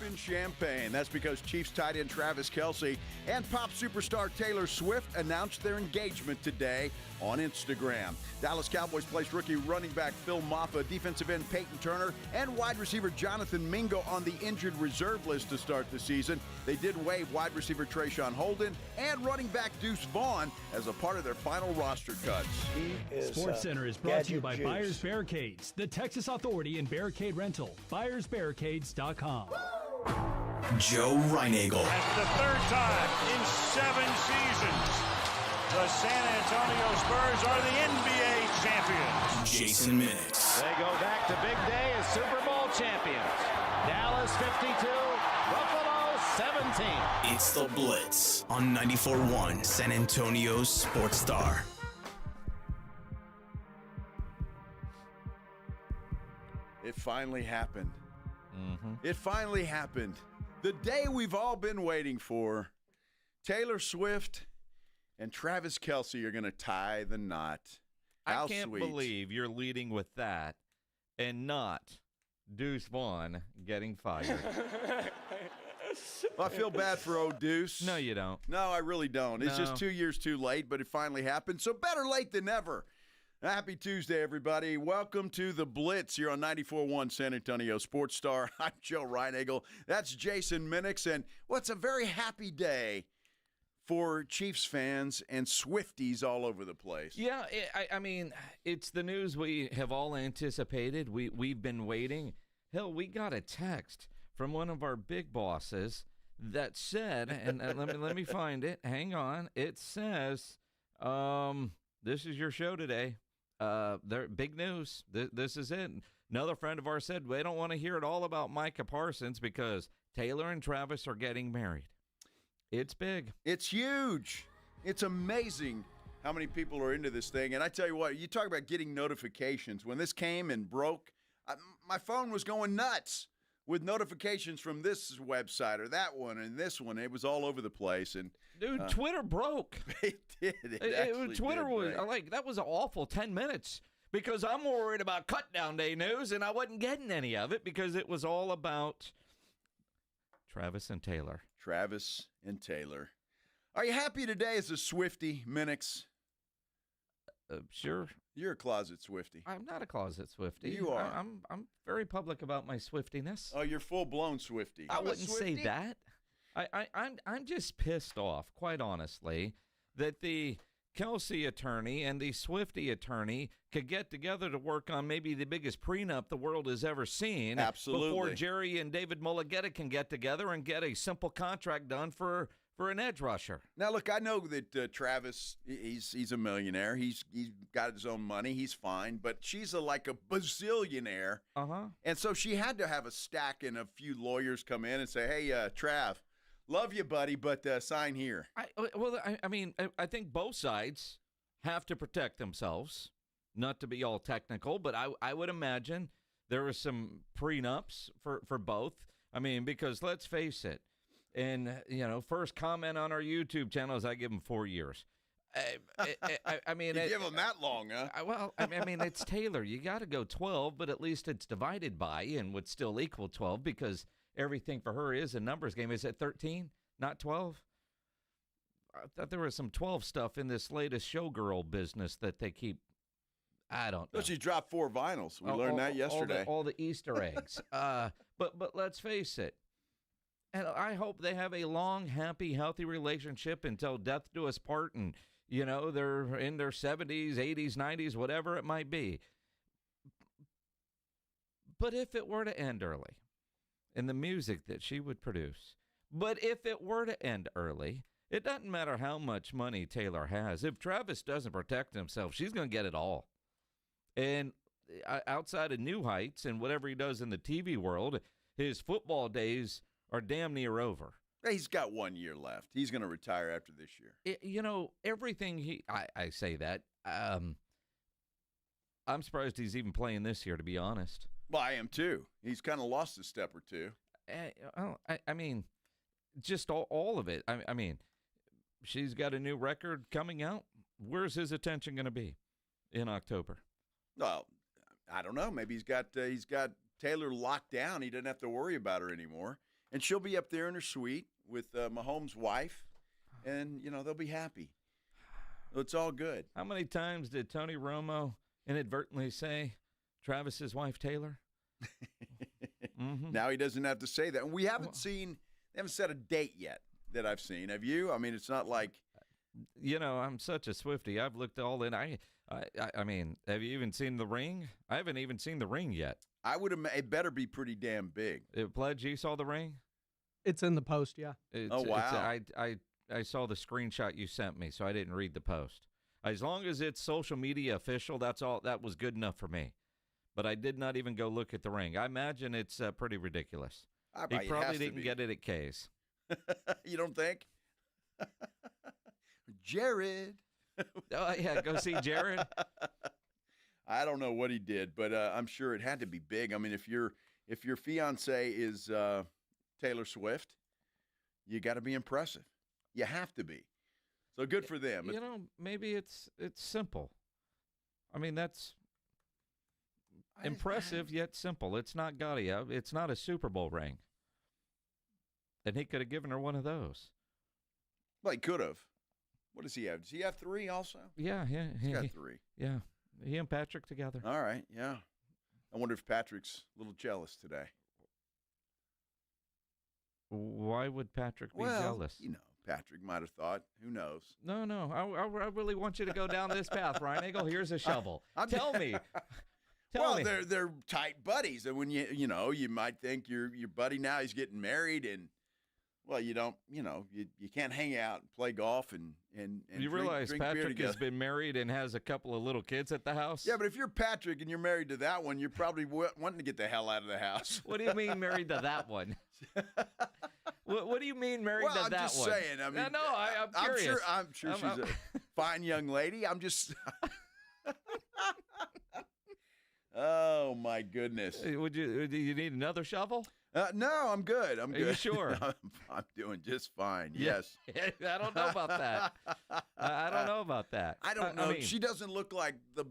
in Champaign. That's because Chiefs tight end Travis Kelce and pop superstar Taylor Swift announced their engagement today on Instagram. Dallas Cowboys placed rookie running back Phil Maffa, defensive end Peyton Turner, and wide receiver Jonathan Mingo on the injured reserve list to start the season. They did waive wide receiver Trayshawn Holden and running back Deuce Vaughn as a part of their final roster cuts. SportsCenter is brought to you by Buyers Barricades, the Texas authority in barricade rental. BuyersBarricades.com. Joe Reinagel. That's the third time in 7 seasons. The San Antonio Spurs are the NBA champions. Jason Minix. They go back to big day as Super Bowl champions. Dallas 52, Buffalo 17. It's the Blitz on 94.1 San Antonio's Sports Star. It finally happened. It finally happened. The day we've all been waiting for. Taylor Swift and Travis Kelce are going to tie the knot. How I can't sweet. believe you're leading with that and not Deuce Vaughn getting fired. Well, I feel bad for old Deuce. No, you don't. No, I really don't. It's just 2 years too late, but it finally happened. So better late than never. Happy Tuesday, everybody. Welcome to the Blitz here on 94.1 San Antonio Sports Star. I'm Joe Reinagel. That's Jason Minix. And what's a very happy day for Chiefs fans and Swifties all over the place. Yeah, I mean, it's the news we have all anticipated. We've been waiting. Hell, we got a text from one of our big bosses that said, and let me find it. Hang on. It says, this is your show today. Big news. This is it. Another friend of ours said they don't want to hear it all about Micah Parsons because Taylor and Travis are getting married. It's big. It's huge. It's amazing how many people are into this thing. And I tell you what, you talk about getting notifications. When this came and broke, my phone was going nuts with notifications from this website or that one and this one. It was all over the place. And dude, Twitter broke. It did. Twitter was break. like, that was an awful 10 minutes because I'm more worried about cut down day news and I wasn't getting any of it because it was all about Travis and Taylor. Travis and Taylor. Are you happy today as a Swiftie, Minix? Sure. You're a closet Swiftie. I'm not a closet Swiftie. You are. I'm very public about my Swiftiness. Oh, you're full-blown Swiftie. I wouldn't say that. I'm just pissed off, quite honestly, that the Kelce attorney and the Swiftie attorney could get together to work on maybe the biggest prenup the world has ever seen. Absolutely. Before Jerry and David Mulligetta can get together and get a simple contract done for an edge rusher. Now, look, I know that Travis, he's a millionaire. He's got his own money. He's fine. But she's like a bazillionaire. Uh-huh. And so she had to have a stack and a few lawyers come in and say, hey, Trav, love you, buddy, but sign here. I mean, I think both sides have to protect themselves, not to be all technical, but I would imagine there were some prenups for both. I mean, because let's face it, and, first comment on our YouTube channel is I give them 4 years. I mean, you give them that long, huh? Well, I mean, it's Taylor. You got to go 12, but at least it's divided by and would still equal 12 because everything for her is a numbers game. Is it 13, not 12? I thought there was some 12 stuff in this latest showgirl business that they keep. I don't know. Well, she dropped 4 vinyls. We learned that yesterday. All the Easter eggs. But let's face it. And I hope they have a long, happy, healthy relationship until death do us part. And, they're in their 70s, 80s, 90s, whatever it might be. But if it were to end early, and the music that she would produce, but if it were to end early, it doesn't matter how much money Taylor has. If Travis doesn't protect himself, she's going to get it all. And outside of New Heights and whatever he does in the TV world, his football days are damn near over. He's got 1 year left. He's going to retire after this year. Everything I say that. I'm surprised he's even playing this year, to be honest. Well, I am too. He's kind of lost a step or two. I mean, just all of it. I mean, she's got a new record coming out. Where's his attention going to be in October? Well, I don't know. Maybe he's got Taylor locked down. He doesn't have to worry about her anymore. And she'll be up there in her suite with Mahomes' wife, and, they'll be happy. It's all good. How many times did Tony Romo inadvertently say Travis's wife, Taylor? Mm-hmm. Now he doesn't have to say that. And they haven't set a date yet that I've seen. Have you? I mean, it's not like. I'm such a Swiftie. I've looked all in. I mean, have you even seen the ring? I haven't even seen the ring yet. It better be pretty damn big. Pledge, you saw the ring? It's in the post, yeah. Wow. I saw the screenshot you sent me, so I didn't read the post. As long as it's social media official, that's all. That was good enough for me. But I did not even go look at the ring. I imagine it's pretty ridiculous. He probably didn't get it at K's. You don't think? Jared. Oh, yeah, go see Jared. I don't know what he did, but I'm sure it had to be big. I mean, if your fiance is Taylor Swift, you got to be impressive. You have to be. So good for them. Maybe it's simple. I mean, that's impressive yet simple. It's not gaudy. It's not a Super Bowl ring. And he could have given her one of those. Well, he could have. What does he have? Does he have 3 also? Yeah. He's got 3. Yeah. He and Patrick together. All right, yeah. I wonder if Patrick's a little jealous today. Why would Patrick be jealous? Patrick might have thought. Who knows? No. I really want you to go down this path, Ryan Eagle. Here's a shovel. Tell me. Tell me. They're tight buddies, and when you might think your buddy now he's getting married, and you don't, you can't hang out and play golf and you realize drink Patrick has been married and has a couple of little kids at the house? Yeah, but if you're Patrick and you're married to that one, you're probably wanting to get the hell out of the house. What do you mean married to that one? What do you mean married to that one? I'm just saying. I mean, I'm curious. I'm sure she's a fine young lady. I'm just. Oh my goodness! Do you need another shovel? No, I'm good. I'm good. Are you sure? I'm doing just fine. Yes. I don't know about that. I don't know about that. I don't know. I mean, she doesn't look like the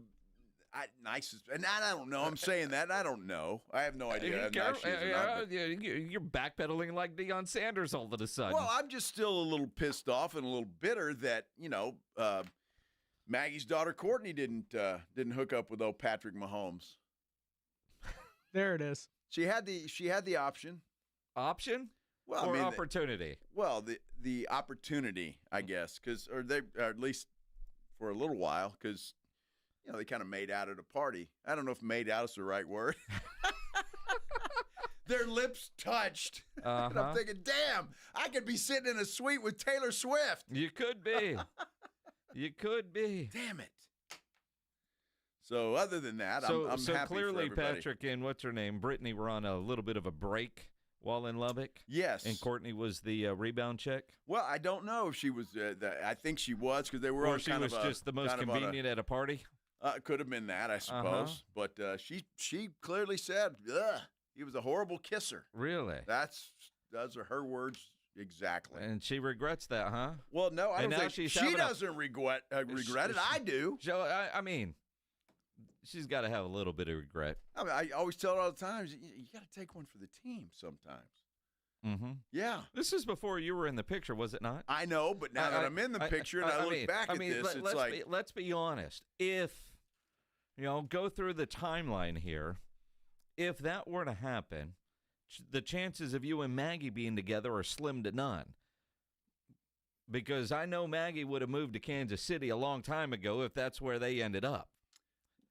nicest. And I don't know. I'm saying that. I don't know. I have no idea. You're backpedaling like Deion Sanders all of a sudden. Well, I'm just still a little pissed off and a little bitter that Maggie's daughter Courtney didn't hook up with old Patrick Mahomes. There it is. She had the option. Option? Well, or opportunity? The opportunity, I guess, or at least for a little while, because they kind of made out at a party. I don't know if "made out" is the right word. Their lips touched. And I'm thinking, damn, I could be sitting in a suite with Taylor Swift. You could be. You could be. Damn it. So other than that, I'm happy so clearly for everybody. Patrick and what's her name, Brittany, were on a little bit of a break while in Lubbock. Yes. And Courtney was the rebound chick. Well, I don't know if she was. I think she was because they were on she was just the most convenient at a party. Could have been that, I suppose. But she clearly said, "Ugh, he was a horrible kisser." Really? Those are her words exactly. And she regrets that, huh? Well, no, I don't think she doesn't regret it. I do. I mean. She's got to have a little bit of regret. I mean, I always tell her all the time, you got to take one for the team sometimes. Mm-hmm. Yeah. This is before you were in the picture, was it not? I know, but now that I'm in the picture and I look back at this, it's like. Let's be honest. If, go through the timeline here, if that were to happen, the chances of you and Maggie being together are slim to none. Because I know Maggie would have moved to Kansas City a long time ago if that's where they ended up.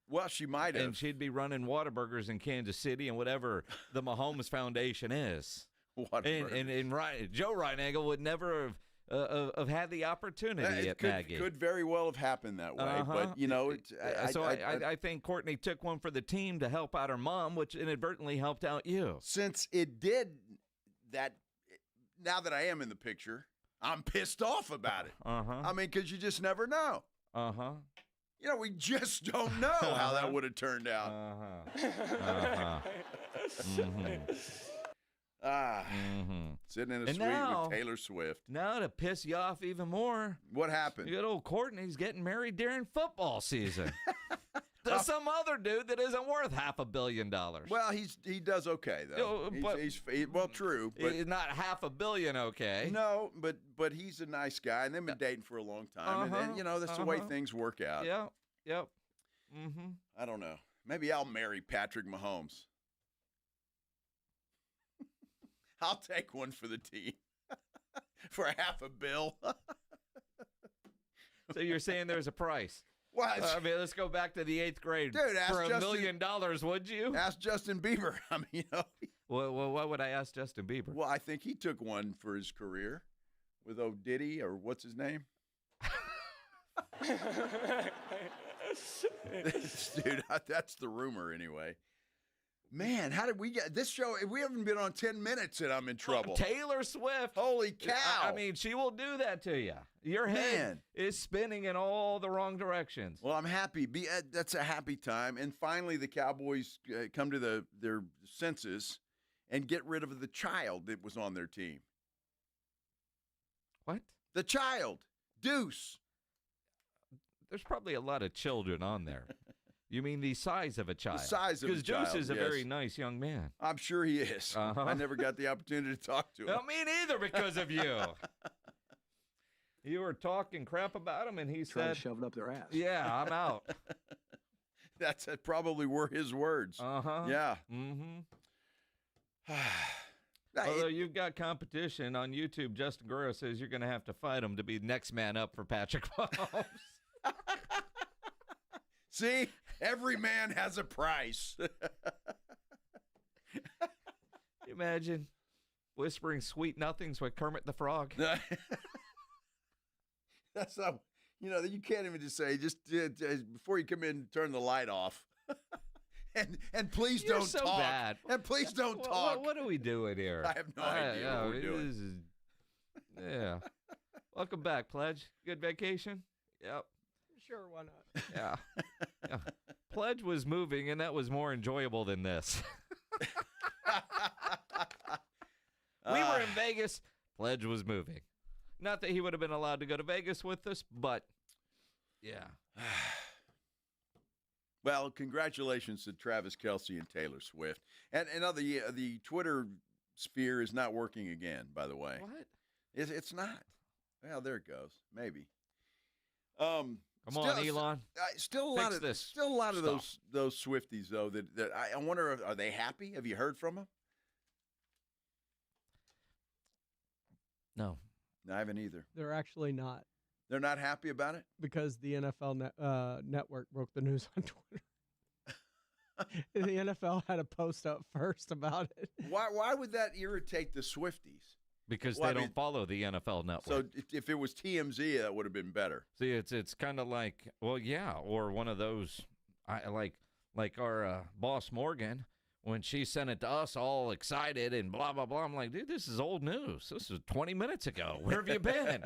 Well, she might have. And she'd be running Whataburgers in Kansas City and whatever the Mahomes Foundation is. And Joe Reinagel would never have had the opportunity at Maggie. It could very well have happened that way. But, I think Courtney took one for the team to help out her mom, which inadvertently helped out you. Since it did that, now that I am in the picture, I'm pissed off about it. I mean, because you just never know. We just don't know how that would have turned out. Sitting in a suite with Taylor Swift. Now to piss you off even more. What happened? Good old Courtney's getting married during football season. to some other dude that isn't worth $500 million. Well, he does okay though. Well, true, but not $500 million okay. No, but he's a nice guy, and they've been dating for a long time, and that's the way things work out. Yeah, yep. Mm-hmm. I don't know. Maybe I'll marry Patrick Mahomes. I'll take one for the team for $500 million. So you're saying there's a price? Well, I mean, let's go back to the 8th grade. Dude, ask for $1 Justin, million, would you? Ask Justin Bieber. I mean, Well, what would I ask Justin Bieber? Well, I think he took one for his career with Diddy, or what's his name? Dude, that's the rumor anyway. Man, how did we get this show? We haven't been on 10 minutes and I'm in trouble. Taylor Swift. Holy cow. I mean, she will do that to you. Your head is spinning in all the wrong directions. Well, I'm happy. That's a happy time. And finally, the Cowboys come to their senses and get rid of the child that was on their team. What? The child. Deuce. There's probably a lot of children on there. You mean the size of a child? The size of a child, because Deuce is a very nice young man. I'm sure he is. I never got the opportunity to talk to him. No, me neither, because of you. You were talking crap about him, and he said, shove it up their ass. Yeah, I'm out. That's probably were his words. Yeah. Mm-hmm. Although you've got competition on YouTube, Justin Guerrero says you're going to have to fight him to be next man up for Patrick Mahomes. See, every man has a price. Imagine whispering sweet nothings with Kermit the Frog. That's not, you can't even just say, just before you come in, turn the light off. and please You're don't so talk. Bad. And please don't talk. What are we doing here? I have no idea what we're doing. Yeah. Welcome back, Pledge. Good vacation? Yep. Sure, why not? Yeah. Pledge was moving, and that was more enjoyable than this. We were in Vegas. Pledge was moving. Not that he would have been allowed to go to Vegas with us, but yeah. Well, congratulations to Travis Kelce and Taylor Swift. And the Twitter sphere is not working again, by the way. What? It's not. Well, there it goes. Maybe. Come on, Elon. Still a lot of those Swifties though that I wonder, are they happy? Have you heard from them? No, I haven't either. They're actually not. They're not happy about it because the NFL network broke the news on Twitter. The NFL had a post up first about it. Why would that irritate the Swifties? Because they don't follow the NFL network. So if it was TMZ, that would have been better. See, it's kind of like, well, yeah, or one of those, like our boss Morgan, when she sent it to us all excited and blah, blah, blah. I'm like, dude, this is old news. This is 20 minutes ago. Where have you been?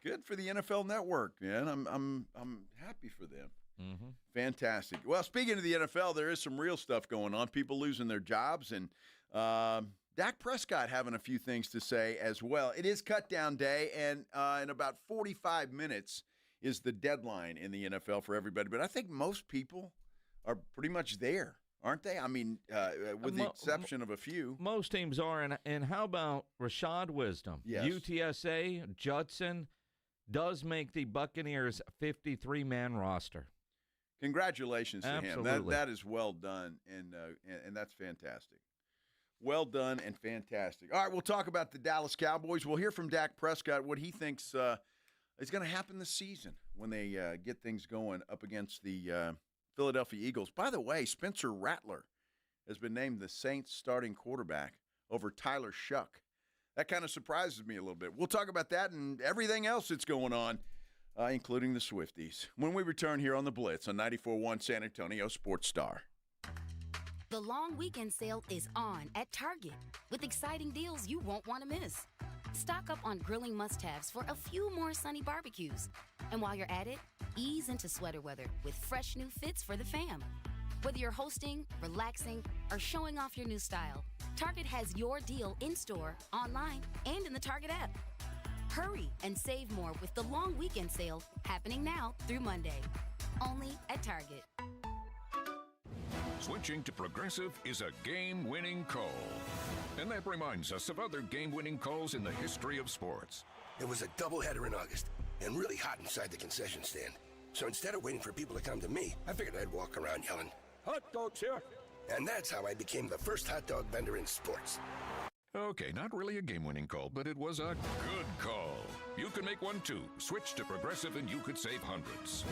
Good for the NFL network, man. I'm happy for them. Mm-hmm. Fantastic. Well, speaking of the NFL, there is some real stuff going on. People losing their jobs, and Dak Prescott having a few things to say as well. It is cut down day, and in about 45 minutes is the deadline in the NFL for everybody. But I think most people are pretty much there, aren't they? I mean, with the exception of a few. Most teams are. And how about Rashad Wisdom? Yes. UTSA, Judson does make the Buccaneers 53-man roster. Congratulations to Absolutely. him. That is well done, and that's fantastic. Well done and fantastic. All right, we'll talk about the Dallas Cowboys. We'll hear from Dak Prescott what he thinks is going to happen this season when they get things going up against the Philadelphia Eagles. By the way, Spencer Rattler has been named the Saints starting quarterback over Tyler Shuck. That kind of surprises me a little bit. We'll talk about that and everything else that's going on, including the Swifties, when we return here on the Blitz on 94.1 San Antonio Sports Star. The long weekend sale is on at Target with exciting deals you won't want to miss. Stock up on grilling must-haves for a few more sunny barbecues. And while you're at it, ease into sweater weather with fresh new fits for the fam. Whether you're hosting, relaxing, or showing off your new style, Target has your deal in-store, online, and in the Target app. Hurry and save more with the long weekend sale happening now through Monday. Only at Target. Switching to Progressive is a game-winning call. And that reminds us of other game-winning calls in the history of sports. It was a doubleheader in August and really hot inside the concession stand. So instead of waiting for people to come to me, I figured I'd walk around yelling, "Hot dogs here!" And that's how I became the first hot dog vendor in sports. Okay, not really a game-winning call, but it was a good call. You can make one too. Switch to Progressive and you could save hundreds.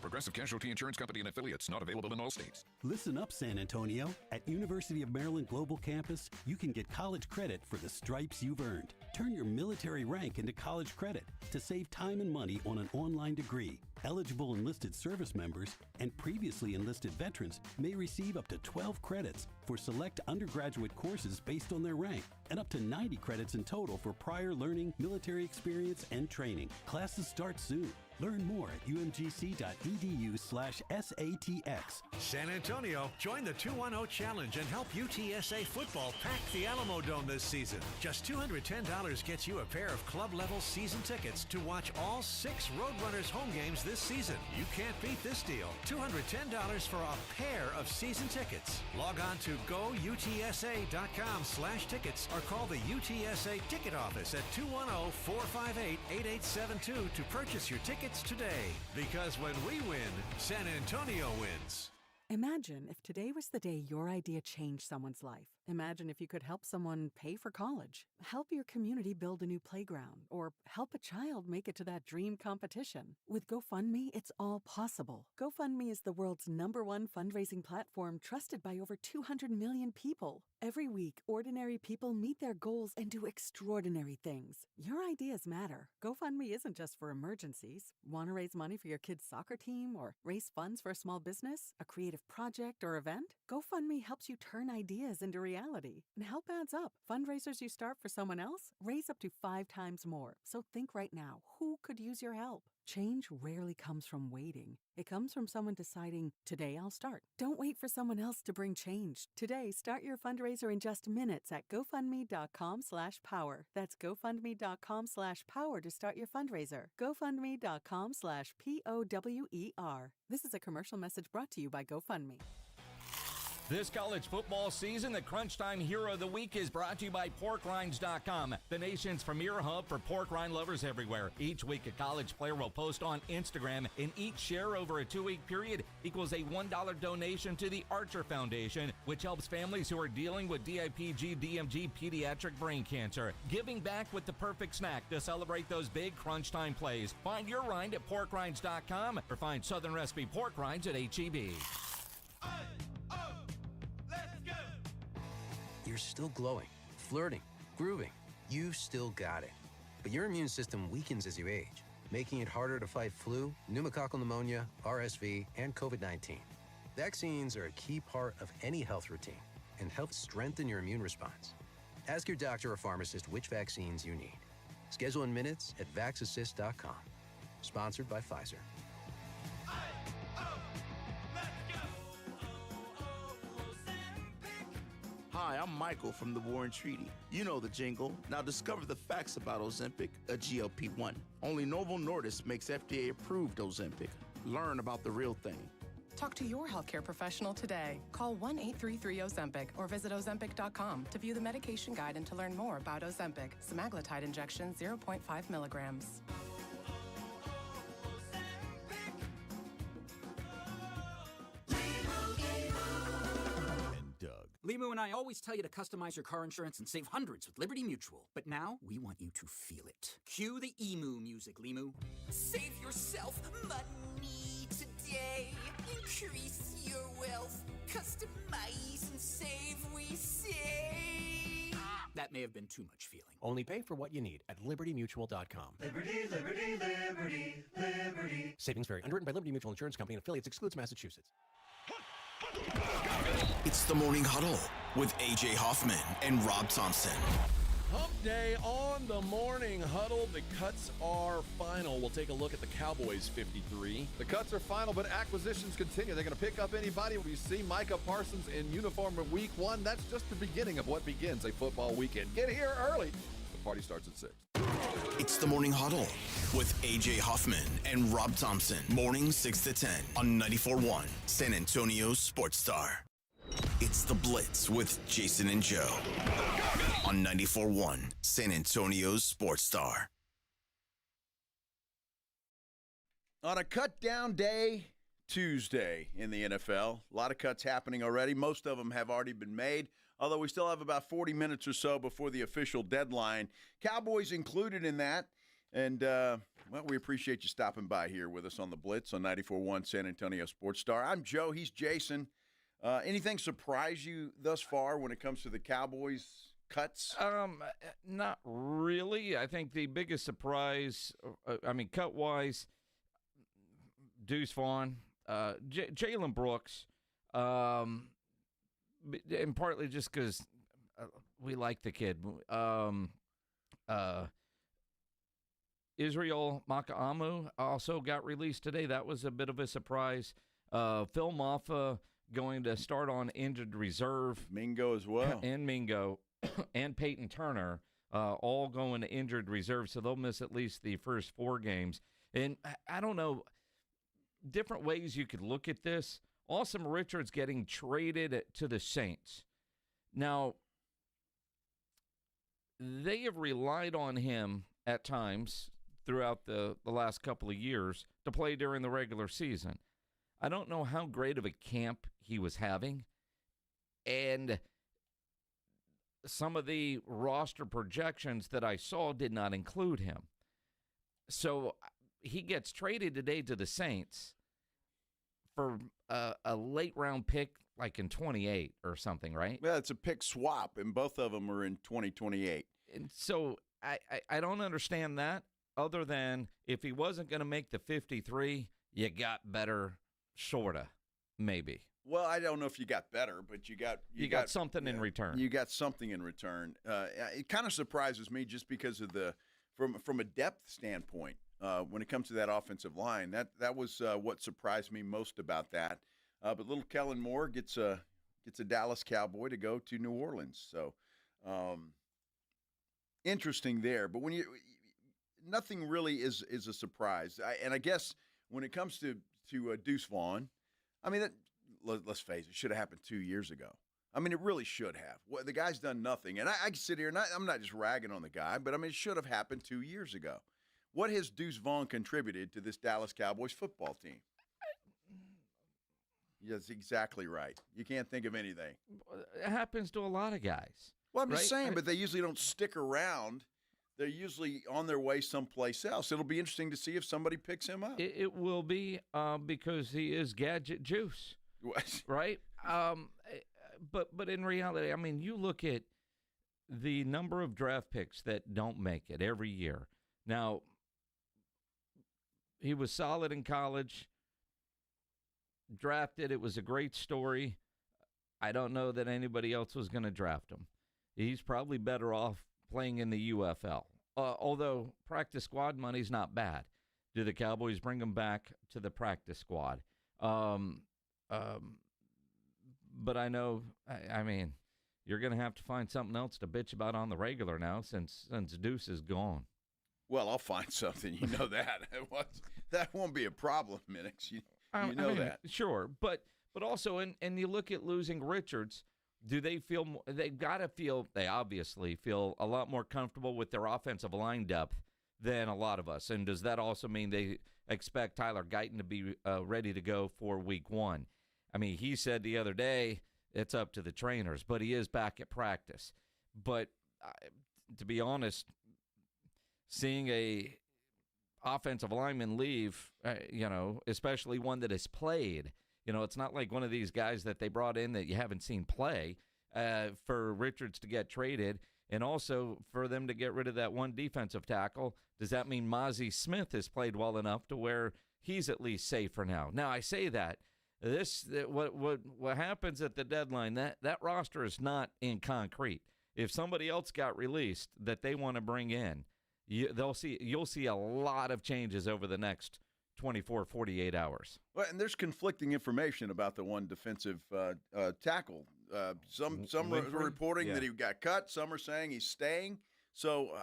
Progressive Casualty Insurance Company and affiliates, not available in all states. Listen up, San Antonio. At University of Maryland Global Campus, you can get college credit for the stripes you've earned. Turn your military rank into college credit to save time and money on an online degree. Eligible enlisted service members and previously enlisted veterans may receive up to 12 credits for select undergraduate courses based on their rank, and up to 90 credits in total for prior learning, military experience, and training. Classes start soon. Learn more at umgc.edu/SATX. San Antonio, join the 210 Challenge and help UTSA football pack the Alamo Dome this season. Just $210 gets you a pair of club-level season tickets to watch all 6 Roadrunners home games this season. You can't beat this deal. $210 for a pair of season tickets. Log on to goutsa.com/tickets or call the UTSA ticket office at 210-458-8872 to purchase your tickets today. Because when we win, San Antonio wins. Imagine if today was the day your idea changed someone's life. Imagine if you could help someone pay for college, help your community build a new playground, or help a child make it to that dream competition. With GoFundMe, it's all possible. GoFundMe is the world's #1 fundraising platform trusted by over 200 million people. Every week, ordinary people meet their goals and do extraordinary things. Your ideas matter. GoFundMe isn't just for emergencies. Want to raise money for your kid's soccer team or raise funds for a small business, a creative project, or event? GoFundMe helps you turn ideas into reality. And help adds up. Fundraisers you start for someone else raise up to 5 times more. So think right now, who could use your help? Change rarely comes from waiting. It comes from someone deciding, today I'll start. Don't wait for someone else to bring change. Today, start your fundraiser in just minutes at GoFundMe.com/power. That's GoFundMe.com/power to start your fundraiser. GoFundMe.com/POWER. This is a commercial message brought to you by GoFundMe. This college football season, the Crunch Time Hero of the Week is brought to you by PorkRinds.com, the nation's premier hub for pork rind lovers everywhere. Each week, a college player will post on Instagram, and each share over a 2-week period equals a $1 donation to the Archer Foundation, which helps families who are dealing with DIPG, DMG, pediatric brain cancer. Giving back with the perfect snack to celebrate those big Crunch Time plays. Find your rind at PorkRinds.com or find Southern Recipe pork rinds at HEB. You're still glowing, flirting, grooving. You still got it. But your immune system weakens as you age, making it harder to fight flu, pneumococcal pneumonia, RSV, and COVID-19. Vaccines are a key part of any health routine and help strengthen your immune response. Ask your doctor or pharmacist which vaccines you need. Schedule in minutes at vaxassist.com. Sponsored by Pfizer. Hi, I'm Michael from the War and Treaty. You know the jingle. Now discover the facts about Ozempic, a GLP-1. Only Novo Nordisk makes FDA-approved Ozempic. Learn about the real thing. Talk to your healthcare professional today. Call 1-833-OZEMPIC or visit Ozempic.com to view the medication guide and to learn more about Ozempic, semaglutide injection 0.5 milligrams. Limu and I always tell you to customize your car insurance and save hundreds with Liberty Mutual. But now, we want you to feel it. Cue the emu music, Limu. Save yourself money today. Increase your wealth. Customize and save, we say. That may have been too much feeling. Only pay for what you need at LibertyMutual.com. Liberty, liberty, liberty, liberty. Savings vary. Underwritten by Liberty Mutual Insurance Company and affiliates. Excludes Massachusetts. It's the Morning Huddle with A.J. Hoffman and Rob Thompson. Hump day on the Morning Huddle. The cuts are final. We'll take a look at the Cowboys 53. The cuts are final, but acquisitions continue. They're going to pick up anybody. We see Micah Parsons in uniform of week 1. That's just the beginning of what begins a football weekend. Get here early. The party starts at 6. It's the Morning Huddle with A.J. Huffman and Rob Thompson. Mornings 6 to 10 on 94.1 San Antonio's Sports Star. It's the Blitz with Jason and Joe on 94.1 San Antonio's Sports Star. On a cut-down day, Tuesday in the NFL, a lot of cuts happening already. Most of them have already been made, although we still have about 40 minutes or so before the official deadline. Cowboys included in that. And, well, we appreciate you stopping by here with us on the Blitz on 94.1 San Antonio Sports Star. I'm Joe. He's Jason. Anything surprise you thus far when it comes to the Cowboys cuts? Not really. I think the biggest surprise, cut-wise, Deuce Vaughn, Jalen Brooks, and partly just because we like the kid. Israel Makaamu also got released today. That was a bit of a surprise. Phil Maffa going to start on injured reserve. Mingo as well. And Mingo and Peyton Turner all going to injured reserve, so they'll miss at least the first 4 games. And I don't know, different ways you could look at this. Awesome Richards getting traded to the Saints. Now, they have relied on him at times throughout the last couple of years to play during the regular season. I don't know how great of a camp he was having, and some of the roster projections that I saw did not include him. So he gets traded today to the Saints for a late-round pick, like in 28 or something, right? Yeah, it's a pick swap, and both of them are in 2028. And so I don't understand that, other than if he wasn't going to make the 53, you got better, sorta, maybe. Well, I don't know if you got better, but you got something in return. You got something in return. It kind of surprises me just because of from a depth standpoint. When it comes to that offensive line, that was what surprised me most about that. But little Kellen Moore gets a Dallas Cowboy to go to New Orleans, so interesting there. But nothing really is a surprise. I guess when it comes to Deuce Vaughn, I mean, let's face it, should have happened 2 years ago. I mean, it really should have. Well, the guy's done nothing, and I sit here and I'm not just ragging on the guy, but I mean, it should have happened 2 years ago. What has Deuce Vaughn contributed to this Dallas Cowboys football team? That's exactly right. You can't think of anything. It happens to a lot of guys. Well, I'm just saying, but they usually don't stick around. They're usually on their way someplace else. It'll be interesting to see if somebody picks him up. It will be because he is gadget juice, right? But in reality, I mean, you look at the number of draft picks that don't make it every year. Now, he was solid in college, drafted. It was a great story. I don't know that anybody else was going to draft him. He's probably better off playing in the UFL, although practice squad money's not bad. Do the Cowboys bring him back to the practice squad? But I know, I mean, you're going to have to find something else to bitch about on the regular now since Deuce is gone. Well, I'll find something. You know that. That won't be a problem, Minix. You know that. Sure. But also, and you look at losing Richards, do they feel – they obviously feel a lot more comfortable with their offensive line depth than a lot of us. And does that also mean they expect Tyler Guyton to be ready to go for week 1? I mean, he said the other day it's up to the trainers, but he is back at practice. But to be honest – seeing a offensive lineman leave, especially one that has played, it's not like one of these guys that they brought in that you haven't seen play, for Richards to get traded, and also for them to get rid of that one defensive tackle. Does that mean Mozzie Smith has played well enough to where he's at least safe for now? Now, I say that. What happens at the deadline, that roster is not in concrete. If somebody else got released that they want to bring in, you'll see a lot of changes over the next 24, 48 hours. Well, and there's conflicting information about the one defensive tackle. Some are reporting that he got cut. Some are saying he's staying. So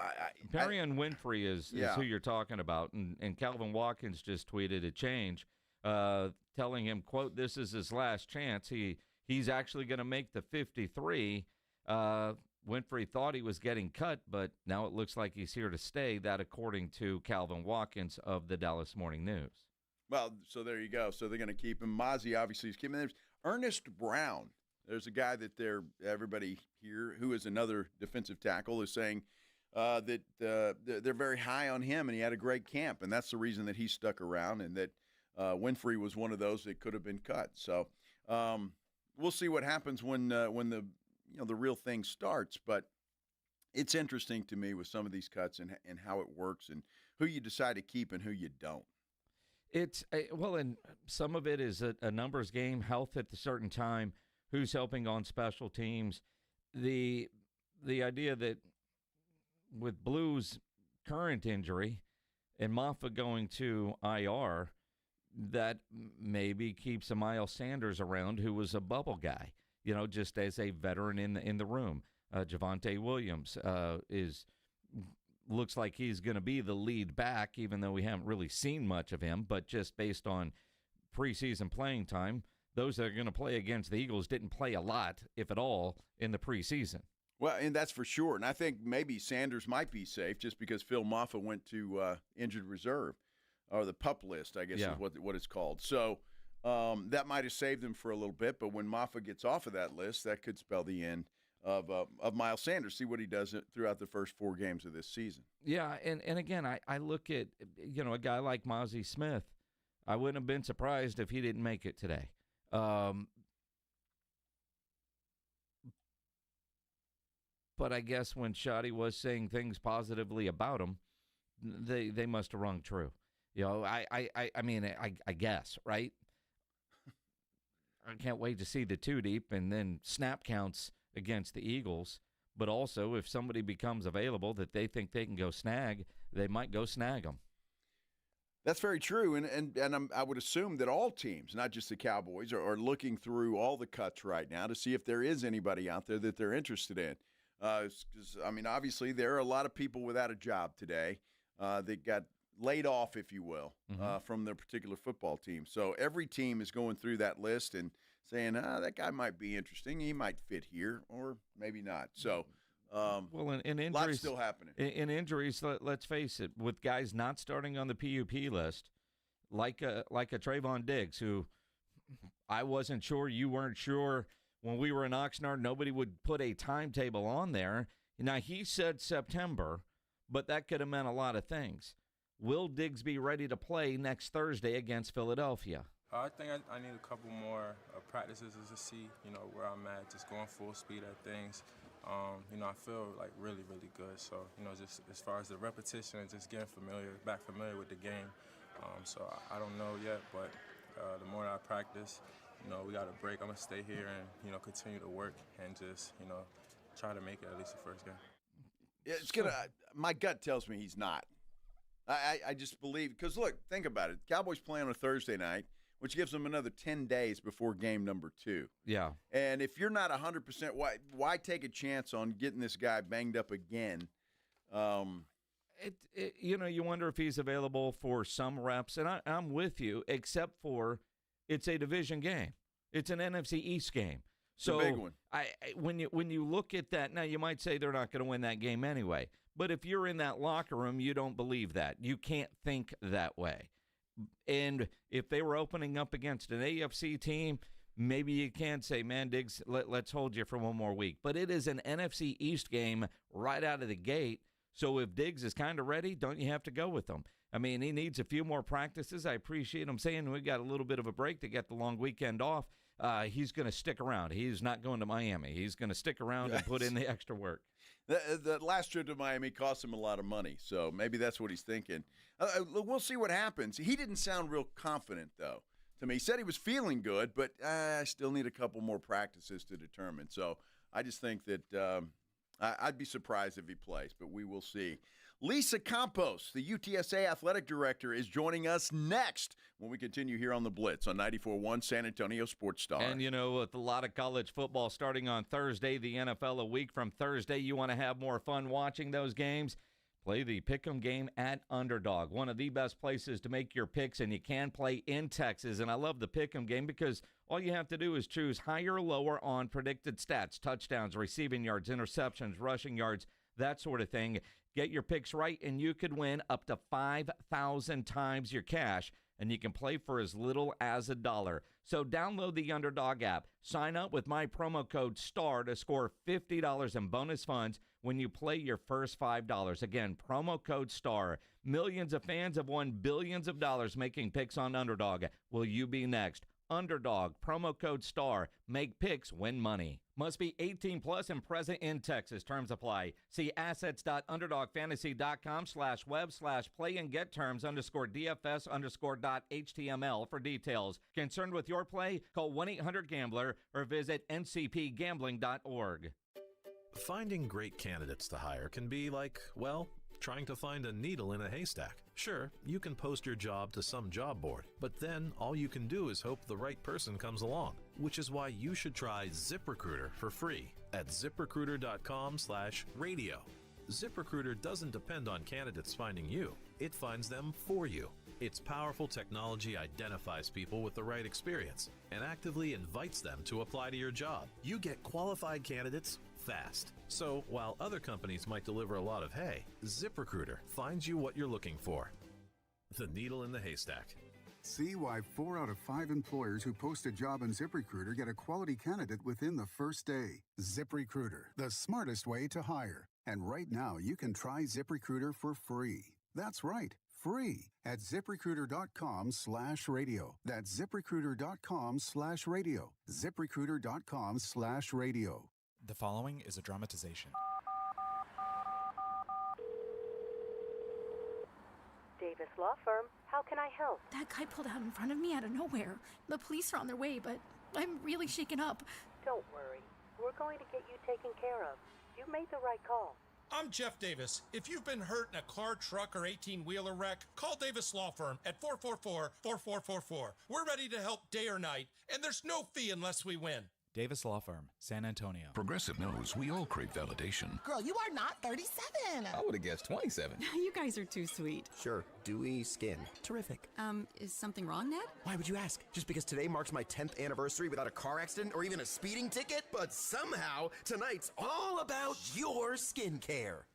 Perion Winfrey is who you're talking about, and Calvin Watkins just tweeted a change, telling him, quote, "This is his last chance. He's actually going to make the 53." Winfrey thought he was getting cut, but now it looks like he's here to stay. That according to Calvin Watkins of the Dallas Morning News. Well, so there you go. So they're going to keep him. Mozzie obviously is keeping him. There's Ernest Brown. There's a guy that everybody here who is another defensive tackle is saying that they're very high on him, and he had a great camp, and that's the reason that he stuck around, and that Winfrey was one of those that could have been cut. So we'll see what happens when the real thing starts. But it's interesting to me with some of these cuts and how it works and who you decide to keep and who you don't. It's and some of it is a numbers game, health at a certain time, who's helping on special teams. The idea that with Blue's current injury and Maffa going to IR, that maybe keeps a Miles Sanders around, who was a bubble guy, just as a veteran in the room. Javonte Williams looks like he's going to be the lead back, even though we haven't really seen much of him. But just based on preseason playing time, those that are going to play against the Eagles didn't play a lot, if at all, in the preseason. Well, and that's for sure. And I think maybe Sanders might be safe just because Phil Maffa went to injured reserve, or the PUP list, I guess is what it's called. So that might have saved him for a little bit. But when Maffa gets off of that list, that could spell the end of Miles Sanders. See what he does throughout the first 4 games of this season. Yeah, and again, I look at a guy like Mozzie Smith. I wouldn't have been surprised if he didn't make it today. But I guess when Schotty was saying things positively about him, they must have rung true. I mean, I guess, right? I can't wait to see the 2 deep and then snap counts against the Eagles. But also, if somebody becomes available that they think they can go snag, they might go snag them. That's very true, and I would assume that all teams, not just the Cowboys, are looking through all the cuts right now to see if there is anybody out there that they're interested in. Because, I mean, obviously there are a lot of people without a job today that got laid off, if you will, from their particular football team. So every team is going through that list and saying, that guy might be interesting. He might fit here or maybe not. So in injuries, lots still happening. In injuries, let's face it, with guys not starting on the PUP list, like a Trayvon Diggs, who I wasn't sure, you weren't sure. When we were in Oxnard, nobody would put a timetable on there. Now, he said September, but that could have meant a lot of things. Will Diggs be ready to play next Thursday against Philadelphia? I think I need a couple more practices to see, where I'm at, just going full speed at things. I feel like really, really good. So, just as far as the repetition and just getting back familiar with the game. So I don't know yet, but the more I practice, we got a break. I'm going to stay here and, continue to work and just, try to make it at least the first game. It's gonna. My gut tells me he's not. I just believe, because, look, think about it. Cowboys play on a Thursday night, which gives them another 10 days before game number 2. Yeah. And if you're not 100%, why take a chance on getting this guy banged up again? You wonder if he's available for some reps, and I'm with you, except for it's a division game. It's an NFC East game. So it's a big one. When you look at that, now you might say they're not going to win that game anyway. But if you're in that locker room, you don't believe that. You can't think that way. And if they were opening up against an AFC team, maybe you can say, man, Diggs, let's hold you for one more week. But it is an NFC East game right out of the gate. So if Diggs is kind of ready, don't you have to go with him? I mean, he needs a few more practices. I appreciate him saying we got a little bit of a break to get the long weekend off. He's going to stick around. He's not going to Miami. He's going to stick around and put in the extra work. The last trip to Miami cost him a lot of money, so maybe that's what he's thinking. We'll see what happens. He didn't sound real confident, though, to me. He said he was feeling good, but I still need a couple more practices to determine. So I just think that I'd be surprised if he plays, but we will see. Lisa Campos, the UTSA athletic director, is joining us next when we continue here on the Blitz on 94.1 San Antonio Sports Star. And, with a lot of college football starting on Thursday, the NFL a week from Thursday, you want to have more fun watching those games? Play the Pick'em game at Underdog, one of the best places to make your picks, and you can play in Texas. And I love the Pick'em game because all you have to do is choose higher or lower on predicted stats, touchdowns, receiving yards, interceptions, rushing yards, that sort of thing. Get your picks right, and you could win up to 5,000 times your cash, and you can play for as little as $1. So download the Underdog app. Sign up with my promo code STAR to score $50 in bonus funds when you play your first $5. Again, promo code STAR. Millions of fans have won billions of dollars making picks on Underdog. Will you be next? Underdog, promo code STAR. Make picks, win money. Must be 18 plus and present in Texas. Terms apply. See assets.underdogfantasy.com/web/play-and-get-terms_DFS_.html for details. Concerned with your play? Call 1-800-GAMBLER or visit ncpgambling.org. Finding great candidates to hire can be like, well, trying to find a needle in a haystack. Sure, you can post your job to some job board, but then all you can do is hope the right person comes along, which is why you should try ZipRecruiter for free at ZipRecruiter.com/radio. ZipRecruiter doesn't depend on candidates finding you. It finds them for you. Its powerful technology identifies people with the right experience and actively invites them to apply to your job. You get qualified candidates fast. So while other companies might deliver a lot of hay, ZipRecruiter finds you what you're looking for. The needle in the haystack. See why 4 out of 5 employers who post a job on ZipRecruiter get a quality candidate within the first day. ZipRecruiter, the smartest way to hire. And right now, you can try ZipRecruiter for free. That's right, free at ZipRecruiter.com/radio. That's ZipRecruiter.com/radio. ZipRecruiter.com/radio. The following is a dramatization. Davis Law Firm, how can I help? That guy pulled out in front of me out of nowhere. The police are on their way, but I'm really shaken up. Don't worry. We're going to get you taken care of. You made the right call. I'm Jeff Davis. If you've been hurt in a car, truck, or 18-wheeler wreck, call Davis Law Firm at 444-4444. We're ready to help day or night, and there's no fee unless we win. Davis Law Firm, San Antonio. Progressive knows we all crave validation. Girl, you are not 37. I would have guessed 27. You guys are too sweet. Sure, dewy skin. Terrific. Is something wrong, Ned? Why would you ask? Just because today marks my 10th anniversary without a car accident or even a speeding ticket? But somehow, tonight's all about your skincare.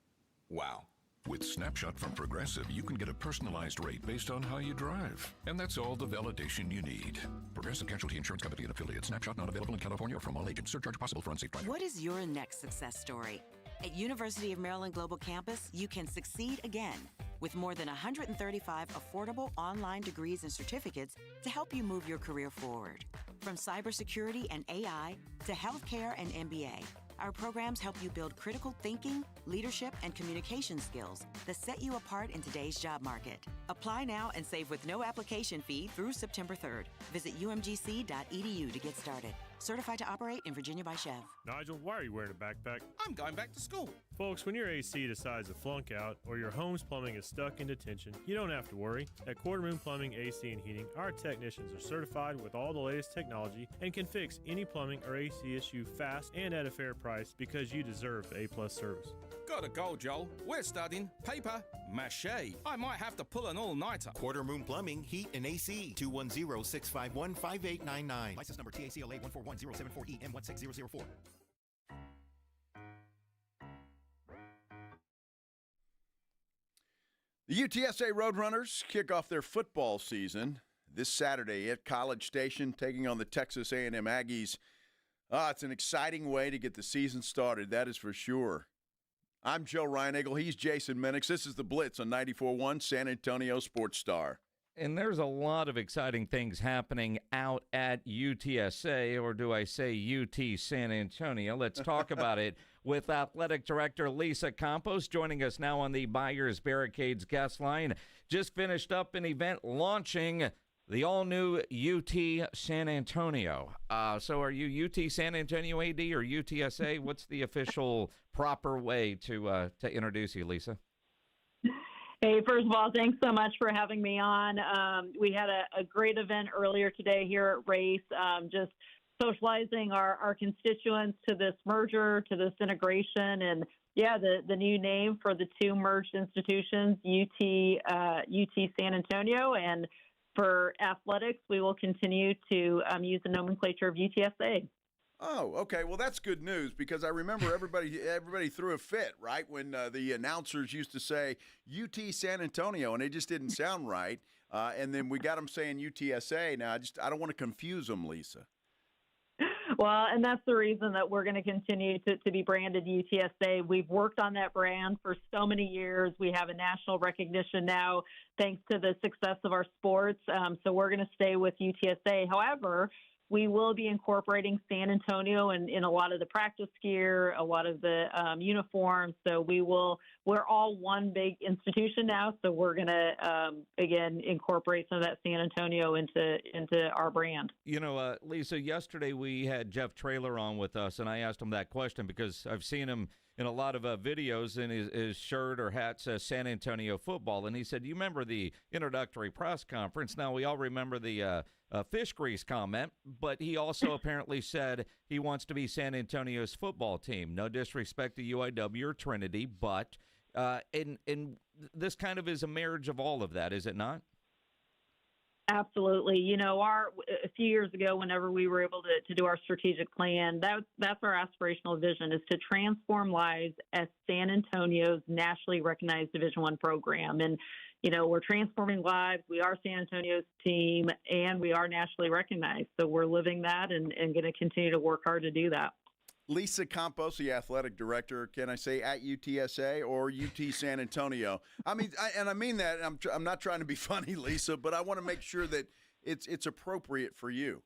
Wow. With Snapshot from Progressive, you can get a personalized rate based on how you drive. And that's all the validation you need. Progressive Casualty Insurance Company and affiliates. Snapshot not available in California or from all agents. Surcharge possible for unsafe driving. What is your next success story? At University of Maryland Global Campus, you can succeed again with more than 135 affordable online degrees and certificates to help you move your career forward. From cybersecurity and AI to healthcare and MBA, our programs help you build critical thinking, leadership, and communication skills that set you apart in today's job market. Apply now and save with no application fee through September 3rd. Visit umgc.edu to get started. Certified to operate in Virginia by Chev. Nigel, why are you wearing a backpack? I'm going back to school. Folks, when your AC decides to flunk out or your home's plumbing is stuck in detention, you don't have to worry. At Quarter Moon Plumbing, AC, and Heating, our technicians are certified with all the latest technology and can fix any plumbing or AC issue fast and at a fair price because you deserve the A+ service. Gotta go, Joel. We're studying paper mache. I might have to pull an all-nighter. Quarter Moon Plumbing, Heat, and AC. 210-651-5899. License number TSAOG 141074EM16004. The UTSA Roadrunners kick off their football season this Saturday at College Station, taking on the Texas A&M Aggies. It's an exciting way to get the season started, that is for sure. I'm Joe Reinagle. He's Jason Minix. This is The Blitz on 94.1 San Antonio Sports Star. And there's a lot of exciting things happening out at UTSA, or do I say UT San Antonio? Let's talk about it with Athletic Director Lisa Compos joining us now on the Buyers Barricades guest line. Just finished up an event launching the all-new UT San Antonio. So are you UT San Antonio AD or UTSA? What's the official proper way to introduce you, Lisa? Hey, first of all, thanks so much for having me on. We had a great event earlier today here at Race, just socializing our constituents to this merger, to this integration, and yeah, the new name for the two merged institutions, UT San Antonio, and for athletics, we will continue to use the nomenclature of UTSA. Oh, okay. Well, that's good news because I remember everybody threw a fit, right, when the announcers used to say UT San Antonio, and it just didn't sound right. And then we got them saying UTSA. Now, I don't want to confuse them, Lisa. Well, and that's the reason that we're going to continue to be branded UTSA. We've worked on that brand for so many years. We have a national recognition now thanks to the success of our sports. So we're going to stay with UTSA. However, we will be incorporating San Antonio in a lot of the practice gear, a lot of the uniforms. So we're all one big institution now. So we're going to, again, incorporate some of that San Antonio into our brand. You know, Lisa, yesterday we had Jeff Traylor on with us, and I asked him that question because I've seen him in a lot of videos, and his shirt or hat says San Antonio football. And he said, you remember the introductory press conference. Now, we all remember the fish grease comment, but he also apparently said he wants to be San Antonio's football team. No disrespect to UIW or Trinity, but in this kind of is a marriage of all of that, is it not? Absolutely. You know, a few years ago, whenever we were able to do our strategic plan, that's our aspirational vision, is to transform lives as San Antonio's nationally recognized Division I program. And, you know, we're transforming lives. We are San Antonio's team, and we are nationally recognized. So we're living that and going to continue to work hard to do that. Lisa Campos, the athletic director, can I say at UTSA or UT San Antonio? I mean, I mean that. I'm not trying to be funny, Lisa, but I want to make sure that it's appropriate for you.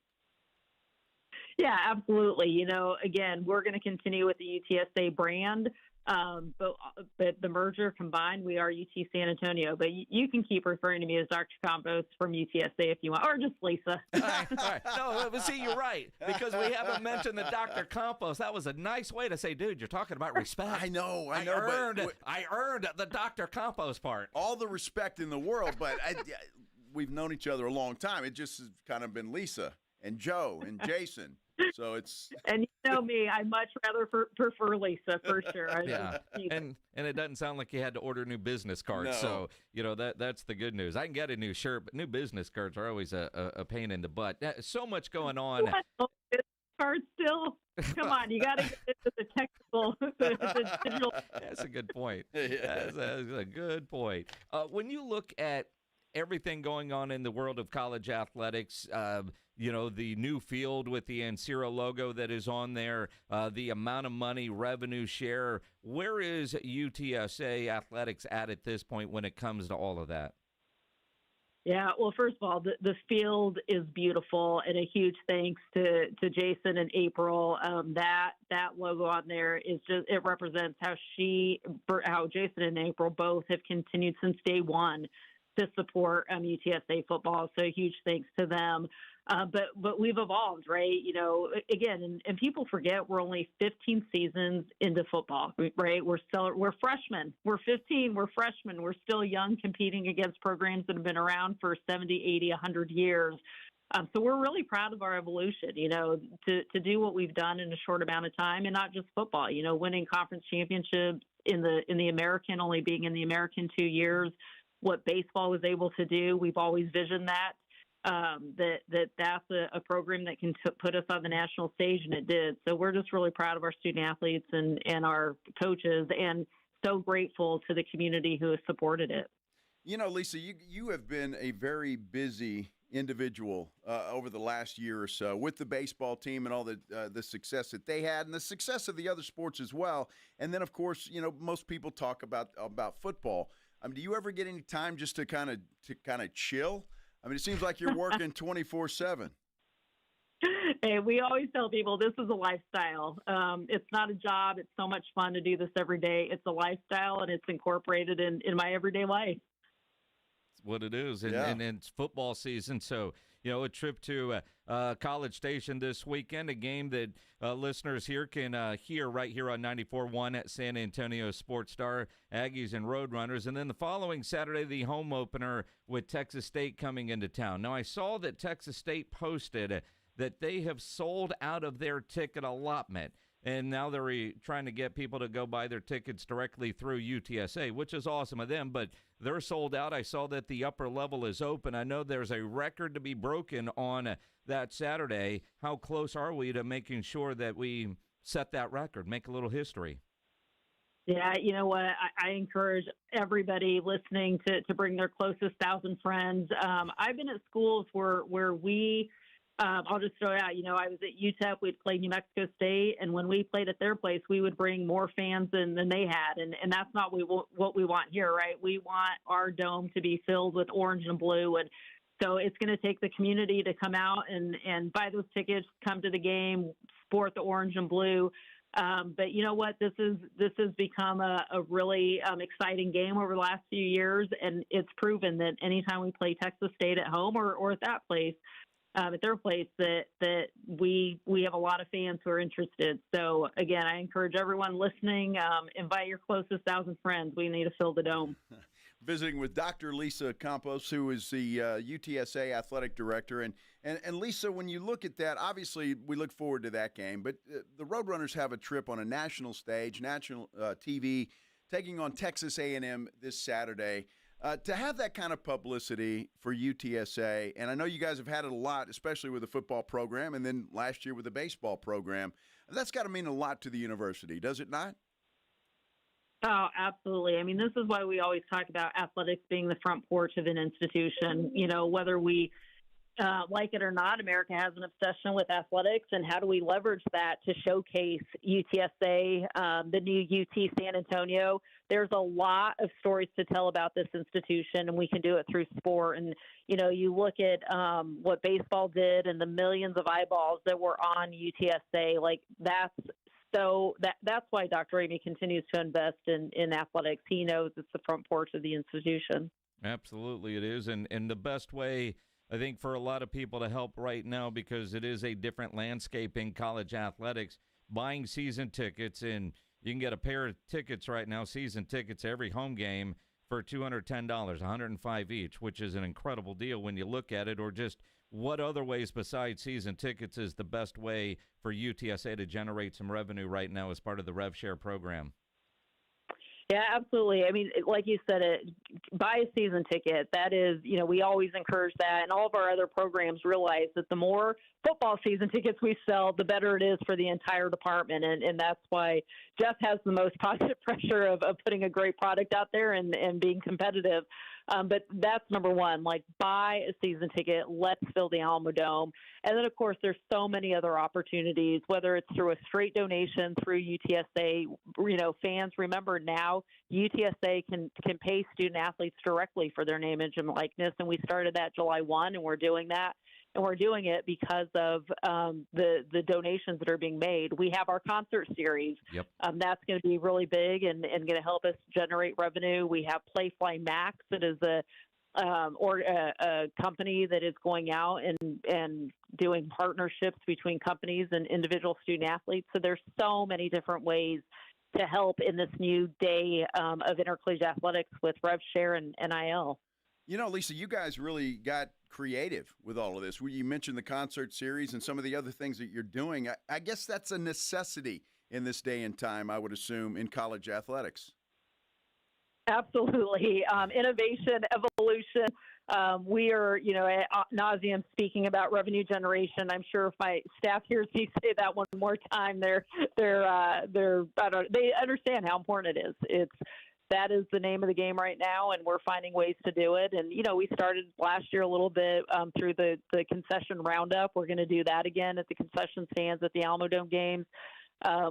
Yeah, absolutely. You know, again, we're going to continue with the UTSA brand, but the merger combined, we are UT San Antonio. But you can keep referring to me as Dr. Compos from UTSA if you want, or just Lisa. All right. No, but see, you're right, because we haven't mentioned the Dr. Compos. That was a nice way to say, dude, you're talking about respect. I know. I earned the Dr. Compos part. All the respect in the world, but we've known each other a long time. It just has kind of been Lisa and Joe and Jason. So it's and you know me, I much rather prefer Lisa for sure. Yeah, and it doesn't sound like you had to order new business cards. No. So you know that's the good news. I can get a new shirt, but new business cards are always a pain in the butt. So much going on. What? Cards still? Come on, you got to get into the technical, the digital. That's a good point. That's a good point. When you look at everything going on in the world of college athletics, you know, the new field with the Ancira logo that is on there, the amount of money, revenue share, where is UTSA athletics at this point when it comes to all of that? Yeah, well, first of all, the field is beautiful, and a huge thanks to Jason and April. That logo on there is just, it represents how Jason and April both have continued since day one to support UTSA football. So huge thanks to them. But we've evolved, right? You know, again, and people forget we're only 15 seasons into football, right? We're freshmen. We're 15. We're freshmen. We're still young, competing against programs that have been around for 70, 80, 100 years. So we're really proud of our evolution, you know, to do what we've done in a short amount of time, and not just football, you know, winning conference championships in the American, only being in the American 2 years. What baseball was able to do, we've always visioned that. That's a program that can put us on the national stage, and it did. So we're just really proud of our student athletes and our coaches, and so grateful to the community who has supported it. You know, Lisa, you have been a very busy individual over the last year or so with the baseball team and all the success that they had and the success of the other sports as well. And then, of course, you know, most people talk about football. I mean, do you ever get any time just to kind of chill? I mean, it seems like you're working 24/7. Hey, we always tell people this is a lifestyle. It's not a job. It's so much fun to do this every day. It's a lifestyle, and it's incorporated in my everyday life. what it is, and it's football season, so a trip to College Station this weekend, a game that listeners here can hear right here on 94.1 at San Antonio Sports Star, Aggies and Roadrunners, and then the following Saturday, the home opener with Texas State coming into town. Now, I saw that Texas State posted that they have sold out of their ticket allotment. And now they're trying to get people to go buy their tickets directly through UTSA, which is awesome of them, but they're sold out. I saw that the upper level is open. I know there's a record to be broken on that Saturday. How close are we to making sure that we set that record, make a little history? Yeah, you know what? I encourage everybody listening to bring their closest 1,000 friends. I've been at schools where we I'll just throw it out. I was at UTEP. We'd play New Mexico State, and when we played at their place, we would bring more fans than they had, and that's not what we want here, right? We want our dome to be filled with orange and blue, and so it's going to take the community to come out and buy those tickets, come to the game, sport the orange and blue. But you know what? This has become a really exciting game over the last few years, and it's proven that anytime we play Texas State at home or at that place, at their place, that we have a lot of fans who are interested. So again, I encourage everyone listening, invite your closest 1,000 friends. We need to fill the dome. Visiting with Dr. Lisa Campos, who is the UTSA athletic director. And Lisa, when you look at that, obviously we look forward to that game, but the Roadrunners have a trip on a national stage, national TV, taking on Texas A&M this Saturday. To have that kind of publicity for UTSA, and I know you guys have had it a lot, especially with the football program, and then last year with the baseball program, that's got to mean a lot to the university, does it not? Oh, absolutely. I mean, this is why we always talk about athletics being the front porch of an institution. Whether we like it or not, America has an obsession with athletics, and how do we leverage that to showcase UTSA, the new UT San Antonio? There's a lot of stories to tell about this institution, and we can do it through sport. And, you look at what baseball did and the millions of eyeballs that were on UTSA, like that's why Dr. Amy continues to invest in athletics. He knows it's the front porch of the institution. Absolutely it is. And the best way, I think, for a lot of people to help right now, because it is a different landscape in college athletics, buying season tickets, and you can get a pair of tickets right now, season tickets, every home game for $210, $105 each, which is an incredible deal when you look at it. Or just what other ways besides season tickets is the best way for UTSA to generate some revenue right now as part of the RevShare program? Yeah, absolutely. I mean, like you said, buy a season ticket. That is, we always encourage that. And all of our other programs realize that the more football season tickets we sell, the better it is for the entire department. And that's why Jeff has the most positive pressure of putting a great product out there and being competitive. But that's number one, like buy a season ticket, let's fill the Alamo Dome. And then, of course, there's so many other opportunities, whether it's through a straight donation through UTSA. Fans, remember now, UTSA can pay student athletes directly for their name, image, and likeness. And we started that July 1, and we're doing that. And we're doing it because of the donations that are being made. We have our concert series. Yep. That's going to be really big and going to help us generate revenue. We have Playfly Max, that is a company that is going out and doing partnerships between companies and individual student athletes. So there's so many different ways to help in this new day of intercollegiate athletics with RevShare and NIL. Lisa, you guys really got creative with all of this. You mentioned the concert series and some of the other things that you're doing. I guess that's a necessity in this day and time, I would assume, in college athletics. Absolutely. Innovation, evolution. We are, ad nauseum speaking about revenue generation. I'm sure if my staff hears me say that one more time, they understand how important it is. That is the name of the game right now, and we're finding ways to do it. And, we started last year a little bit through the concession roundup. We're going to do that again at the concession stands at the Alamo Dome games.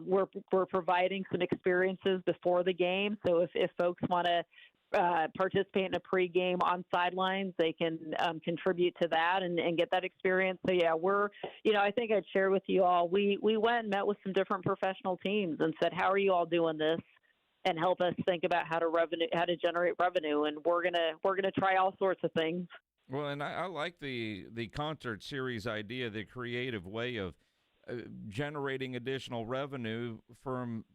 We're providing some experiences before the game. So if folks want to participate in a pregame on sidelines, they can contribute to that and get that experience. So, yeah, I think I'd share with you all, we went and met with some different professional teams and said, how are you all doing this? and help us think about how to generate revenue. And we're gonna try all sorts of things. Well, and I like the concert series idea, the creative way of generating additional revenue from,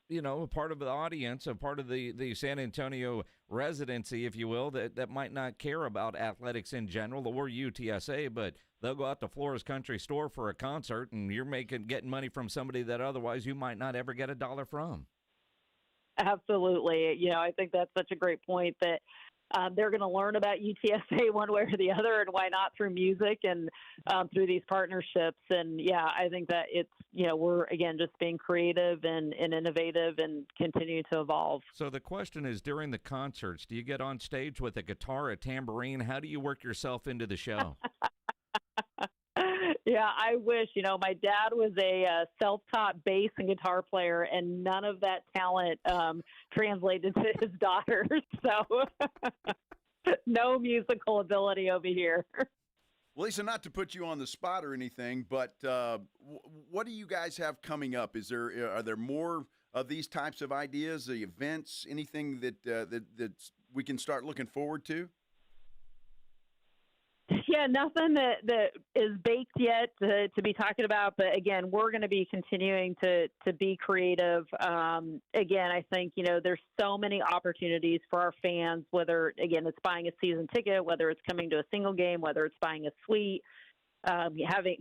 a part of the audience, a part of the San Antonio residency, if you will, that might not care about athletics in general or UTSA, but they'll go out to Flores Country Store for a concert, and you're getting money from somebody that otherwise you might not ever get a dollar from. Absolutely. I think that's such a great point that they're going to learn about UTSA one way or the other, and why not through music and through these partnerships. And yeah, I think that it's, we're again just being creative and innovative and continue to evolve. So the question is, during the concerts, do you get on stage with a guitar, a tambourine? How do you work yourself into the show? Yeah, I wish. My dad was a self-taught bass and guitar player, and none of that talent translated to his daughters. So no musical ability over here. Well, Lisa, not to put you on the spot or anything, but what do you guys have coming up? Are there more of these types of ideas, the events, anything that we can start looking forward to? Yeah, nothing that is baked yet to be talking about. But again, we're going to be continuing to be creative. Again, I think, there's so many opportunities for our fans, whether, again, it's buying a season ticket, whether it's coming to a single game, whether it's buying a suite,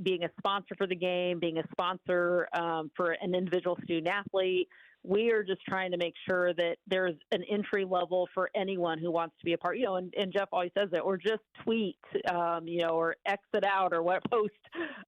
being a sponsor for the game, being a sponsor for an individual student athlete. We are just trying to make sure that there's an entry level for anyone who wants to be a part, and Jeff always says it, or just tweet, or X it out, or what post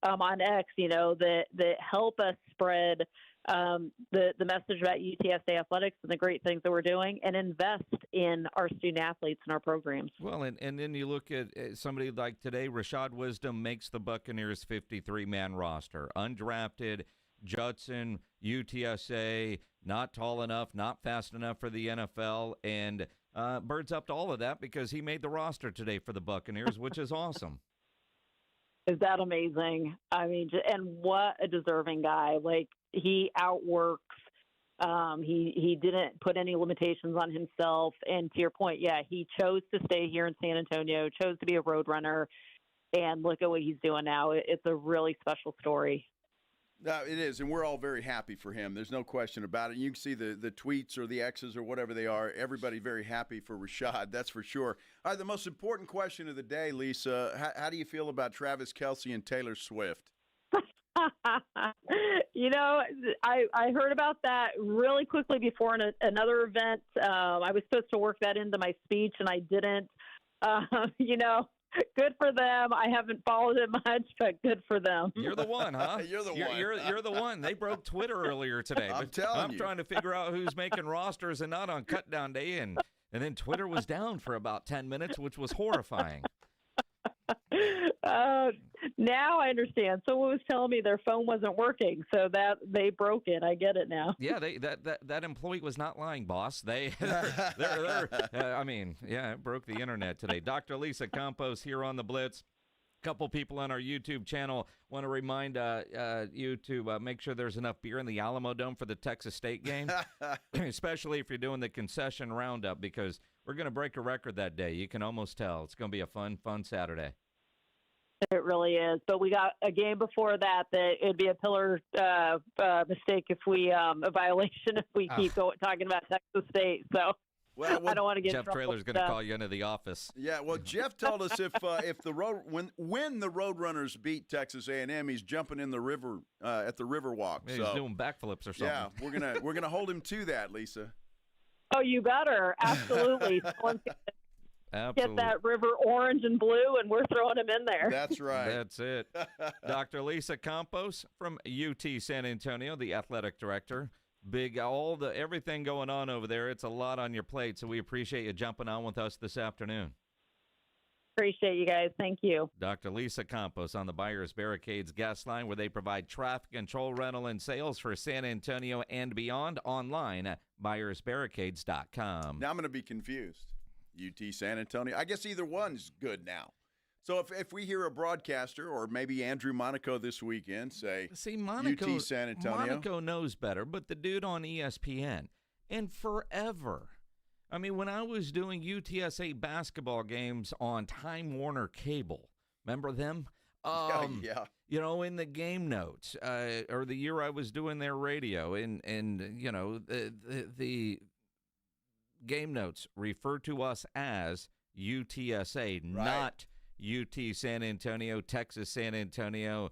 on X, that help us spread the message about UTSA athletics and the great things that we're doing, and invest in our student athletes and our programs. Well, and then you look at somebody like today, Rashad Wisdom makes the Buccaneers 53-man roster, undrafted. Judson, UTSA, not tall enough, not fast enough for the NFL, and birds up to all of that because he made the roster today for the Buccaneers, which is awesome. Is that amazing? I mean, and what a deserving guy. Like, he outworks. He didn't put any limitations on himself. And to your point, yeah, he chose to stay here in San Antonio, chose to be a road runner, and look at what he's doing now. It's a really special story. It is, and we're all very happy for him. There's no question about it. You can see the tweets or the X's or whatever they are. Everybody very happy for Rashad, that's for sure. All right, the most important question of the day, Lisa, how do you feel about Travis Kelce and Taylor Swift? I heard about that really quickly before another event. I was supposed to work that into my speech, and I didn't. Good for them. I haven't followed it much, but good for them. You're the one, huh? You're the one. You're the one. They broke Twitter earlier today. I'm telling you. I'm trying to figure out who's making rosters and not on cut down day, and then Twitter was down for about 10 minutes, which was horrifying. Now I understand. Someone was telling me their phone wasn't working, so that they broke it. I get it now. Yeah, that employee was not lying, boss. It broke the internet today. Dr. Lisa Compos here on the Blitz. A couple people on our YouTube channel want to remind you to make sure there's enough beer in the Alamo Dome for the Texas State game, especially if you're doing the concession roundup, because we're going to break a record that day. You can almost tell. It's going to be a fun Saturday. It really is. But we got a game before that it'd be a pillar mistake if we a violation if we keep talking about Texas State. So well, I don't want to get Jeff Traylor's going to call you into the office. Yeah, well, Jeff told us if the when the Roadrunners beat Texas A&M, he's jumping in the river at the Riverwalk. Yeah, he's doing backflips or something. Yeah, we're gonna hold him to that, Lisa. Oh, you better. Absolutely. Get that river orange and blue, and we're throwing him in there. That's right. That's it. Dr. Lisa Campos from UT San Antonio, the athletic director. Everything going on over there. It's a lot on your plate, so we appreciate you jumping on with us this afternoon. Appreciate you guys. Thank you. Dr. Lisa Campos on the Buyers Barricades guest line, where they provide traffic control, rental, and sales for San Antonio and beyond. Online at buyersbarricades.com. Now I'm going to be confused. UT San Antonio. I guess either one's good now. So if we hear a broadcaster or maybe Andrew Monaco this weekend say, Monaco, UT San Antonio. Monaco knows better, but the dude on ESPN, and forever. I mean, when I was doing UTSA basketball games on Time Warner Cable, remember them? Yeah. You know, in the game notes, or the year I was doing their radio, and you know, the game notes refer to us as UTSA, not UT San Antonio, Texas San Antonio,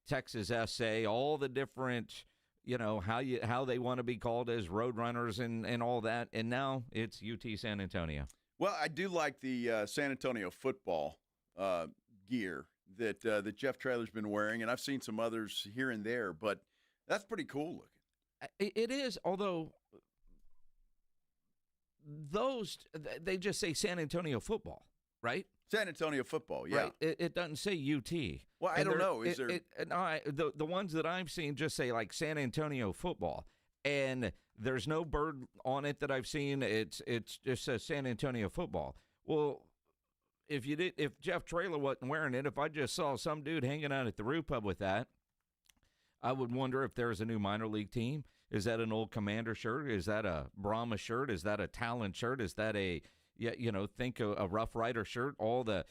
Texas SA, all the different, you know, how they want to be called as Roadrunners and all that. And now it's UT San Antonio. Well, I do like the San Antonio football gear that Jeff Traylor's been wearing, and I've seen some others here and there, but that's pretty cool looking. It is, although those, they just say San Antonio football, right? San Antonio football, yeah. Right. It doesn't say UT. Well, I don't know. Is there? The ones that I've seen just say like San Antonio football, and there's no bird on it that I've seen. It's just says San Antonio football. Well, if Jeff Traylor wasn't wearing it, if I just saw some dude hanging out at the Roo Pub with that, I would wonder if there's a new minor league team. Is that an old Commander shirt? Is that a Brahma shirt? Is that a Talon shirt? Is that a think a Rough Rider shirt? All the,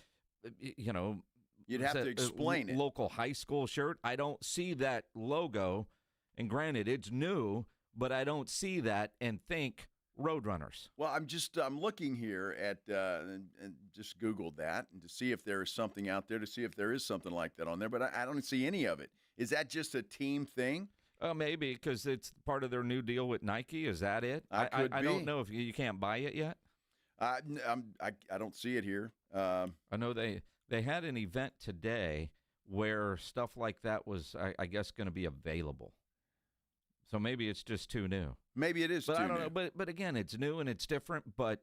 you'd have to explain it. Local high school shirt. I don't see that logo, and granted, it's new, but I don't see that and think Roadrunners. Well, I'm looking here at and just Googled that and to see if there is something out there, to see if there is something like that on there, but I don't see any of it. Is that just a team thing? Maybe because it's part of their new deal with Nike. Is that it? I don't know if you can't buy it yet. I don't see it here. I know they had an event today where stuff like that was, I guess, going to be available. So maybe it's just too new. Maybe it is too new. I don't know. But again, it's new and it's different. But,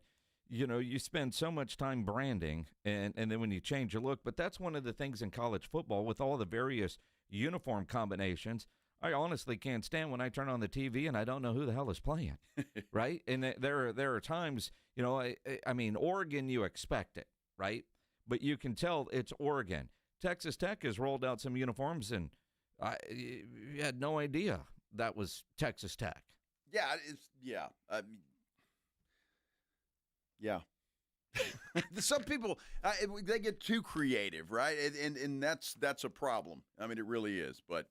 you spend so much time branding, and then when you change your look. But that's one of the things in college football with all the various uniform combinations. I honestly can't stand when I turn on the TV and I don't know who the hell is playing, right? And there are times, I mean, Oregon, you expect it, right? But you can tell it's Oregon. Texas Tech has rolled out some uniforms, and you had no idea that was Texas Tech. Yeah, yeah. Some people, they get too creative, right? And that's a problem. I mean, it really is, but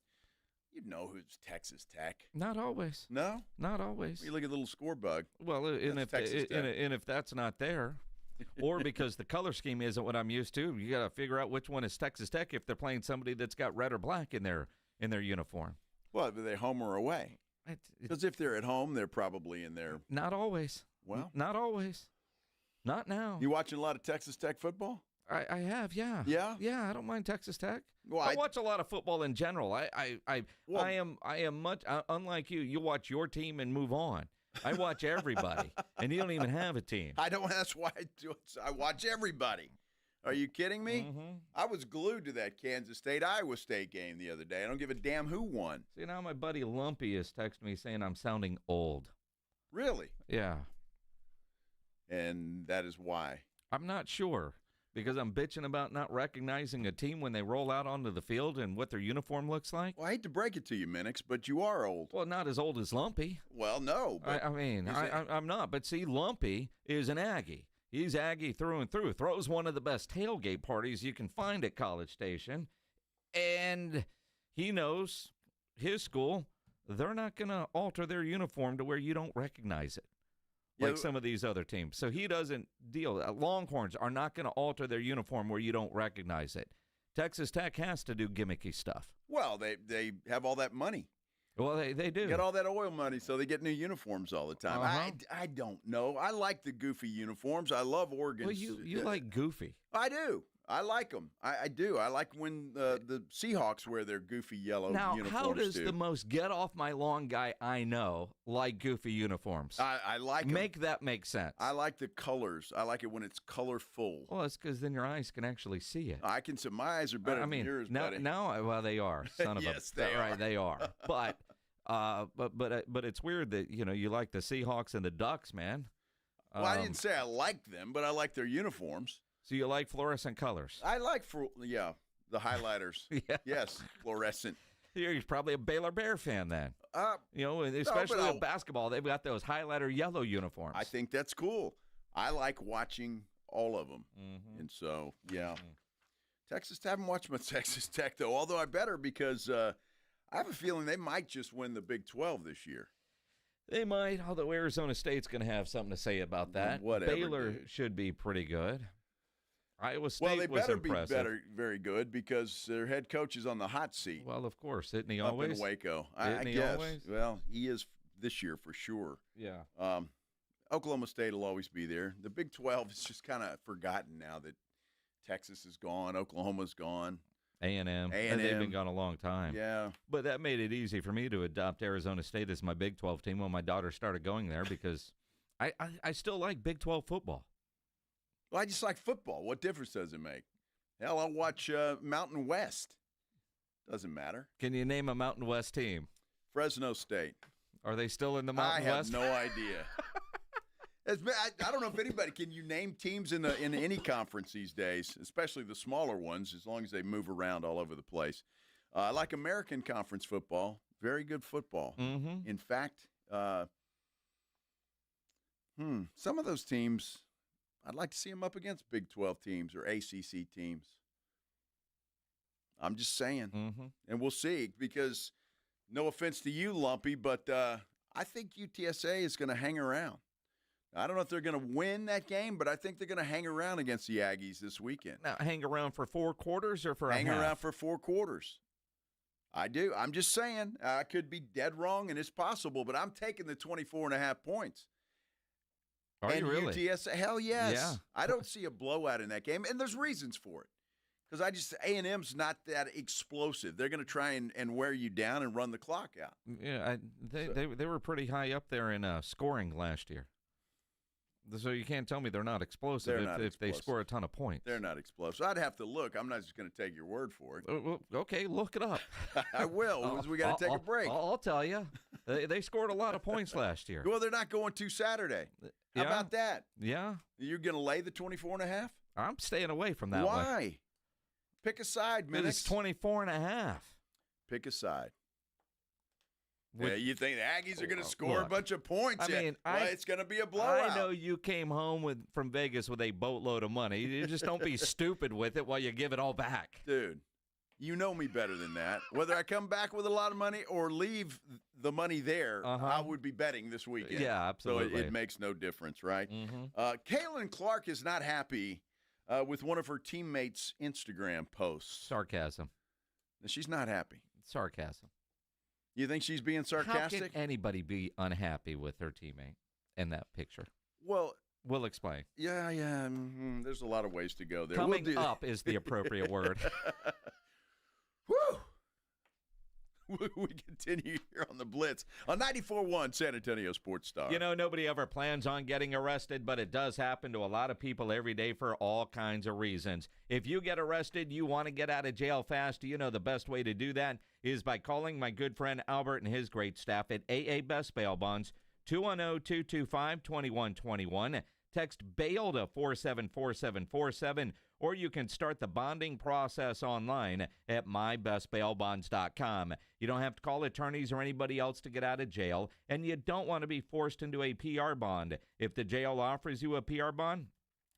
you know who's Texas Tech. Not always. No? Not always. You look at the little score bug. Well, and if that's not there, or because the color scheme isn't what I'm used to, you got to figure out which one is Texas Tech if they're playing somebody that's got red or black in their uniform. Well, are they home or away? Because if they're at home, they're probably in their... Not always. Well? Not always. Not now. You watching a lot of Texas Tech football? I have, yeah. Yeah? Yeah, I don't mind Texas Tech. Well, I watch a lot of football in general. I am much unlike you. You watch your team and move on. I watch everybody, and you don't even have a team. I don't. That's why I watch everybody. Are you kidding me? Mm-hmm. I was glued to that Kansas State-Iowa State game the other day. I don't give a damn who won. See, now my buddy Lumpy has texted me saying I'm sounding old. Really? Yeah. And that is why. I'm not sure. Because I'm bitching about not recognizing a team when they roll out onto the field and what their uniform looks like. Well, I hate to break it to you, Minix, but you are old. Well, not as old as Lumpy. Well, no. But I'm not. But see, Lumpy is an Aggie. He's Aggie through and through. Throws one of the best tailgate parties you can find at College Station. And he knows his school, they're not going to alter their uniform to where you don't recognize it. Like some of these other teams. So he doesn't deal. Longhorns are not going to alter their uniform where you don't recognize it. Texas Tech has to do gimmicky stuff. Well, they have all that money. Well, they do. Get all that oil money, so they get new uniforms all the time. Uh-huh. I don't know. I like the goofy uniforms. I love Oregon's. Well, you like goofy. I do. I like them. I do. I like when the Seahawks wear their goofy yellow uniforms. Now, how does too. the most get-off-my-lawn guy I know like goofy uniforms? I like them. Make that make sense. I like the colors. I like it when it's colorful. Well, it's because then your eyes can actually see it. I can see. My eyes are better than yours, buddy. Well, they are. Son of yes, a, they are. Right, they are. But it's weird that you like the Seahawks and the Ducks, man. Well, I didn't say I liked them, but I like their uniforms. So you like fluorescent colors? I like the highlighters. Yeah. Yes, fluorescent. You're probably a Baylor Bear fan then. And especially with basketball, they've got those highlighter yellow uniforms. I think that's cool. I like watching all of them. And so, yeah. Texas, haven't watched much Texas Tech, though, although I better because I have a feeling they might just win the Big 12 this year. They might, although Arizona State's going to have something to say about that. Whatever, Baylor should be pretty good. Iowa State was impressive. Be very good because their head coach is on the hot seat. Well, of course. Isn't he always? Up in Waco. I guess. Always? Well, he is this year for sure. Yeah. Oklahoma State will always be there. The Big 12 is just kind of forgotten now that Texas is gone, Oklahoma's gone. A&M. They've been gone a long time. Yeah. But that made it easy for me to adopt Arizona State as my Big 12 team when my daughter started going there because I still like Big 12 football. Well, I just like football. What difference does it make? Hell, I'll watch Mountain West. Doesn't matter. Can you name a Mountain West team? Fresno State. Are they still in the Mountain West? I have no idea. I don't know if anybody can you name teams in any conference these days, especially the smaller ones, as long as they move around all over the place. I like American Conference football. Very good football. Mm-hmm. In fact, some of those teams, I'd like to see them up against Big 12 teams or ACC teams. I'm just saying. Mm-hmm. And we'll see because, no offense to you, Lumpy, but I think UTSA is going to hang around. I don't know if they're going to win that game, but I think they're going to hang around against the Aggies this weekend. Now, hang around for 4 quarters or for hang a half? Around for 4 quarters. I do. I'm just saying. I could be dead wrong, and it's possible, but I'm taking the 24.5 points. Are you really? UTSA, hell yes. Yeah. I don't see a blowout in that game, and there's reasons for it. Because A&M's not that explosive. They're going to try and wear you down and run the clock out. Yeah, they were pretty high up there in scoring last year. So you can't tell me they're not explosive if they score a ton of points. They're not explosive. I'd have to look. I'm not just going to take your word for it. Okay, look it up. I will. We got to take a break. I'll tell you. They scored a lot of points last year. Well, they're not going to Saturday. How about that? Yeah. You're going to lay the 24.5? I'm staying away from that. Why? Pick a side, man. It's 24.5. Pick a side. Yeah, you think the Aggies are going to score a bunch of points? It's going to be a blowout. I know you came home from Vegas with a boatload of money. You just don't be stupid with it while you give it all back. Dude, you know me better than that. Whether I come back with a lot of money or leave the money there, I would be betting this weekend. Yeah, absolutely. So it makes no difference, right? Mm-hmm. Caitlyn Clark is not happy with one of her teammates' Instagram posts. Sarcasm. She's not happy. Sarcasm. You think she's being sarcastic? How can anybody be unhappy with her teammate in that picture? Well, we'll explain. Yeah. There's a lot of ways to go there. Coming up is the appropriate word. Woo! We continue here on the Blitz on 94.1 San Antonio Sports Star. You know, nobody ever plans on getting arrested, but it does happen to a lot of people every day for all kinds of reasons. If you get arrested, you want to get out of jail fast, you know the best way to do that is by calling my good friend Albert and his great staff at AA Best Bail Bonds, 210-225-2121. Text BAIL to 474747, or you can start the bonding process online at mybestbailbonds.com. You don't have to call attorneys or anybody else to get out of jail, and you don't want to be forced into a PR bond. If the jail offers you a PR bond,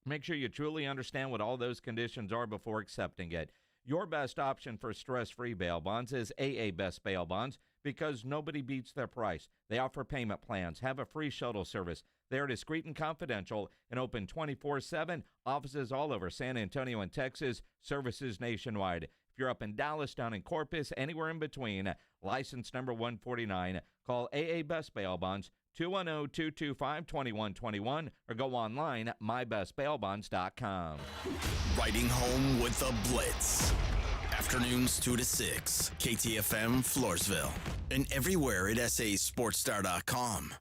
make sure you truly understand what all those conditions are before accepting it. Your best option for stress-free bail bonds is AA Best Bail Bonds because nobody beats their price. They offer payment plans, have a free shuttle service. They're discreet and confidential and open 24/7. Offices all over San Antonio and Texas, services nationwide. If you're up in Dallas, down in Corpus, anywhere in between, license number 149, call AA Best Bail Bonds, 210-225-2121, or go online at mybestbailbonds.com. Riding home with the Blitz. Afternoons 2 to 6, KTFM Floresville, and everywhere at sasportstar.com.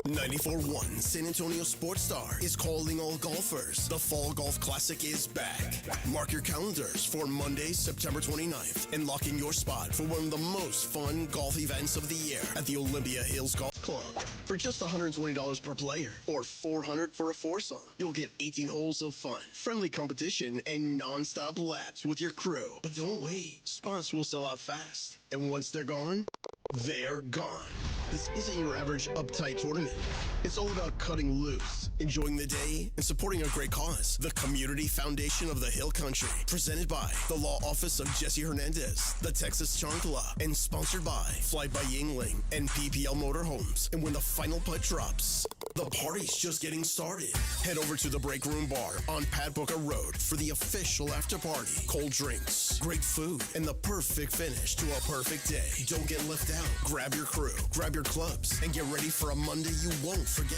94.1 San Antonio Sports Star is calling all golfers. The Fall Golf Classic is back. Mark your calendars for Monday, September 29th, and lock in your spot for one of the most fun golf events of the year at the Olympia Hills Golf Club. For just $120 per player, or $400 for a foursome, you'll get 18 holes of fun, friendly competition, and non-stop laps with your crew. But don't wait. Spots will sell out fast. And once they're gone, They're gone. This isn't your average uptight tournament. It's all about cutting loose, enjoying the day, and supporting a great cause. The Community Foundation of the Hill Country, presented by the Law Office of Jesse Hernandez, the Texas Chancla, and sponsored by Fly by Yingling and PPL Motorhomes. And when the final putt drops, the party's just getting started. Head over to the Break Room Bar on Pat Booker Road for the official after party. Cold drinks, great food, and the perfect finish to a perfect day. Don't get left out. Grab your crew, grab your clubs, and get ready for a Monday you won't forget.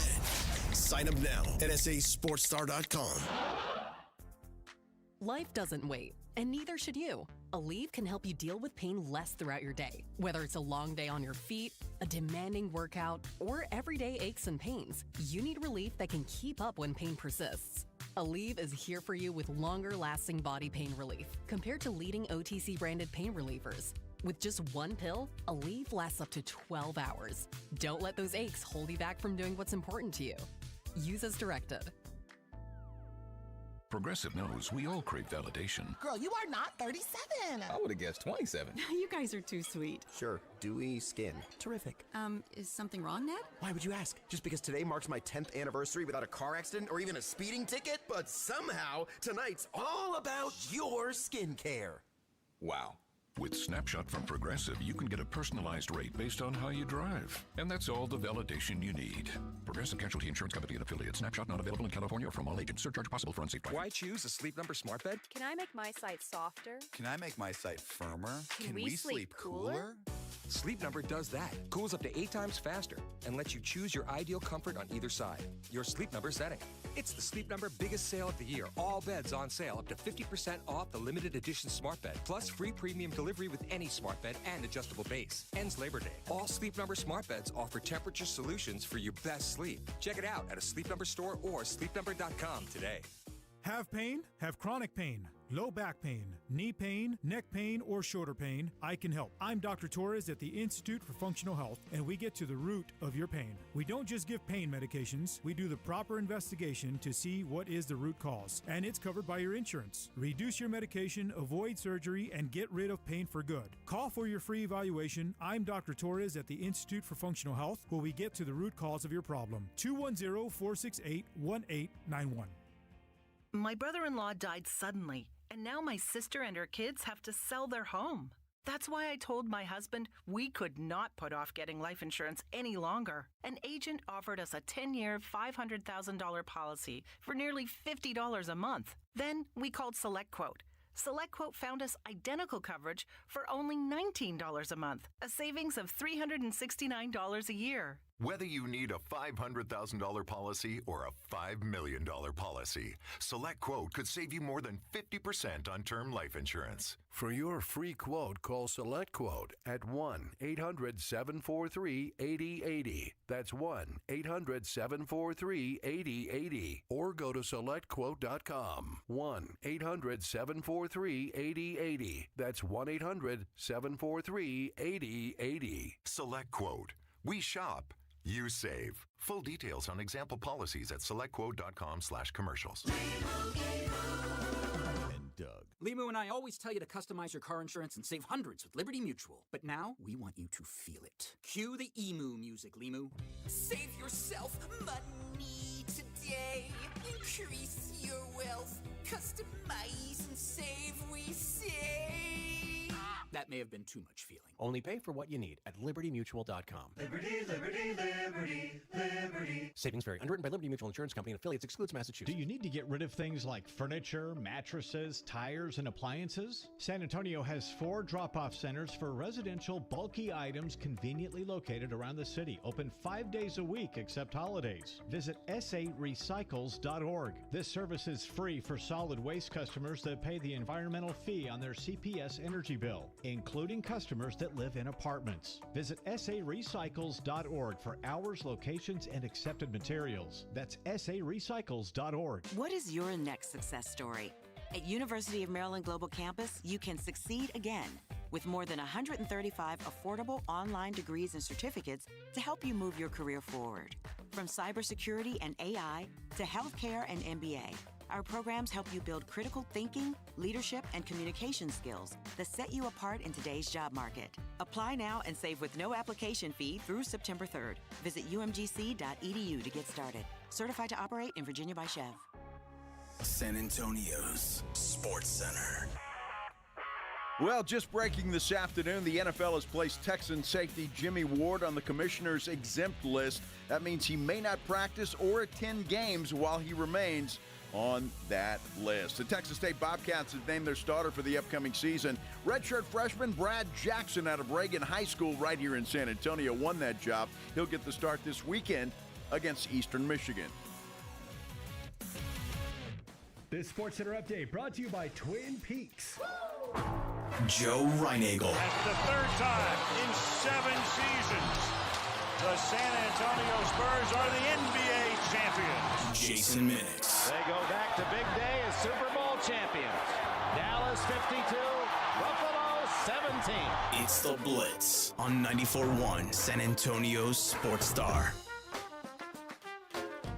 Sign up now at sasportstar.com. Life doesn't wait, and neither should you. Aleve can help you deal with pain less throughout your day. Whether it's a long day on your feet, a demanding workout, or everyday aches and pains, you need relief that can keep up when pain persists. Aleve is here for you with longer-lasting body pain relief compared to leading OTC-branded pain relievers. With just one pill, Aleve lasts up to 12 hours. Don't let those aches hold you back from doing what's important to you. Use as directed. Progressive knows we all crave validation. Girl, you are not 37. I would have guessed 27. You guys are too sweet. Sure, dewy skin. Terrific. Is something wrong, Ned? Why would you ask? Just because today marks my 10th anniversary without a car accident or even a speeding ticket? But somehow, tonight's all about your skincare. Wow. With Snapshot from Progressive, you can get a personalized rate based on how you drive. And that's all the validation you need. Progressive Casualty Insurance Company and affiliates. Snapshot not available in California or from all agents. Surcharge possible for unsafe driving. Why choose a Sleep Number smart bed? Can I make my site softer? Can I make my site firmer? Can we sleep cooler? Sleep Number does that. Cools up to 8 times faster and lets you choose your ideal comfort on either side. Your Sleep Number setting. It's the Sleep Number biggest sale of the year. All beds on sale up to 50% off the limited edition smart bed. Plus free premium delivery with any smart bed and adjustable base. Ends Labor Day. All Sleep Number smart beds offer temperature solutions for your best sleep. Check it out at a Sleep Number store or sleepnumber.com today. Have pain? Have chronic pain, low back pain, knee pain, neck pain, or shoulder pain? I can help. I'm Dr. Torres at the Institute for Functional Health, and we get to the root of your pain. We don't just give pain medications. We do the proper investigation to see what is the root cause, and it's covered by your insurance. Reduce your medication, avoid surgery, and get rid of pain for good. Call for your free evaluation. I'm Dr. Torres at the Institute for Functional Health, where we get to the root cause of your problem. 210-468-1891. My brother-in-law died suddenly, and now my sister and her kids have to sell their home. That's why I told my husband we could not put off getting life insurance any longer. An agent offered us a 10-year, $500,000 policy for nearly $50 a month. Then we called SelectQuote. SelectQuote found us identical coverage for only $19 a month, a savings of $369 a year. Whether you need a $500,000 policy or a $5 million policy, SelectQuote could save you more than 50% on term life insurance. For your free quote, call SelectQuote at 1-800-743-8080. That's 1-800-743-8080. Or go to SelectQuote.com. 1-800-743-8080. That's 1-800-743-8080. SelectQuote. We shop. You save. Full details on example policies at selectquote.com/commercials. And Doug. Limu and I always tell you to customize your car insurance and save hundreds with Liberty Mutual. But now, we want you to feel it. Cue the emu music, Limu. Save yourself money today. Increase your wealth. Customize and save, we say. That may have been too much feeling. Only pay for what you need at libertymutual.com. Liberty, liberty, liberty, liberty. Savings vary. Underwritten by Liberty Mutual Insurance Company and affiliates. Excludes Massachusetts. Do you need to get rid of things like furniture, mattresses, tires, and appliances? San Antonio has 4 drop-off centers for residential bulky items conveniently located around the city. Open 5 days a week except holidays. Visit sarecycles.org. This service is free for solid waste customers that pay the environmental fee on their CPS energy bill, including customers that live in apartments. Visit sarecycles.org for hours, locations, and accepted materials. That's sarecycles.org. What is your next success story? At University of Maryland Global Campus, you can succeed again with more than 135 affordable online degrees and certificates to help you move your career forward. From cybersecurity and AI to healthcare and MBA, Our programs help you build critical thinking, leadership, and communication skills that set you apart in today's job market. Apply now and save with no application fee through September 3rd. Visit umgc.edu to get started. Certified to operate in Virginia by Chev. San Antonio's Sports Center. Well, just breaking this afternoon, the NFL has placed Texan safety Jimmy Ward on the commissioner's exempt list. That means he may not practice or attend games while he remains on that list. The Texas State Bobcats have named their starter for the upcoming season. Redshirt freshman Brad Jackson out of Reagan High School right here in San Antonio won that job. He'll get the start this weekend against Eastern Michigan. This Sports Center update brought to you by Twin Peaks. Joe Reinagel. That's the third time in 7 seasons the San Antonio Spurs are the NBA champions. Jason Minix. They go back to big day as Super Bowl champions. Dallas 52, Buffalo 17. It's the Blitz on 94.1 San Antonio's Sports Star.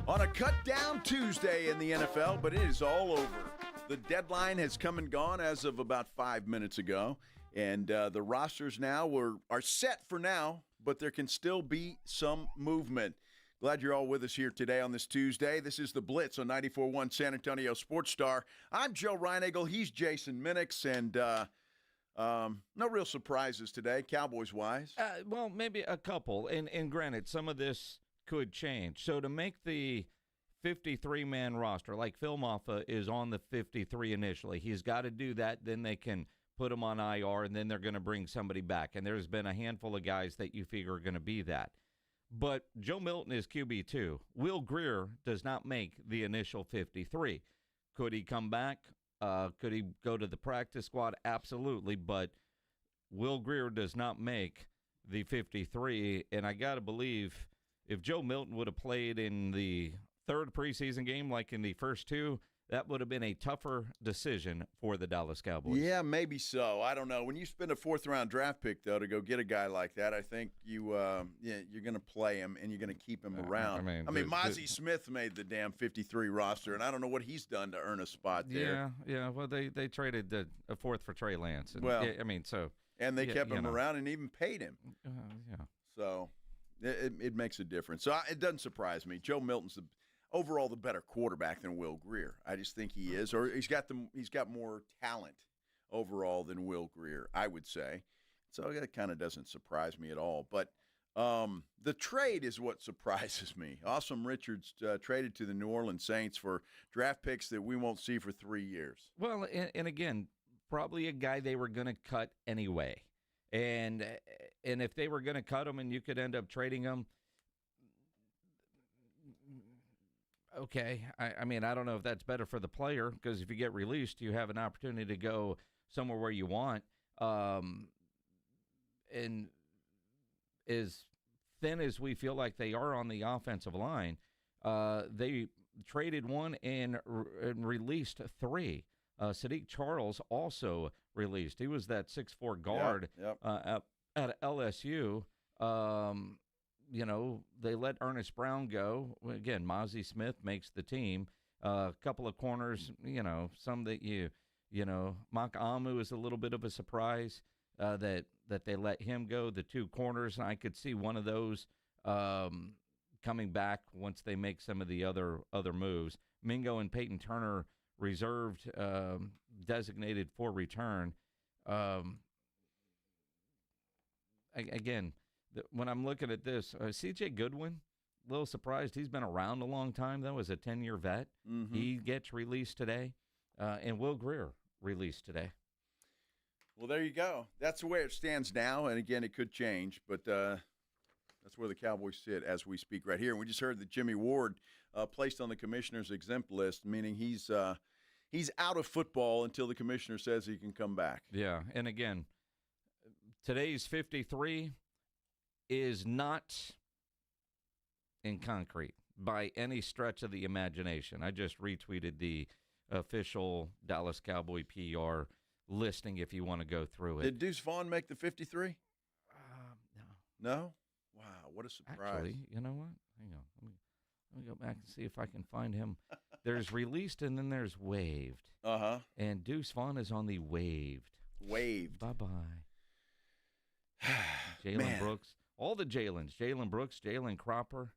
On a cut-down Tuesday in the NFL, but it is all over. The deadline has come and gone as of about 5 minutes ago, and the rosters now are set for now, but there can still be some movement. Glad you're all with us here today on this Tuesday. This is the Blitz on 94.1 San Antonio Sports Star. I'm Joe Reinagel. He's Jason Minix, and no real surprises today, Cowboys-wise. Well, maybe a couple, and granted, some of this could change. So to make the 53-man roster, like Phil Maffa is on the 53 initially, he's got to do that, then they can put him on IR, and then they're going to bring somebody back. And there's been a handful of guys that you figure are going to be that. But Joe Milton is QB2. Will Grier does not make the initial 53. Could he come back? Could he go to the practice squad? Absolutely. But Will Grier does not make the 53. And I got to believe if Joe Milton would have played in the third preseason game like in the first two, that would have been a tougher decision for the Dallas Cowboys. Yeah, maybe so. I don't know. When you spend a fourth-round draft pick, though, to go get a guy like that, I think you're going to play him and you're going to keep him around. I mean, Mozzie Smith made the damn 53 roster, and I don't know what he's done to earn a spot there. Yeah. Well, they traded a fourth for Trey Lance. And, and they kept him around and even paid him. Yeah. So it makes a difference. So it doesn't surprise me. Joe Milton's overall the better quarterback than Will Grier. I just think he is, or he's got more talent overall than Will Grier, I would say. So that kind of doesn't surprise me at all. But the trade is what surprises me. Awesome Richards traded to the New Orleans Saints for draft picks that we won't see for 3 years. Well, and again, probably a guy they were going to cut anyway. And if they were going to cut him and you could end up trading him, okay. I mean, I don't know if that's better for the player because if you get released, you have an opportunity to go somewhere where you want. And as thin as we feel like they are on the offensive line, they traded one and released three. Sadiq Charles also released. He was that 6'4" guard at LSU. They let Ernest Brown go. Again, Mozzie Smith makes the team. A couple of corners, some that Maka Amu is a little bit of a surprise that they let him go. The two corners, I could see one of those coming back once they make some of the other moves. Mingo and Peyton Turner reserved, designated for return. Again, when I'm looking at this, C.J. Goodwin, a little surprised. He's been around a long time, though, as a 10-year vet. Mm-hmm. He gets released today, and Will Grier released today. Well, there you go. That's the way it stands now, and, again, it could change, but that's where the Cowboys sit as we speak right here. And we just heard that Jimmy Ward placed on the commissioner's exempt list, meaning he's out of football until the commissioner says he can come back. Yeah, and, again, today's 53 is not in concrete by any stretch of the imagination. I just retweeted the official Dallas Cowboy PR listing if you want to go through it. Did Deuce Vaughn make the 53? No. No? Wow, what a surprise. Actually, you know what? Hang on. Let me go back and see if I can find him. There's released and then there's waived. Uh-huh. And Deuce Vaughn is on the waived. Waived. Bye-bye. Jalen Brooks. All the Jalens. Jalen Brooks, Jalen Cropper,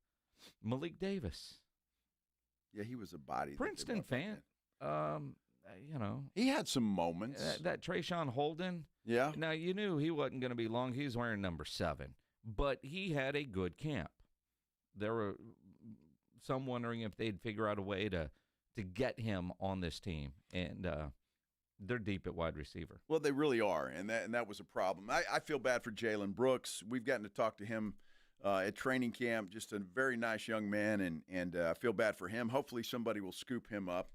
Malik Davis. Yeah, he was a body. Princeton fan. He had some moments. That Trayshawn Holden. Yeah. Now, you knew he wasn't going to be long. He was wearing number 7. But he had a good camp. There were some wondering if they'd figure out a way to get him on this team. And they're deep at wide receiver. Well, they really are, and that was a problem. I feel bad for Jalen Brooks. We've gotten to talk to him at training camp, just a very nice young man, and I feel bad for him. Hopefully somebody will scoop him up,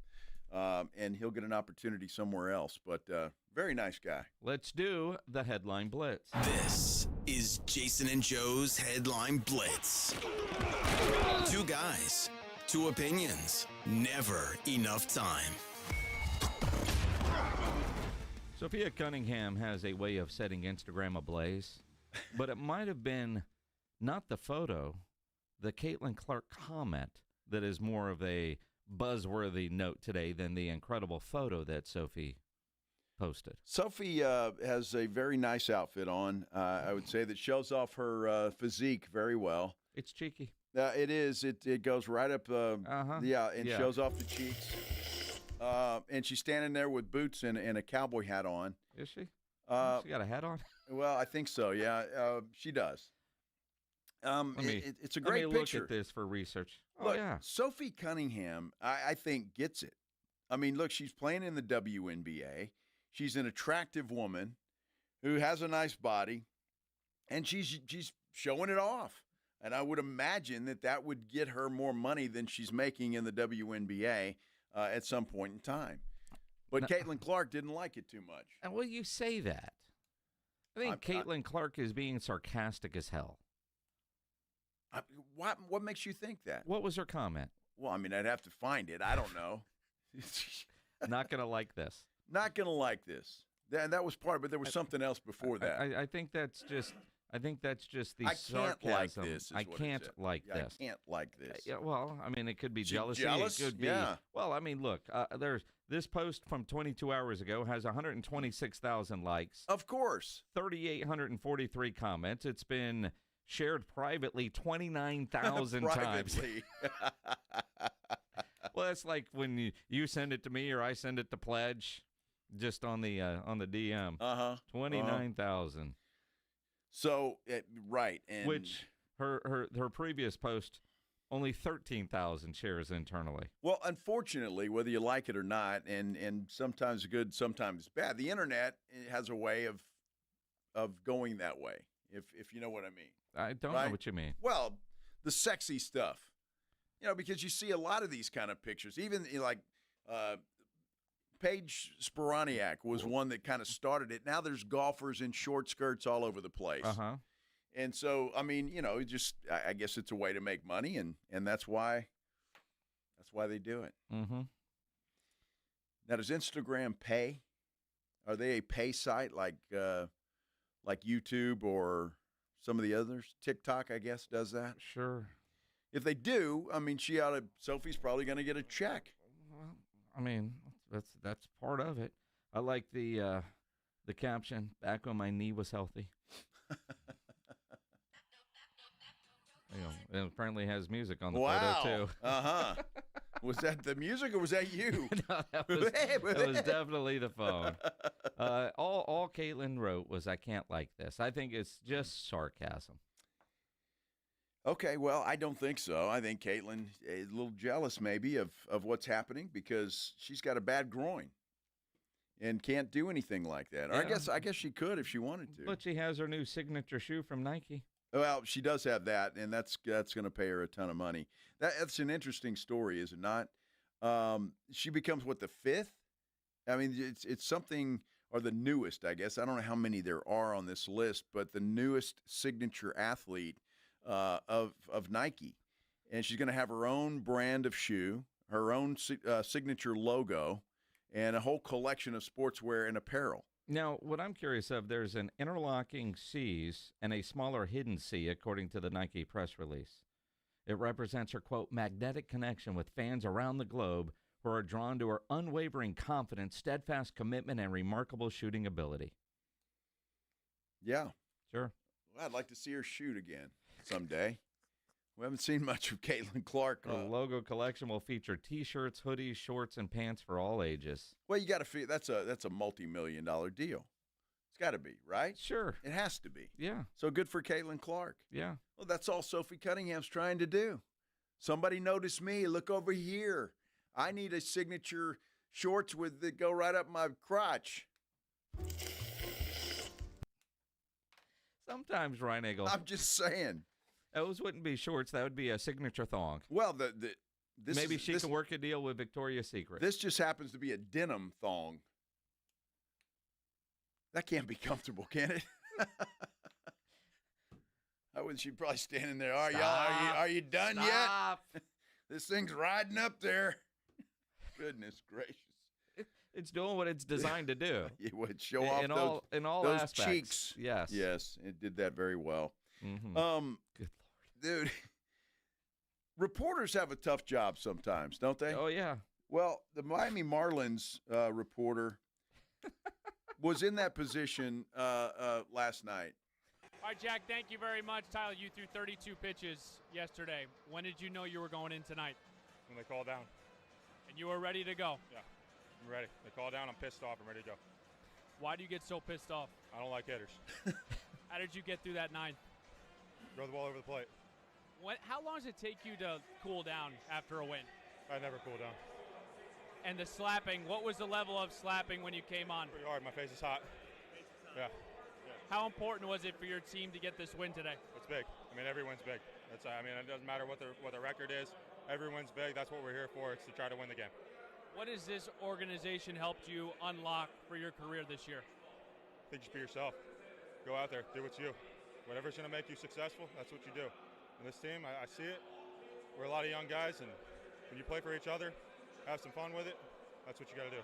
and he'll get an opportunity somewhere else. But very nice guy. Let's do the Headline Blitz. This is Jason and Joe's Headline Blitz. 2 guys, 2 opinions, never enough time. Sophia Cunningham has a way of setting Instagram ablaze, but it might have been not the photo, the Caitlyn Clark comment that is more of a buzzworthy note today than the incredible photo that Sophie posted. Sophie has a very nice outfit on. I would say that shows off her physique very well. It's cheeky. It is. It goes right up. Yeah, and shows off the cheeks. And she's standing there with boots and a cowboy hat on. Is she? She got a hat on? Well, I think so, yeah. She does. It's a great picture. picture. Look at this for research. Look, yeah. Sophie Cunningham, I think, gets it. I mean, look, she's playing in the WNBA. She's an attractive woman who has a nice body, and she's showing it off. And I would imagine that would get her more money than she's making in the WNBA at some point in time. But Caitlyn Clark didn't like it too much. Well, you say that. I think Caitlyn Clark is being sarcastic as hell. What makes you think that? What was her comment? Well, I mean, I'd have to find it. I don't know. Not going to like this. Not going to like this. That was part of it, but there was something else before that. I think that's just the I sarcasm. Can't like this. I can't like this. I can't like this. Yeah, well, I mean, it could be jealousy. Jealous? It could be. Yeah. Well, I mean, look, there's this post from 22 hours ago has 126,000 likes. Of course. 3,843 comments. It's been shared privately 29,000 times. Well, it's like when you send it to me or I send it to Pledge, just on the DM. 29,000. So right, and which her previous post only 13,000 shares internally. Well, unfortunately, whether you like it or not, and sometimes good, sometimes bad, the internet has a way of going that way. If you know what I mean. I don't know what you mean. Well, the sexy stuff, because you see a lot of these kind of pictures, even like. Paige Sporaniak was one that kind of started it. Now there's golfers in short skirts all over the place. And so, I mean, I guess it's a way to make money, and that's why they do it. Mm-hmm. Now, does Instagram pay? Are they a pay site like YouTube or some of the others? TikTok, I guess, does that. Sure. If they do, I mean, Sophie's probably going to get a check. Well, I mean, that's part of it. I like the caption, back when my knee was healthy. It apparently has music on the photo, too. Was that the music or was that you? No, that was definitely the phone. All Caitlyn wrote was, I can't like this. I think it's just sarcasm. Okay, well, I don't think so. I think Caitlyn is a little jealous maybe of what's happening because she's got a bad groin and can't do anything like that. Or Yeah. I guess she could if she wanted to. But she has her new signature shoe from Nike. Well, she does have that, and that's going to pay her a ton of money. That's an interesting story, is it not? She becomes, the 5th? I mean, it's something, or the newest, I guess. I don't know how many there are on this list, but the newest signature athlete of Nike. And she's going to have her own brand of shoe, her own signature logo, and a whole collection of sportswear and apparel. Now, what I'm curious of, there's an interlocking C's and a smaller hidden C, according to the Nike press release. It represents her, quote, magnetic connection with fans around the globe who are drawn to her unwavering confidence, steadfast commitment, and remarkable shooting ability. Yeah. Sure. Well, I'd like to see her shoot again someday. We haven't seen much of Caitlyn Clark. The logo collection will feature T-shirts, hoodies, shorts, and pants for all ages. Well, you got to feel that's a multi-million-dollar deal. It's got to be, right? Sure. It has to be. Yeah. So good for Caitlyn Clark. Yeah. Well, that's all Sophie Cunningham's trying to do. Somebody notice me. Look over here. I need a signature shorts that go right up my crotch. Sometimes, Ryan Eagle. I'm just saying. Those wouldn't be shorts. That would be a signature thong. Well, maybe she can work a deal with Victoria's Secret. This just happens to be a denim thong. That can't be comfortable, can it? How would she probably standing there? Are you done yet? This thing's riding up there. Goodness gracious. It's doing what it's designed to do. It would show off in all those aspects. Cheeks. Yes. Yes, it did that very well. Mm-hmm. Good Lord. Dude, reporters have a tough job sometimes, don't they? Oh, yeah. Well, the Miami Marlins reporter was in that position last night. All right, Jack, thank you very much. Tyler, you threw 32 pitches yesterday. When did you know you were going in tonight? When they called down. And you were ready to go? Yeah, I'm ready. They called down, I'm pissed off, I'm ready to go. Why do you get so pissed off? I don't like hitters. How did you get through that ninth? Throw the ball over the plate. How long does it take you to cool down after a win? I never cool down. And the slapping, what was the level of slapping when you came on? Pretty hard, my face is hot. Yeah. How important was it for your team to get this win today? It's big. I mean, every win's big. It doesn't matter what the record is. Every win's big. That's what we're here for. It's to try to win the game. What has this organization helped you unlock for your career this year? I think just be yourself. Go out there, do what's you. Whatever's going to make you successful, that's what you do. And this team, I see it. We're a lot of young guys, and when you play for each other, have some fun with it, that's what you got to do.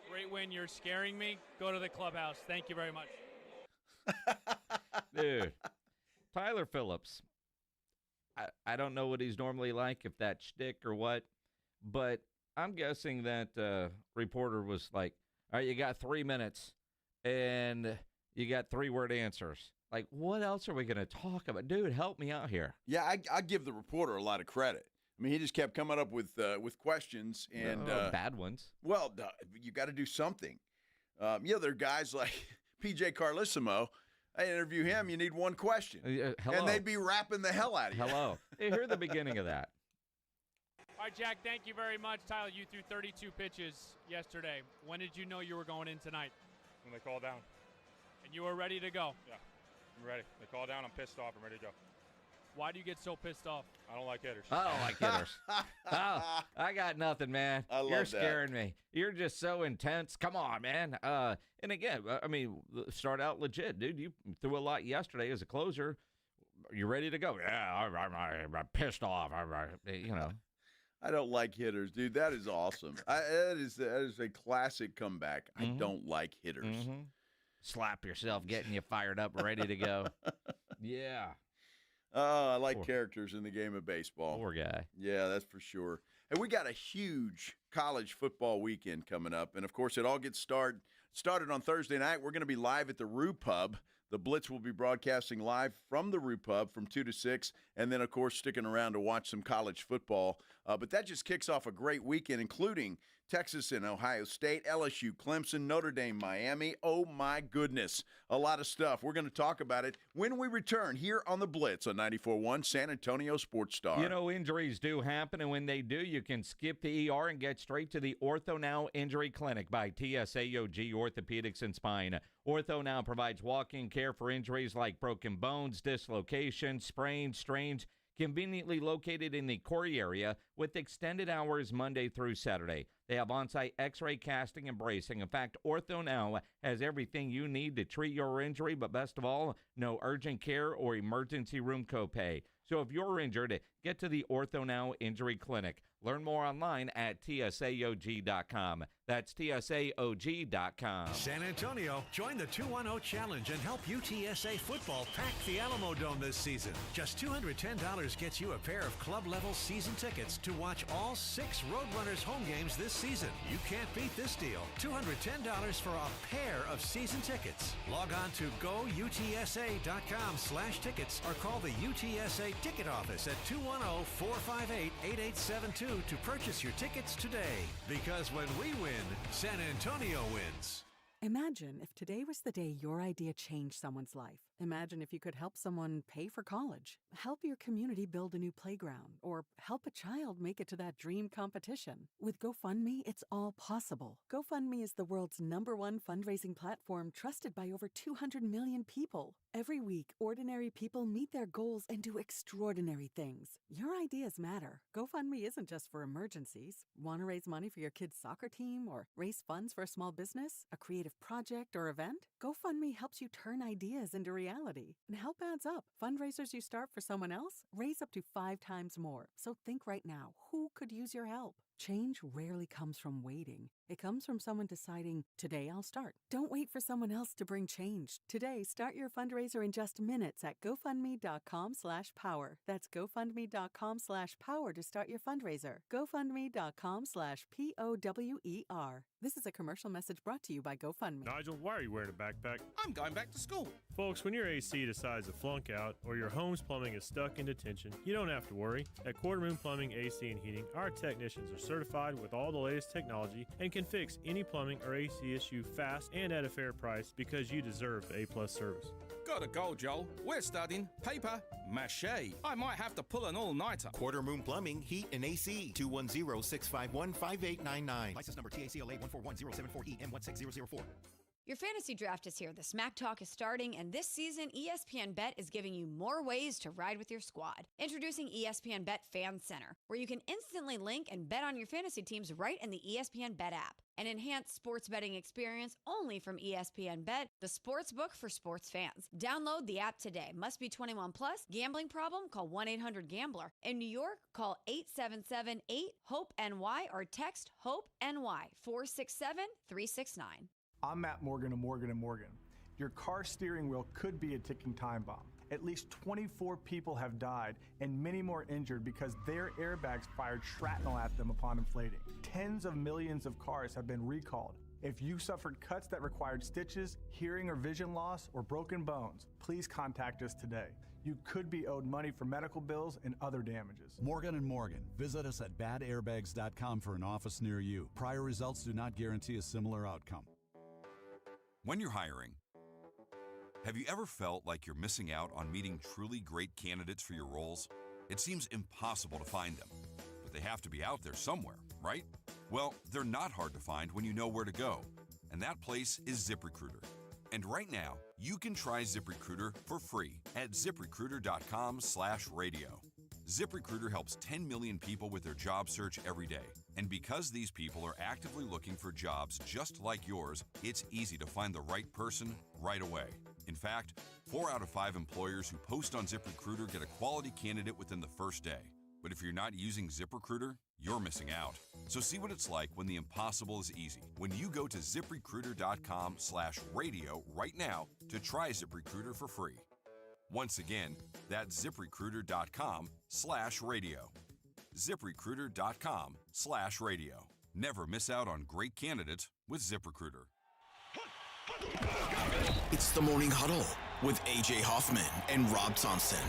Great win. You're scaring me. Go to the clubhouse. Thank you very much. Dude, Tyler Phillips. I don't know what he's normally like, if that's shtick or what, but I'm guessing that reporter was like, all right, you got 3 minutes, and you got 3-word answers. Like, what else are we going to talk about? Dude, help me out here. Yeah, I give the reporter a lot of credit. I mean, he just kept coming up with questions and bad ones. Well, you got to do something. There are guys like P.J. Carlissimo. I interview him. You need one question, and they'd be rapping the hell out of you. Hello. Hey, hear the beginning of that. All right, Jack. Thank you very much. Tyler, you threw 32 pitches yesterday. When did you know you were going in tonight? When they called down. And you were ready to go? Yeah, I'm ready. They called down, I'm pissed off, I'm ready to go. Why do you get so pissed off? I don't like hitters. I don't like hitters. I got nothing, man. I love You're scaring me. You're just so intense. Come on, man. And again, I mean, start out legit, dude. You threw a lot yesterday as a closer. You ready to go? Yeah, I'm pissed off. I don't like hitters, dude. That is awesome. That is a classic comeback. I don't like hitters. Mm-hmm. Slap yourself, getting you fired up, ready to go. Yeah. I like characters in the game of baseball. Poor guy. Yeah, that's for sure. And we got a huge college football weekend coming up. And, of course, it all gets started on Thursday night. We're going to be live at the Rue Pub. The Blitz will be broadcasting live from the Rue Pub from 2 to 6. And then, of course, sticking around to watch some college football. But that just kicks off a great weekend, including Texas and Ohio State, LSU, Clemson, Notre Dame, Miami. Oh, my goodness. A lot of stuff. We're going to talk about it when we return here on the Blitz on 94.1 San Antonio Sports Star. You know, injuries do happen, and when they do, you can skip the ER and get straight to the Ortho Now Injury Clinic by TSAOG Orthopedics and Spine. Ortho Now provides walk-in care for injuries like broken bones, dislocations, sprains, strains, conveniently located in the Corey area with extended hours Monday through Saturday. They have on-site x-ray casting and bracing. In fact, Ortho Now has everything you need to treat your injury, but best of all, no urgent care or emergency room copay. So if you're injured, get to the Ortho Now Injury Clinic. Learn more online at TSAOG.com. That's TSAOG.com. San Antonio, join the 210 Challenge and help UTSA football pack the Alamo Dome this season. Just $210 gets you a pair of club-level season tickets to watch all 6 Roadrunners home games this season. You can't beat this deal. $210 for a pair of season tickets. Log on to goutsa.com/tickets or call the UTSA ticket office at 210-458-8872 to purchase your tickets today. Because when we win, San Antonio wins. Imagine if today was the day your idea changed someone's life. Imagine if you could help someone pay for college, help your community build a new playground, or help a child make it to that dream competition. With GoFundMe, it's all possible. GoFundMe is the world's #1 fundraising platform trusted by over 200 million people. Every week, ordinary people meet their goals and do extraordinary things. Your ideas matter. GoFundMe isn't just for emergencies. Want to raise money for your kid's soccer team or raise funds for a small business, a creative project, or event? GoFundMe helps you turn ideas into reality. And help adds up. Fundraisers you start for someone else raise up to 5 times more. So think right now, who could use your help? Change rarely comes from waiting. It comes from someone deciding, today I'll start. Don't wait for someone else to bring change. Today, start your fundraiser in just minutes at GoFundMe.com/power. That's GoFundMe.com/power to start your fundraiser. GoFundMe.com/POWER. This is a commercial message brought to you by GoFundMe. Nigel, why are you wearing a backpack? I'm going back to school. Folks, when your AC decides to flunk out or your home's plumbing is stuck in detention, you don't have to worry. At Quarter Moon Plumbing, AC, and Heating, our technicians are certified with all the latest technology and can fix any plumbing or AC issue fast and at a fair price because you deserve the A+ service. Gotta go, Joel. We're studying paper mache. I might have to pull an all-nighter. Quarter Moon Plumbing, Heat, and AC. 210-651-5899. License number TACLA 141074EM16004. Your fantasy draft is here. The Smack Talk is starting, and this season, ESPN Bet is giving you more ways to ride with your squad. Introducing ESPN Bet Fan Center, where you can instantly link and bet on your fantasy teams right in the ESPN Bet app. An enhanced sports betting experience only from ESPN Bet, the sports book for sports fans. Download the app today. Must be 21 plus. Gambling problem? Call 1-800-GAMBLER. In New York, call 877-8-HOPE-NY or text HOPE-NY 467-369. I'm Matt Morgan of Morgan & Morgan. Your car steering wheel could be a ticking time bomb. At least 24 people have died and many more injured because their airbags fired shrapnel at them upon inflating. Tens of millions of cars have been recalled. If you suffered cuts that required stitches, hearing or vision loss, or broken bones, please contact us today. You could be owed money for medical bills and other damages. Morgan & Morgan. Visit us at badairbags.com for an office near you. Prior results do not guarantee a similar outcome. When you're hiring, have you ever felt like you're missing out on meeting truly great candidates for your roles? It seems impossible to find them, but they have to be out there somewhere, right? Well, they're not hard to find when you know where to go, and that place is ZipRecruiter. And right now, you can try ZipRecruiter for free at ZipRecruiter.com/radio. ZipRecruiter helps 10 million people with their job search every day. And because these people are actively looking for jobs just like yours, it's easy to find the right person right away. In fact, 4 out of 5 employers who post on ZipRecruiter get a quality candidate within the first day. But if you're not using ZipRecruiter, you're missing out. So see what it's like when the impossible is easy. When you go to ZipRecruiter.com/radio right now to try ZipRecruiter for free. Once again, that's ZipRecruiter.com/radio. ZipRecruiter.com/radio. Never miss out on great candidates with ZipRecruiter. It's the Morning Huddle with A.J. Hoffman and Rob Thompson.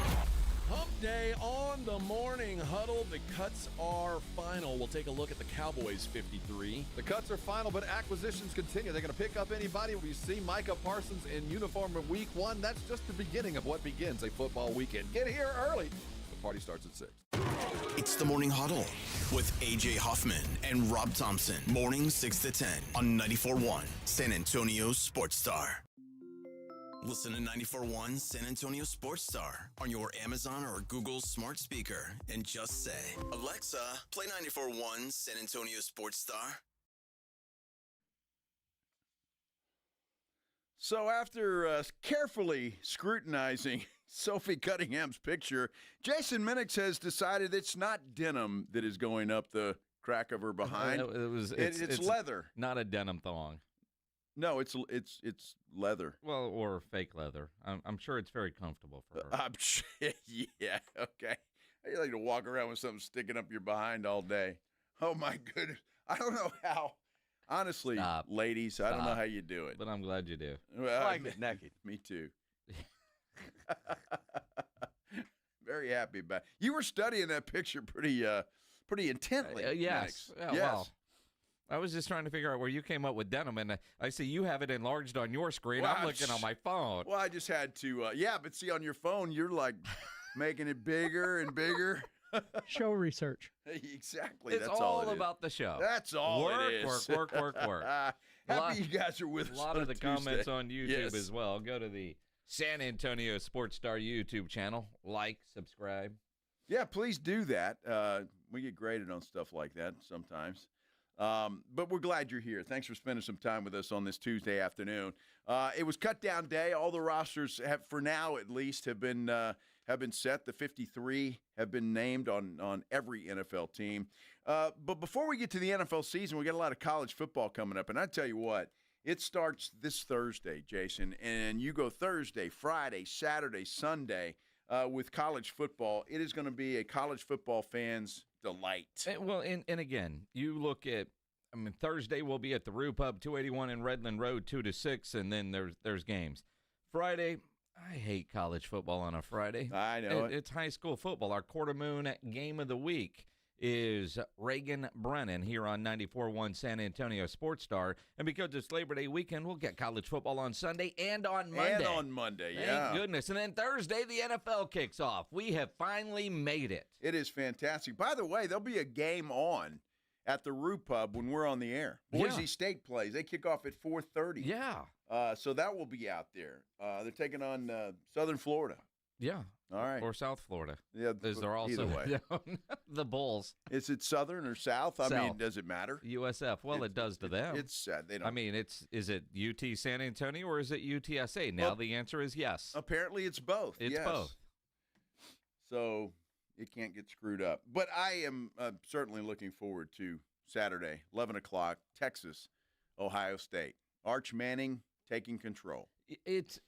Hump day on the Morning Huddle. The cuts are final. We'll take a look at the Cowboys 53. The cuts are final, but acquisitions continue. They're going to pick up anybody. We see Micah Parsons in uniform in week 1. That's just the beginning of what begins a football weekend. Get here early. The party starts at 6. It's the Morning Huddle with A.J. Hoffman and Rob Thompson. Morning 6 to 10 on 94.1 San Antonio Sports Star. Listen to 94.1 San Antonio Sports Star on your Amazon or Google smart speaker and just say, Alexa, play 94.1 San Antonio Sports Star. So after carefully scrutinizing Sophie Cunningham's picture, Jason Minix has decided it's not denim that is going up the crack of her behind. It's leather, not a denim thong. No, it's leather. Well, or fake leather. I'm sure it's very comfortable for her. I'm sure, yeah, okay. You like to walk around with something sticking up your behind all day. Oh, my goodness. I don't know how. Honestly, ladies, I don't know how you do it. But I'm glad you do. Well, I like it naked. Me too. Very happy about it. You were studying that picture pretty intently. Yes. Yes. Well, I was just trying to figure out where you came up with denim, and I see you have it enlarged on your screen. Well, I'm looking on my phone. Well, I just had to, but see, on your phone, you're like making it bigger and bigger. Show research. Exactly. It's That's all it is. about the show. That's all it is. Work. Happy you guys are with us. A lot of the Tuesday. comments on YouTube Yes. as well. Go to the San Antonio Sports Star YouTube channel. Like, subscribe. Yeah, please do that. We get graded on stuff like that sometimes. But we're glad you're here. Thanks for spending some time with us on this Tuesday afternoon. It was cut down day. All the rosters have, for now at least, have been set. The 53 have been named on every NFL team. But before we get to the NFL season, we got a lot of college football coming up. And I tell you what, it starts this Thursday, Jason. And you go Thursday, Friday, Saturday, Sunday with college football. It is going to be a college football fan's delight. Well, and again, you look at, Thursday we'll be at the Rue Pub, 281 in Redland Road, 2 to 6, and then there's games. Friday, I hate college football on a Friday. I know It's high school football. Our quarter moon game of the week is Reagan Brennan here on 94.1 San Antonio Sports Star. And because it's Labor Day weekend, we'll get college football on Sunday and on Monday. And on Monday, yeah. Thank goodness. And then Thursday, the NFL kicks off. We have finally made it. It is fantastic. By the way, there'll be a game on at the Rue Pub when we're on the air. Boise State plays. They kick off at 4:30. Yeah. So that will be out there. They're taking on Southern Florida. Yeah. All right. Or South Florida. Yeah. They're also either way. the Bulls. Is it Southern or South? I mean, does it matter? USF. Well, it does to them. It's sad. They don't. Is it UT San Antonio or is it UTSA? Now the answer is yes. Apparently it's both. It's both. So it can't get screwed up. But I am certainly looking forward to Saturday, 11 o'clock, Texas, Ohio State. Arch Manning taking control. It's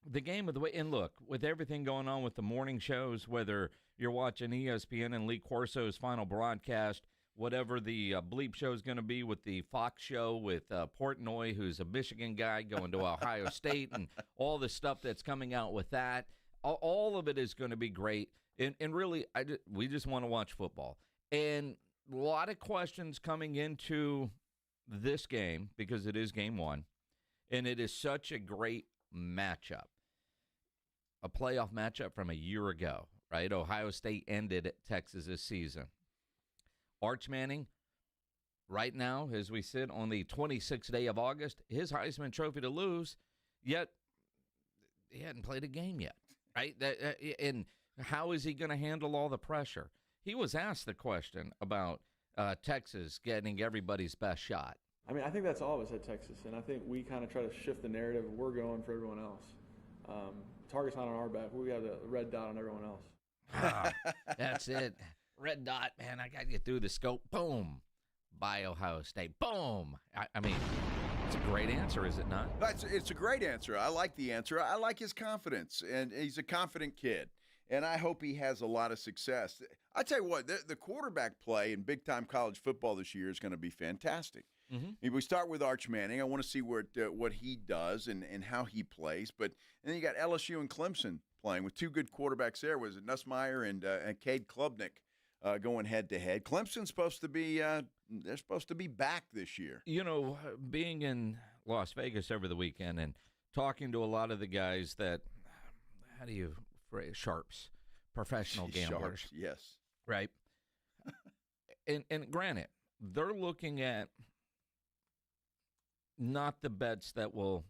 the game of the week. And look, with everything going on with the morning shows, whether you're watching ESPN and Lee Corso's final broadcast, whatever the bleep show is going to be with the Fox show with Portnoy, who's a Michigan guy going to Ohio State, and all the stuff that's coming out with that, all of it is going to be great. And really, we just want to watch football. And a lot of questions coming into this game because it is game one, and it is such a great matchup. A playoff matchup from a year ago, right? Ohio State ended Texas this season. Arch Manning, right now, as we sit on the 26th day of August, his Heisman Trophy to lose, yet he hadn't played a game yet, right? And how is he going to handle all the pressure? He was asked the question about Texas getting everybody's best shot. I mean, I think that's all of us at Texas, and I think we kind of try to shift the narrative. We're going for everyone else. Target's not on our back. We have the red dot on everyone else. That's it. Red dot, man, I got you through the scope. Boom. By Ohio State. Boom. I mean, it's a great answer, is it not? It's a great answer. I like the answer. I like his confidence, and he's a confident kid. And I hope he has a lot of success. I tell you what, the quarterback play in big-time college football this year is going to be fantastic. Mm-hmm. If we start with Arch Manning, I want to see what he does and how he plays. But then you got LSU and Clemson playing with two good quarterbacks there. Was it Nussmeier and Cade Klubnik going head-to-head? Clemson's supposed to be they're supposed to be back this year. You know, being in Las Vegas over the weekend and talking to a lot of the guys that, how do you phrase, sharps, professional gamblers. Sharps, yes. Right. and granted, they're looking at not the bets that will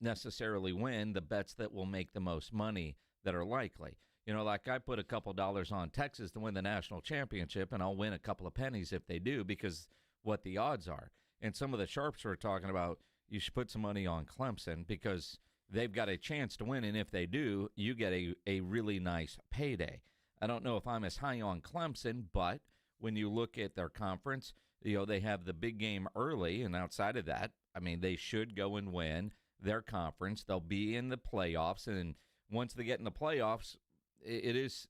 necessarily win, the bets that will make the most money that are likely. You know, like I put a couple dollars on Texas to win the national championship, and I'll win a couple of pennies if they do because what the odds are. And some of the sharps are talking about you should put some money on Clemson because they've got a chance to win, and if they do, you get a really nice payday. I don't know if I'm as high on Clemson, but when you look at their conference. They have the big game early, and outside of that, I mean, they should go and win their conference. They'll be in the playoffs, and once they get in the playoffs, it is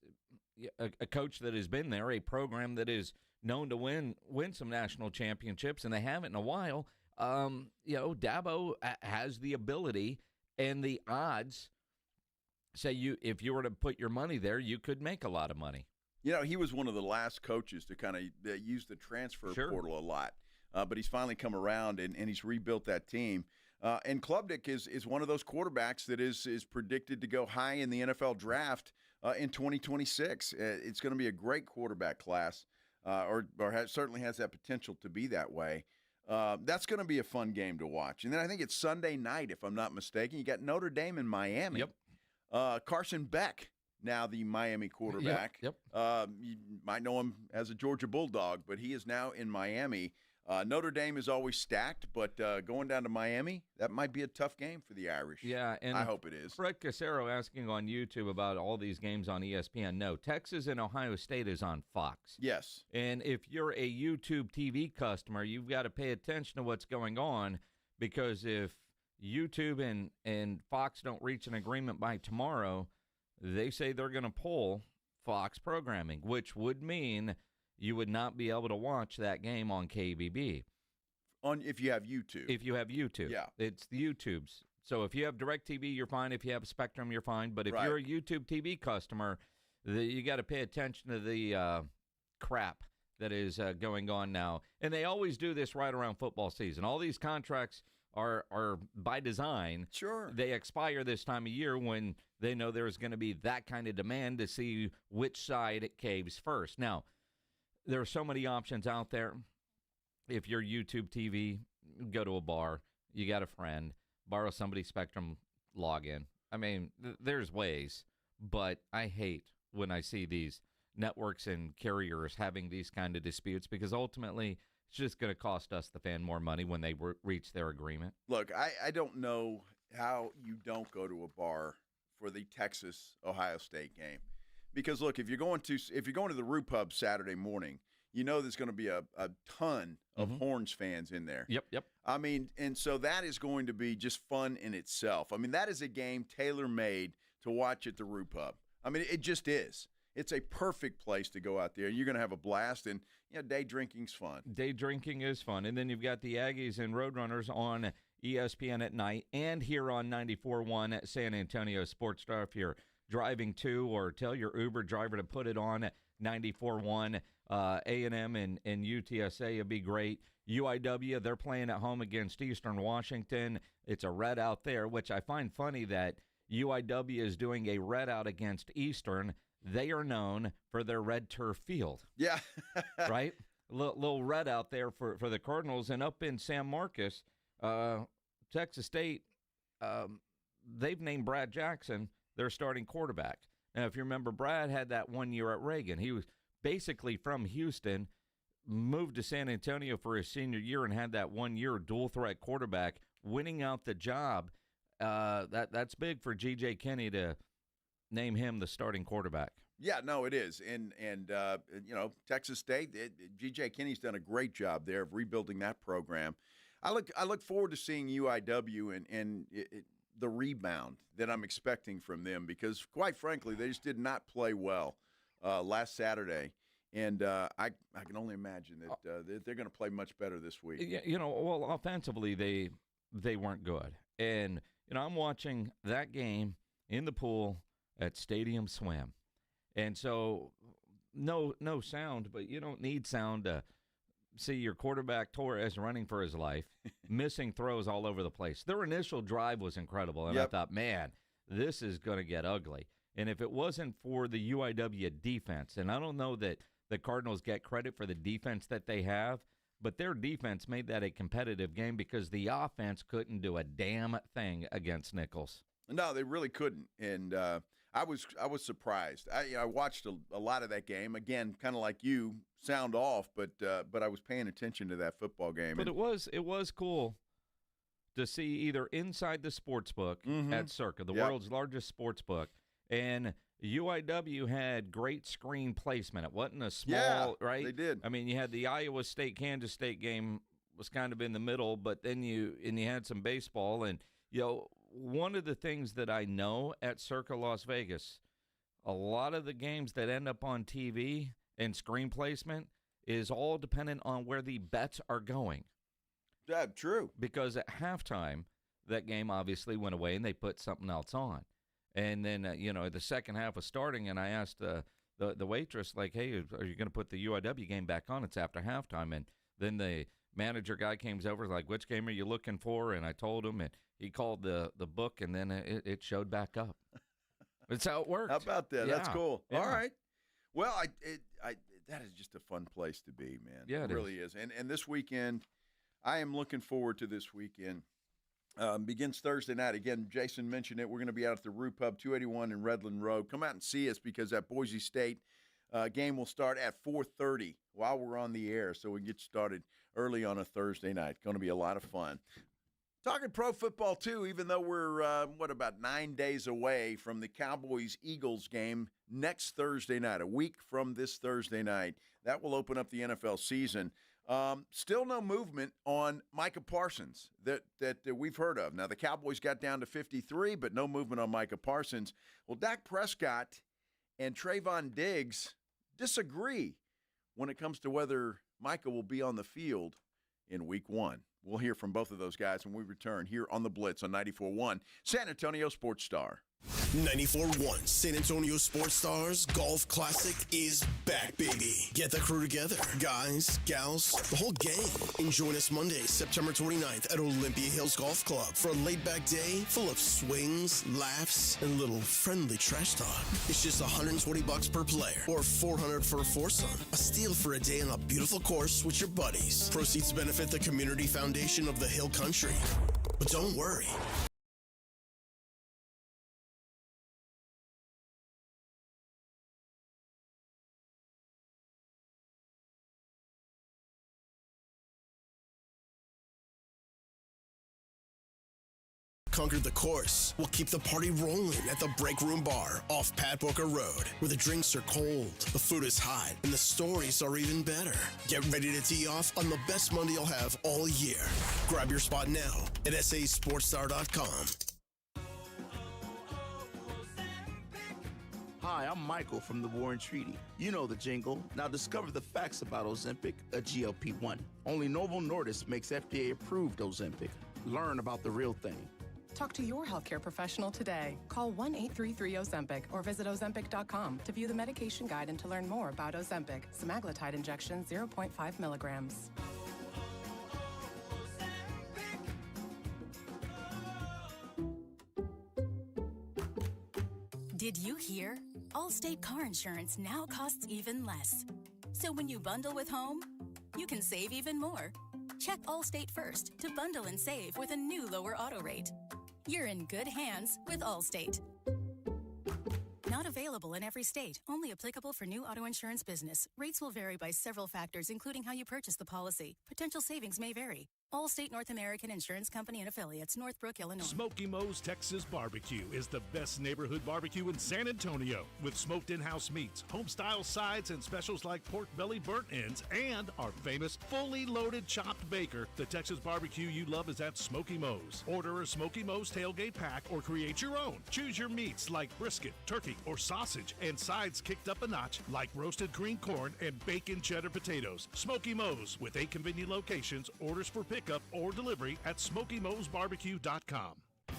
a coach that has been there, a program that is known to win some national championships, and they haven't in a while. Dabo has the ability and the odds. Say if you were to put your money there, you could make a lot of money. He was one of the last coaches to kind of use the transfer portal a lot. But he's finally come around, and he's rebuilt that team. And Klubnik is one of those quarterbacks that is predicted to go high in the NFL draft in 2026. It's going to be a great quarterback class, certainly has that potential to be that way. That's going to be a fun game to watch. And then I think it's Sunday night, if I'm not mistaken. You got Notre Dame and Miami. Yep. Carson Beck, now the Miami quarterback. Yep. You might know him as a Georgia Bulldog, but he is now in Miami. Notre Dame is always stacked, but going down to Miami, that might be a tough game for the Irish. Yeah, and I hope it is. Fred Casero asking on YouTube about all these games on ESPN. No, Texas and Ohio State is on Fox. Yes. And if you're a YouTube TV customer, you've got to pay attention to what's going on, because if YouTube and Fox don't reach an agreement by tomorrow, they say they're going to pull Fox programming, which would mean you would not be able to watch that game on KBB. If you have YouTube. If you have YouTube. Yeah. It's the YouTubes. So if you have DirecTV, you're fine. If you have Spectrum, you're fine. But if you're a YouTube TV customer, you got to pay attention to the crap that is going on now. And they always do this right around football season. All these contracts are by design. Sure. They expire this time of year when they know there's going to be that kind of demand to see which side it caves first. Now, there are so many options out there. If you're YouTube TV, go to a bar, you got a friend, borrow somebody's Spectrum login. I mean, there's ways, but I hate when I see these networks and carriers having these kind of disputes, because ultimately it's just going to cost us, the fan, more money when they reach their agreement. Look, I don't know how you don't go to a bar for the Texas-Ohio State game. Because, look, if you're going to the Root Pub Saturday morning, you know there's going to be a ton of Horns fans in there. Yep. I mean, and so that is going to be just fun in itself. I mean, that is a game tailor-made to watch at the Root Pub. I mean, it just is. It's a perfect place to go out there. You're going to have a blast, and day drinking's fun. Day drinking is fun. And then you've got the Aggies and Roadrunners on ESPN at night and here on 94.1 at San Antonio Sports Star. If you're driving to, or tell your Uber driver to put it on at 94.1 A&M and UTSA. It'd be great. UIW, they're playing at home against Eastern Washington. It's a red out there, which I find funny that UIW is doing a red out against Eastern. They are known for their red turf field. Yeah. Right? Little red out there for the Cardinals. And up in San Marcos, Texas State, they've named Brad Jackson their starting quarterback. Now, if you remember, Brad had that 1 year at Reagan. He was basically from Houston, moved to San Antonio for his senior year, and had that 1 year dual threat quarterback, winning out the job. That's big for G.J. Kinney to name him the starting quarterback. Yeah, no, it is. And Texas State, G.J. Kinney's done a great job there of rebuilding that program. I look forward to seeing UIW and the rebound that I'm expecting from them, because, quite frankly, they just did not play well last Saturday. And I can only imagine that they're going to play much better this week. Well, offensively, they weren't good. And, I'm watching that game in the pool at Stadium Swim. And so no sound, but you don't need sound to see your quarterback Torres running for his life, missing throws all over the place. Their initial drive was incredible, and I thought, man, this is going to get ugly. And if it wasn't for the UIW defense, and I don't know that the Cardinals get credit for the defense that they have, but their defense made that a competitive game, because the offense couldn't do a damn thing against Nichols. No, they really couldn't. And I was surprised. I watched a lot of that game. Again, kind of like you, sound off, but I was paying attention to that football game. But it was cool to see, either inside the sports book at Circa, the world's largest sports book, and UIW had great screen placement. It wasn't a small, right? They did. I mean, you had the Iowa State-Kansas State game was kind of in the middle, but then you had some baseball. And, one of the things that I know at Circa Las Vegas, a lot of the games that end up on TV and screen placement is all dependent on where the bets are going. True. Because at halftime, that game obviously went away and they put something else on. And then, the second half was starting, and I asked the waitress, like, hey, are you going to put the UIW game back on? It's after halftime. And then the manager guy came over, like, which game are you looking for? And I told him, and he called the book, and then it showed back up. That's how it worked. How about that? Yeah. That's cool. Yeah. All right. Well, that is just a fun place to be, man. Yeah, it really is. And this weekend, I am looking forward to this weekend. Begins Thursday night. Again, Jason mentioned it. We're going to be out at the Rue Pub, 281 in Redland Road. Come out and see us because that Boise State game will start at 4:30 while we're on the air, so we can get started early on a Thursday night. Going to be a lot of fun. Talking pro football, too, even though we're, about 9 days away from the Cowboys-Eagles game next Thursday night, a week from this Thursday night. That will open up the NFL season. Still no movement on Micah Parsons that we've heard of. Now, the Cowboys got down to 53, but no movement on Micah Parsons. Well, Dak Prescott and Trayvon Diggs disagree when it comes to whether Micah will be on the field in Week 1. We'll hear from both of those guys when we return here on the Blitz on 94.1 San Antonio Sports Star. 94.1 San Antonio Sports Stars Golf Classic is back, baby. Get the crew together. Guys, gals, the whole gang. And join us Monday, September 29th at Olympia Hills Golf Club for a laid-back day full of swings, laughs, and a little friendly trash talk. It's just $120 per player or $400 for a foursome. A steal for a day on a beautiful course with your buddies. Proceeds benefit the Community Foundation of the Hill Country. But don't worry. Conquered the course. We'll keep the party rolling at the Break Room Bar off Pat Booker Road, where the drinks are cold, the food is hot, and the stories are even better. Get ready to tee off on the best Monday you'll have all year. Grab your spot now at sasportstar.com. Hi, I'm Michael from the Warren Treaty. You know the jingle. Now discover the facts about Ozempic, a GLP-1. Only Novo Nordisk makes FDA-approved Ozempic. Learn about the real thing. Talk to your healthcare professional today. Call 1-833-OZEMPIC or visit Ozempic.com to view the medication guide and to learn more about Ozempic, semaglutide injection 0.5 milligrams. Did you hear? Allstate car insurance now costs even less. So when you bundle with home, you can save even more. Check Allstate first to bundle and save with a new lower auto rate. You're in good hands with Allstate. Not available in every state. Only applicable for new auto insurance business. Rates will vary by several factors, including how you purchase the policy. Potential savings may vary. Allstate North American Insurance Company and Affiliates, Northbrook, Illinois. Smoky Mo's Texas Barbecue is the best neighborhood barbecue in San Antonio. With smoked in-house meats, home-style sides, and specials like pork belly burnt ends, and our famous fully loaded chopped baker, the Texas barbecue you love is at Smoky Mo's. Order a Smoky Mo's tailgate pack or create your own. Choose your meats like brisket, turkey, or sausage, and sides kicked up a notch like roasted green corn and bacon cheddar potatoes. Smoky Mo's, with 8 convenient locations, orders for pickup or delivery at SmokyMo'sBarbecue.com.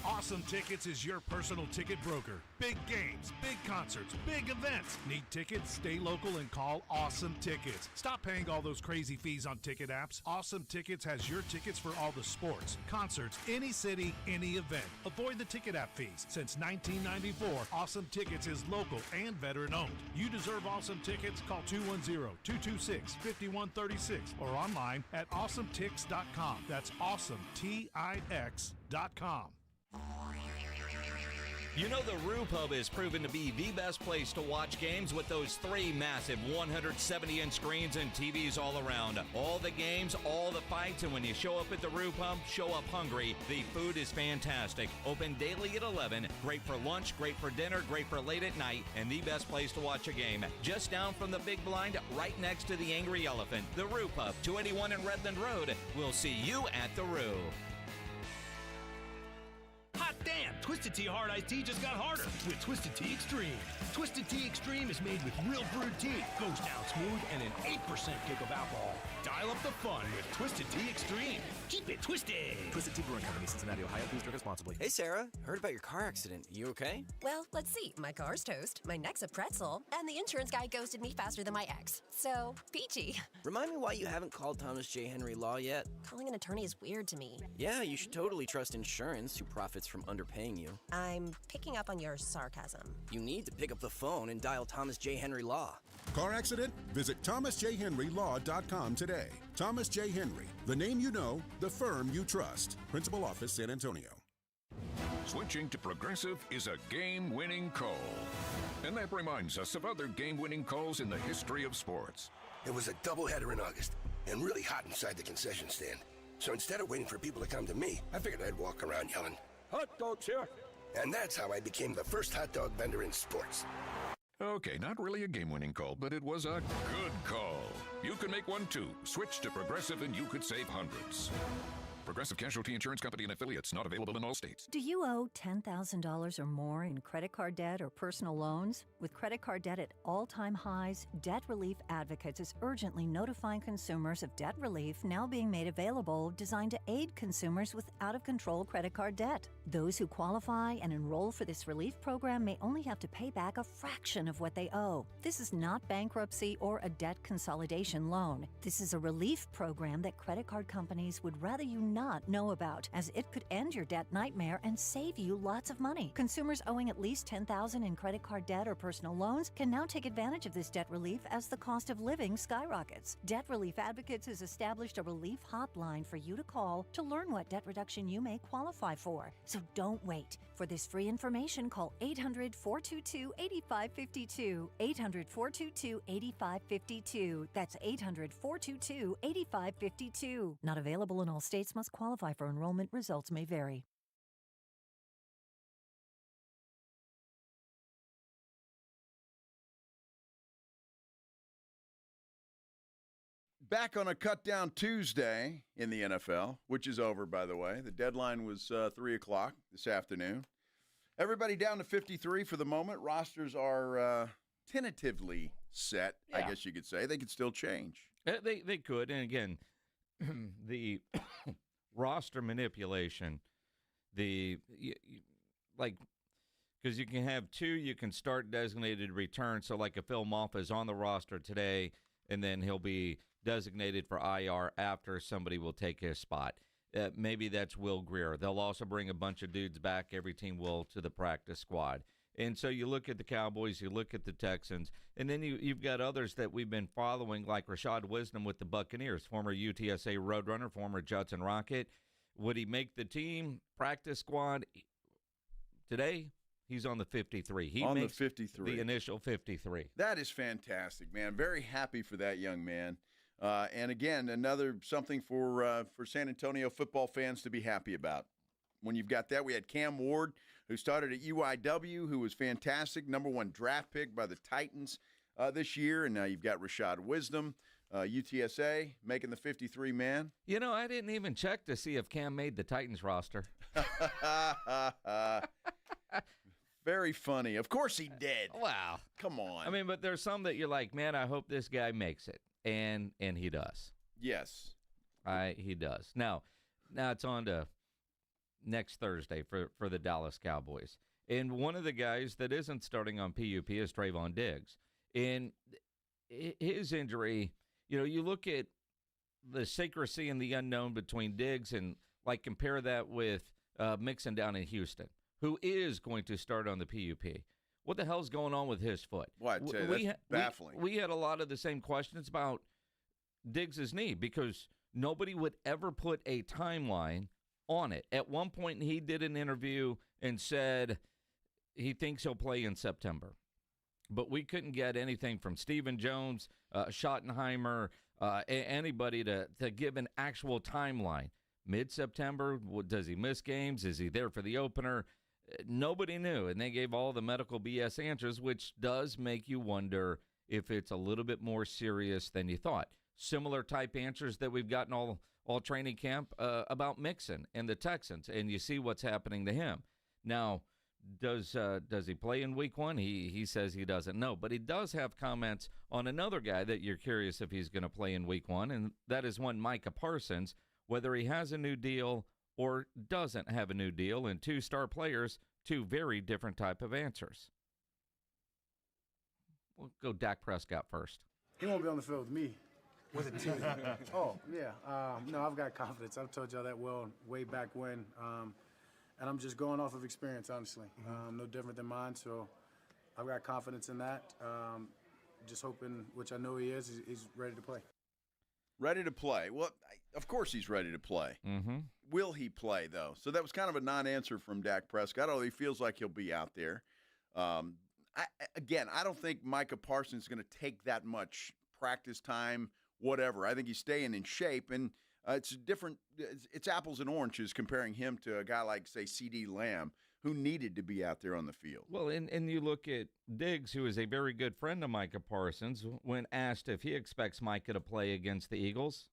Awesome Tickets is your personal ticket broker. Big games, big concerts, big events. Need tickets? Stay local and call Awesome Tickets. Stop paying all those crazy fees on ticket apps. Awesome Tickets has your tickets for all the sports, concerts, any city, any event. Avoid the ticket app fees. Since 1994, Awesome Tickets is local and veteran owned. You deserve Awesome Tickets. Call 210-226-5136 or online at awesometix.com. That's awesome, TIX.com. You know the Roo Pub has proven to be the best place to watch games with those 3 massive 170-inch screens and TVs all around. All the games, all the fights, and when you show up at the Roo Pub, show up hungry. The food is fantastic. Open daily at 11. Great for lunch, great for dinner, great for late at night, and the best place to watch a game. Just down from the big blind, right next to the Angry Elephant. The Roo Pub, 281 in Redland Road. We'll see you at the Roo. Hot damn! Twisted Tea Hard Iced Tea just got harder with Twisted Tea Extreme. Twisted Tea Extreme is made with real brewed tea, goes down smooth, and an 8% kick of alcohol. Dial up the fun with Twisted Tea Extreme. Keep it twisted. Twisted Tea Brewing Company, Cincinnati, Ohio. Please drink responsibly. Hey, Sarah. Heard about your car accident. You okay? Well, let's see. My car's toast, my neck's a pretzel, and the insurance guy ghosted me faster than my ex. So, peachy. Remind me why you haven't called Thomas J. Henry Law yet? Calling an attorney is weird to me. Yeah, you should totally trust insurance, who profits from underpaying you. I'm picking up on your sarcasm. You need to pick up the phone and dial Thomas J. Henry Law. Car accident? Visit thomasjhenrylaw.com today. Thomas J. Henry, the name you know, the firm you trust. Principal Office, San Antonio. Switching to Progressive is a game-winning call. And that reminds us of other game-winning calls in the history of sports. It was a doubleheader in August and really hot inside the concession stand. So instead of waiting for people to come to me, I figured I'd walk around yelling, "Hot dogs here!" And that's how I became the first hot dog vendor in sports. Okay, not really a game-winning call, but it was a good call. You can make one too. Switch to Progressive and you could save hundreds. Progressive Casualty Insurance Company and affiliates, not available in all states. Do you owe $10,000 or more in credit card debt or personal loans? With credit card debt at all-time highs, Debt Relief Advocates is urgently notifying consumers of debt relief now being made available, designed to aid consumers with out-of-control credit card debt. Those who qualify and enroll for this relief program may only have to pay back a fraction of what they owe. This is not bankruptcy or a debt consolidation loan. This is a relief program that credit card companies would rather you not know about, as it could end your debt nightmare and save you lots of money. Consumers owing at least $10,000 in credit card debt or personal loans can now take advantage of this debt relief as the cost of living skyrockets. Debt Relief Advocates has established a relief hotline for you to call to learn what debt reduction you may qualify for. So don't wait. For this free information, call 800-422-8552. 800-422-8552. That's 800-422-8552. Not available in all states. Must qualify for enrollment. Results may vary. Back on a cut-down Tuesday in the NFL, which is over, by the way. The deadline was 3 o'clock this afternoon. Everybody down to 53 for the moment. Rosters are tentatively set, I guess you could say. They could still change. They could. And again, the roster manipulation, because you can have two, you can start designated return. So like if Phil Moffa is on the roster today, and then he'll be designated for IR after somebody will take his spot. Maybe that's Will Grier. They'll also bring a bunch of dudes back, every team will, to the practice squad. And so you look at the Cowboys, you look at the Texans, and then you've got others that we've been following, like Rashad Wisdom with the Buccaneers, former UTSA Roadrunner, former Judson Rocket. Would he make the team practice squad today? He's on the 53. He makes the 53. The initial 53. That is fantastic, man. Very happy for that young man. And again, another something for San Antonio football fans to be happy about. When you've got that, we had Cam Ward, who started at UIW, who was fantastic, #1 draft pick by the Titans this year. And now you've got Rashad Wisdom, UTSA, making the 53 man. You know, I didn't even check to see if Cam made the Titans roster. Very funny. Of course he did. Wow. Come on. I mean, but there's some that you're like, man, I hope this guy makes it. And he does. Yes. He does. Now it's on to next Thursday for the Dallas Cowboys. And one of the guys that isn't starting on PUP is Trayvon Diggs. And his injury, you look at the secrecy and the unknown between Diggs and, like, compare that with Mixon down in Houston, who is going to start on the PUP. What the hell's going on with his foot? Well, that's baffling. We had a lot of the same questions about Diggs' knee because nobody would ever put a timeline on it. At one point, he did an interview and said he thinks he'll play in September. But we couldn't get anything from Stephen Jones, Schottenheimer, anybody to give an actual timeline. Mid-September, does he miss games? Is he there for the opener? Nobody knew, and they gave all the medical BS answers, which does make you wonder if it's a little bit more serious than you thought. Similar type answers that we've gotten all training camp about Mixon and the Texans, and you see what's happening to him. Now, does he play in week one? He says he doesn't know, but he does have comments on another guy that you're curious if he's going to play in week one, and that is one Micah Parsons, whether he has a new deal or doesn't have a new deal, and two star players, two very different type of answers. We'll go Dak Prescott first. He won't be on the field with me. With a team. Oh, yeah. No, I've got confidence. I've told y'all that way back when. And I'm just going off of experience, honestly. No different than mine, so I've got confidence in that. Just hoping, which I know he is, he's ready to play. Ready to play. Well, of course he's ready to play. Mm-hmm. Will he play, though? So that was kind of a non-answer from Dak Prescott, although he feels like he'll be out there. I don't think Micah Parsons is going to take that much practice time, whatever. I think he's staying in shape, and it's different. It's apples and oranges comparing him to a guy like, say, C.D. Lamb, who needed to be out there on the field. Well, and you look at Diggs, who is a very good friend of Micah Parsons, when asked if he expects Micah to play against the Eagles.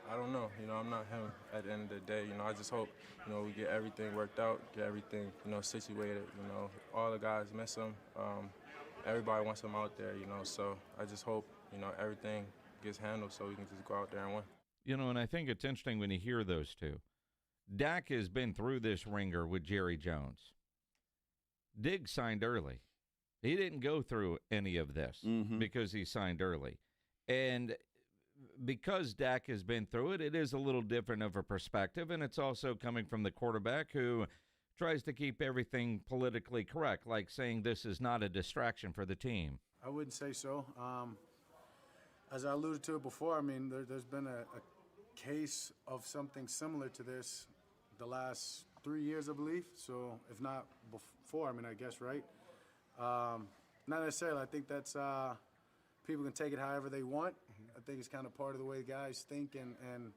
I don't know. I'm not him at the end of the day. I just hope, we get everything worked out, get everything, situated. All the guys miss him. Everybody wants him out there, so I just hope, everything gets handled so we can just go out there and win. And I think it's interesting when you hear those two. Dak has been through this ringer with Jerry Jones. Diggs signed early. He didn't go through any of this because he signed early. And because Dak has been through it, it is a little different of a perspective, and it's also coming from the quarterback who tries to keep everything politically correct, like saying this is not a distraction for the team. I wouldn't say so. As I alluded to it before, there's been a case of something similar to this the last 3 years, I believe. So if not before, I guess, right? Not necessarily. I think that's people can take it however they want. I think it's kind of part of the way guys think and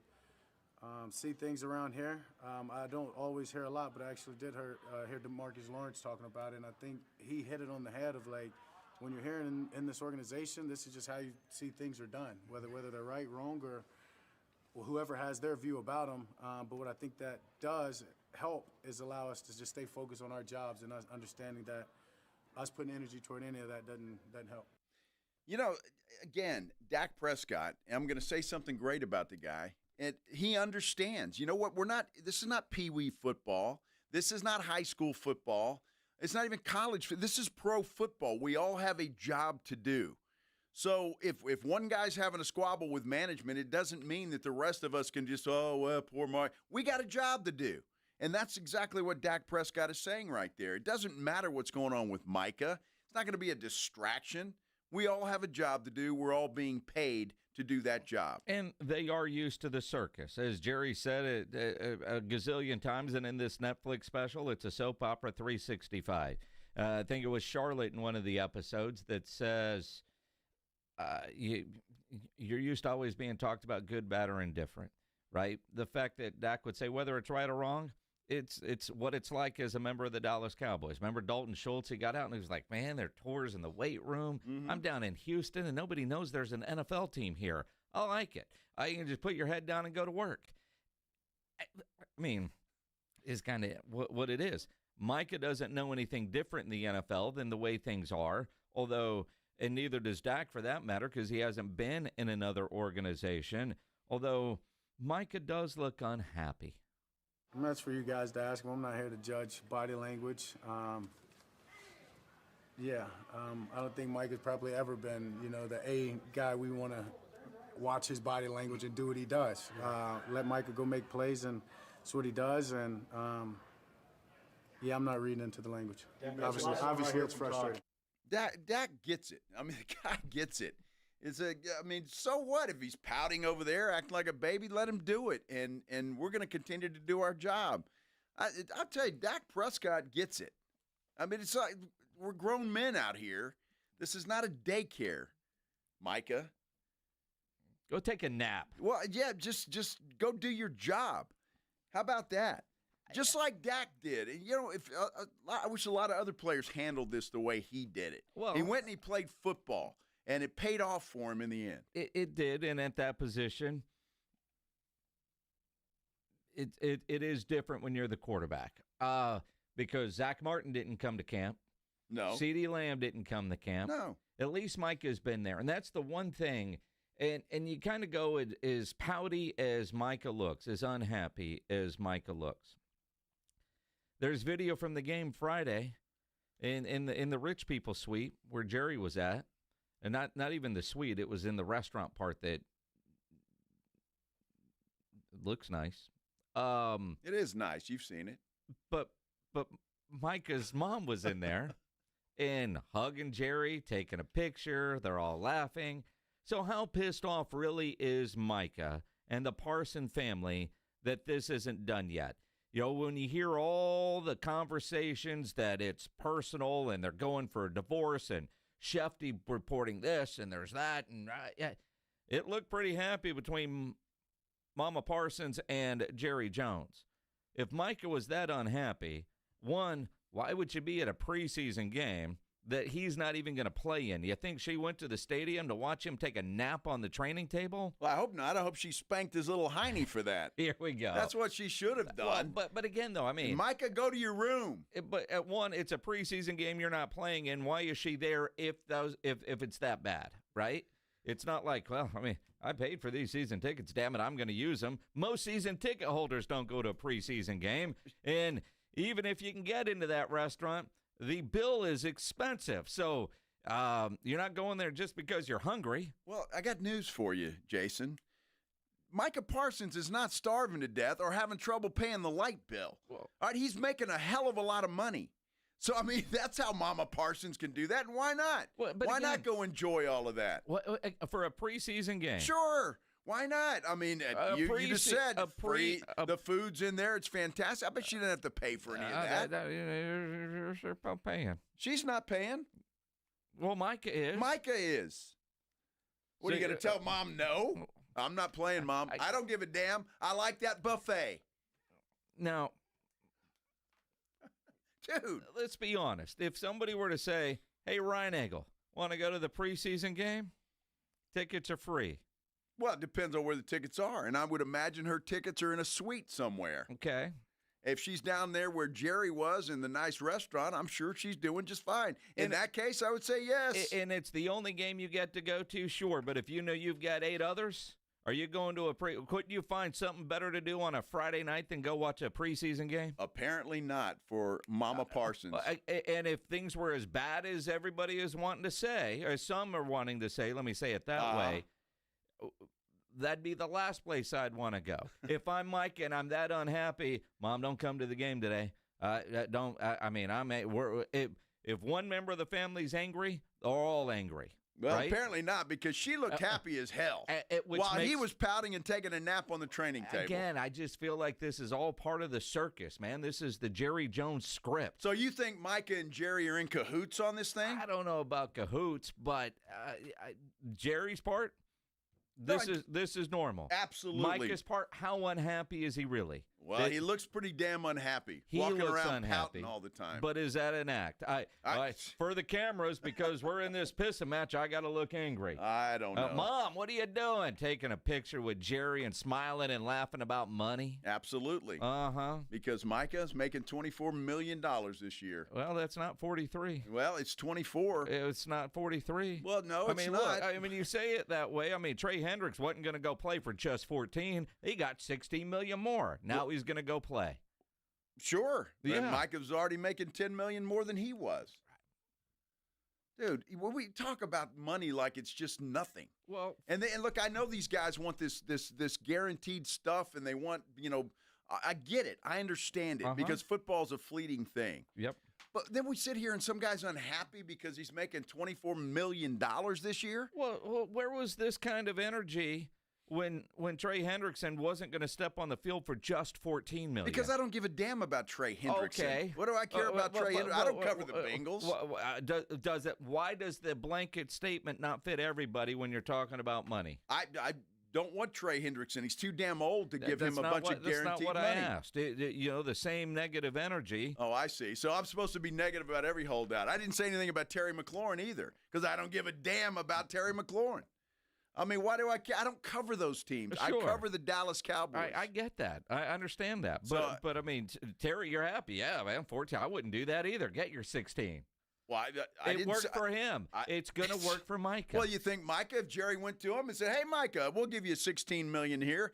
see things around here. I don't always hear a lot, but I actually did hear DeMarcus Lawrence talking about it, and I think he hit it on the head of, like, when you're here in this organization, this is just how you see things are done, whether they're right, wrong, or whoever has their view about them. But what I think that does help is allow us to just stay focused on our jobs and us understanding that us putting energy toward any of that doesn't help. Again, Dak Prescott, and I'm going to say something great about the guy, and he understands. You know what? This is not peewee football. This is not high school football. It's not even college. This is pro football. We all have a job to do. So if one guy's having a squabble with management, it doesn't mean that the rest of us can just, poor Mark. We got a job to do. And that's exactly what Dak Prescott is saying right there. It doesn't matter what's going on with Micah. It's not going to be a distraction. We all have a job to do. We're all being paid to do that job. And they are used to the circus. As Jerry said it a gazillion times, and in this Netflix special, it's a soap opera 365. I think it was Charlotte in one of the episodes that says you're used to always being talked about good, bad, or indifferent, right? The fact that Dak would say whether it's right or wrong, it's what it's like as a member of the Dallas Cowboys. Remember Dalton Schultz? He got out and he was like, man, there are tours in the weight room. I'm down in Houston, and nobody knows there's an NFL team here. I like it. You can just put your head down and go to work. Is kind of what it is. Micah doesn't know anything different in the NFL than the way things are, and neither does Dak for that matter, because he hasn't been in another organization, although Micah does look unhappy. That's for you guys to ask him. I'm not here to judge body language. I don't think Mike has probably ever been, the A guy we want to watch his body language and do what he does. Let Micah go make plays, and that's what he does. And, I'm not reading into the language. Obviously it's frustrating. Dak gets it. The guy gets it. So what if he's pouting over there, acting like a baby? Let him do it, and we're going to continue to do our job. I'll tell you, Dak Prescott gets it. I mean, it's like we're grown men out here. This is not a daycare, Micah. Go take a nap. Well, yeah, just go do your job. How about that? Just like Dak did. And, if I wish a lot of other players handled this the way he did it. Well, he went and he played football, and it paid off for him in the end. It did, and at that position, it is different when you're the quarterback. Because Zach Martin didn't come to camp. No. CeeDee Lamb didn't come to camp. No. At least Micah's been there, and that's the one thing. And you kind of go as pouty as Micah looks, as unhappy as Micah looks. There's video from the game Friday in the rich people suite where Jerry was at, and not even the suite. It was in the restaurant part that looks nice. It is nice. You've seen it. But Micah's mom was in there and hugging Jerry, taking a picture. They're all laughing. So how pissed off really is Micah and the Parson family that this isn't done yet? When you hear all the conversations that it's personal and they're going for a divorce and Shefty reporting this and there's that, and it looked pretty happy between Mama Parsons and Jerry Jones. If Micah was that unhappy, one, why would you be at a preseason game that he's not even going to play in? You think she went to the stadium to watch him take a nap on the training table? Well, I hope not. I hope she spanked his little hiney for that. Here we go. That's what she should have done. Well, but again, though, I mean, Micah, go to your room. But at one, it's a preseason game you're not playing in. Why is she there if it's that bad, right? It's not like, well, I mean, I paid for these season tickets. Damn it, I'm going to use them. Most season ticket holders don't go to a preseason game, and even if you can get into that restaurant, the bill is expensive. So you're not going there just because you're hungry. Well, I got news for you, Jason. Micah Parsons is not starving to death or having trouble paying the light bill. Well, all right, he's making a hell of a lot of money. So, I mean, that's how Mama Parsons can do that, and why not? Well, why not go enjoy all of that? For a preseason game? Sure. Why not? I mean, you just said the food's in there. It's fantastic. I bet she didn't have to pay for any of that. You're paying. She's not paying. Well, Micah is. Micah is. What, are you going to tell Mom no? I'm not playing, Mom. I don't give a damn. I like that buffet. Now, dude, let's be honest. If somebody were to say, hey, Ryan Eagle, want to go to the preseason game? Tickets are free. Well, it depends on where the tickets are, and I would imagine her tickets are in a suite somewhere. Okay. If she's down there where Jerry was in the nice restaurant, I'm sure she's doing just fine. In that case, I would say yes. And it's the only game you get to go to, sure. But if you know you've got 8 others, are you going to couldn't you find something better to do on a Friday night than go watch a preseason game? Apparently not for Mama Parsons. And if things were as bad as everybody is wanting to say, or some are wanting to say, let me say it that way, that'd be the last place I'd want to go. If I'm Mike and I'm that unhappy, Mom, don't come to the game today. If one member of the family's angry, they're all angry. Well, right? Apparently not, because she looked happy as hell while he was pouting and taking a nap on the training table. Again, I just feel like this is all part of the circus, man. This is the Jerry Jones script. So you think Micah and Jerry are in cahoots on this thing? I don't know about cahoots, but Jerry's part, this is normal. Absolutely. Micah's part, how unhappy is he really? Well, he looks pretty damn unhappy. He walking looks around unhappy pouting all the time. But is that an act? For the cameras, because we're in this pissing match, I got to look angry. I don't know. Mom, what are you doing? Taking a picture with Jerry and smiling and laughing about money? Absolutely. Uh-huh. Because Micah's making $24 million this year. Well, that's not 43. Well, it's 24. It's not 43. Well, no, it's not. Look, I mean, you say it that way. I mean, Trey Hendricks wasn't going to go play for just 14. He got $16 million more. Now he's going to go play. Sure. Yeah. And Micah was already making $10 million more than he was. Dude, when we talk about money like it's just nothing. Well, and look, I know these guys want this guaranteed stuff, and they want, I get it. I understand it because football's a fleeting thing. Yep. But then we sit here and some guy's unhappy because he's making $24 million this year. Well, where was this kind of energy when Trey Hendrickson wasn't going to step on the field for just $14 million? Because I don't give a damn about Trey Hendrickson. Okay. What do I care about Trey Hendrickson? I don't cover the Bengals. Does it? Why does the blanket statement not fit everybody when you're talking about money? I don't want Trey Hendrickson. He's too damn old to give him a bunch of guaranteed money. That's not what I asked. The same negative energy. Oh, I see. So I'm supposed to be negative about every holdout. I didn't say anything about Terry McLaurin either, because I don't give a damn about Terry McLaurin. I mean, why do I care? I don't cover those teams. Sure. I cover the Dallas Cowboys. I get that. I understand that. But I mean, Terry, you're happy. Yeah, man, 14. I wouldn't do that either. Get your 16. Well, it worked for him. It's going to work for Micah. Well, you think Micah, if Jerry went to him and said, hey, Micah, we'll give you $16 million here,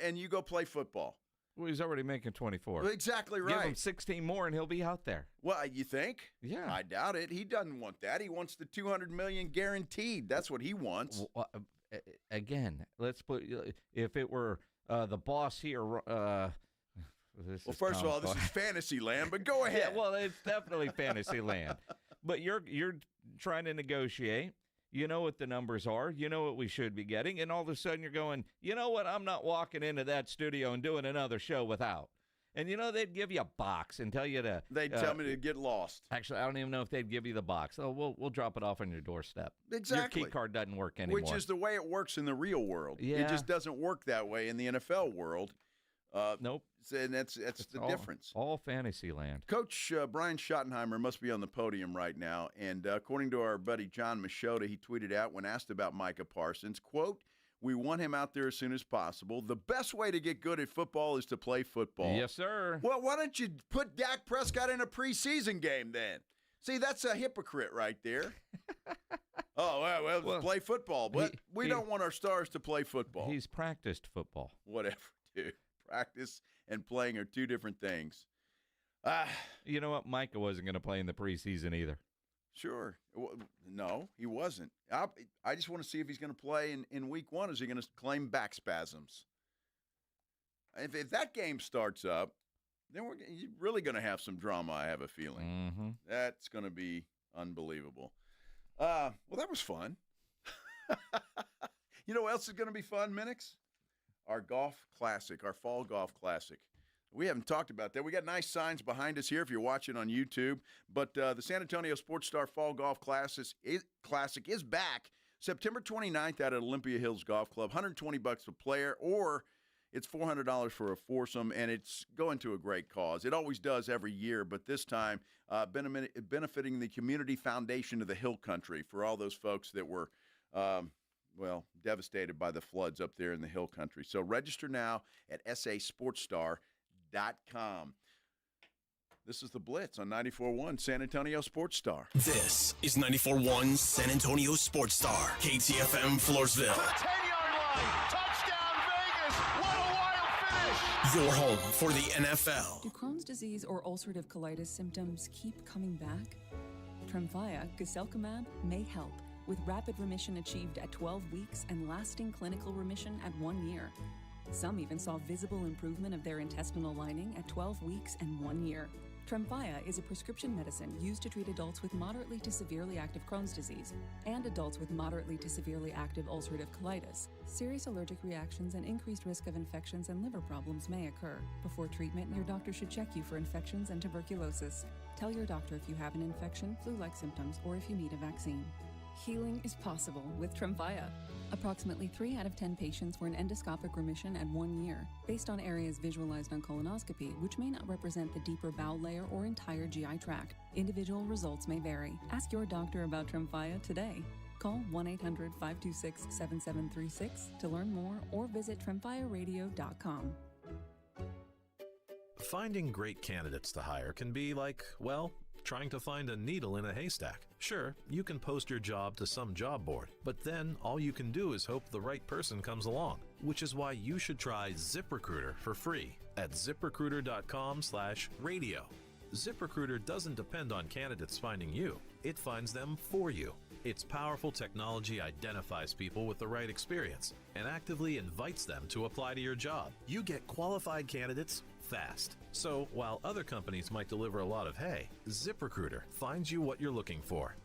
and you go play football. Well, he's already making 24. Well, exactly right. Give him 16 more, and he'll be out there. Well, you think? Yeah. I doubt it. He doesn't want that. He wants the $200 million guaranteed. That's what he wants. Well, again, let's put if it were the boss here. First of all, this is fantasy land, but go ahead. Yeah, well, it's definitely fantasy land. But you're trying to negotiate. You know what the numbers are. You know what we should be getting. And all of a sudden you're going, you know what? I'm not walking into that studio and doing another show without. And, they'd give you a box and tell you to. They'd tell me to get lost. Actually, I don't even know if they'd give you the box. Oh, we'll drop it off on your doorstep. Exactly. Your key card doesn't work anymore. Which is the way it works in the real world. Yeah. It just doesn't work that way in the NFL world. Nope. And that's the difference. All fantasy land. Coach Brian Schottenheimer must be on the podium right now. And according to our buddy John Machota, he tweeted out when asked about Micah Parsons, quote, "We want him out there as soon as possible. The best way to get good at football is to play football." Yes, sir. Well, why don't you put Dak Prescott in a preseason game then? See, that's a hypocrite right there. Well, play football. But we don't want our stars to play football. He's practiced football. Whatever, dude. Practice and playing are two different things. You know what? Micah wasn't going to play in the preseason either. Sure. No, he wasn't. I just want to see if he's going to play in week one. Is he going to claim back spasms? If that game starts up, then you're really going to have some drama, I have a feeling. Mm-hmm. That's going to be unbelievable. Well, that was fun. You know what else is going to be fun, Minix? Our golf classic, our fall golf classic. We haven't talked about that. We got nice signs behind us here if you're watching on YouTube. But the San Antonio Sports Star Fall Golf Classic is back September 29th out at Olympia Hills Golf Club. $120 a player, or it's $400 for a foursome, and it's going to a great cause. It always does every year, but this time benefiting the Community Foundation of the Hill Country for all those folks that were devastated by the floods up there in the Hill Country. So register now at sasportsstar.com. This is the Blitz on 94.1 San Antonio Sports Star. This is 94.1 San Antonio Sports Star, KTFM Floresville. 10-yard line, touchdown Vegas, what a wild finish! Your home for the NFL. Do Crohn's disease or ulcerative colitis symptoms keep coming back? Tremfya, guselkumab, may help, with rapid remission achieved at 12 weeks and lasting clinical remission at 1 year. Some even saw visible improvement of their intestinal lining at 12 weeks and 1 year. Tremfya is a prescription medicine used to treat adults with moderately to severely active Crohn's disease and adults with moderately to severely active ulcerative colitis. Serious allergic reactions and increased risk of infections and liver problems may occur. Before treatment, your doctor should check you for infections and tuberculosis. Tell your doctor if you have an infection, flu-like symptoms, or if you need a vaccine. Healing is possible with Tremfya. Approximately 3 out of 10 patients were in endoscopic remission at 1 year, based on areas visualized on colonoscopy, which may not represent the deeper bowel layer or entire GI tract. Individual results may vary. Ask your doctor about Tremfya today. Call 1-800-526-7736 to learn more or visit tremfyaradio.com. Finding great candidates to hire can be like, well, trying to find a needle in a haystack. Sure, you can post your job to some job board, but then all you can do is hope the right person comes along, which is why you should try ZipRecruiter for free at ziprecruiter.com/radio. ZipRecruiter doesn't depend on candidates finding you. It finds them for you. Its powerful technology identifies people with the right experience and actively invites them to apply to your job. You get qualified candidates fast. So while other companies might deliver a lot of hay, ZipRecruiter finds you what you're looking for.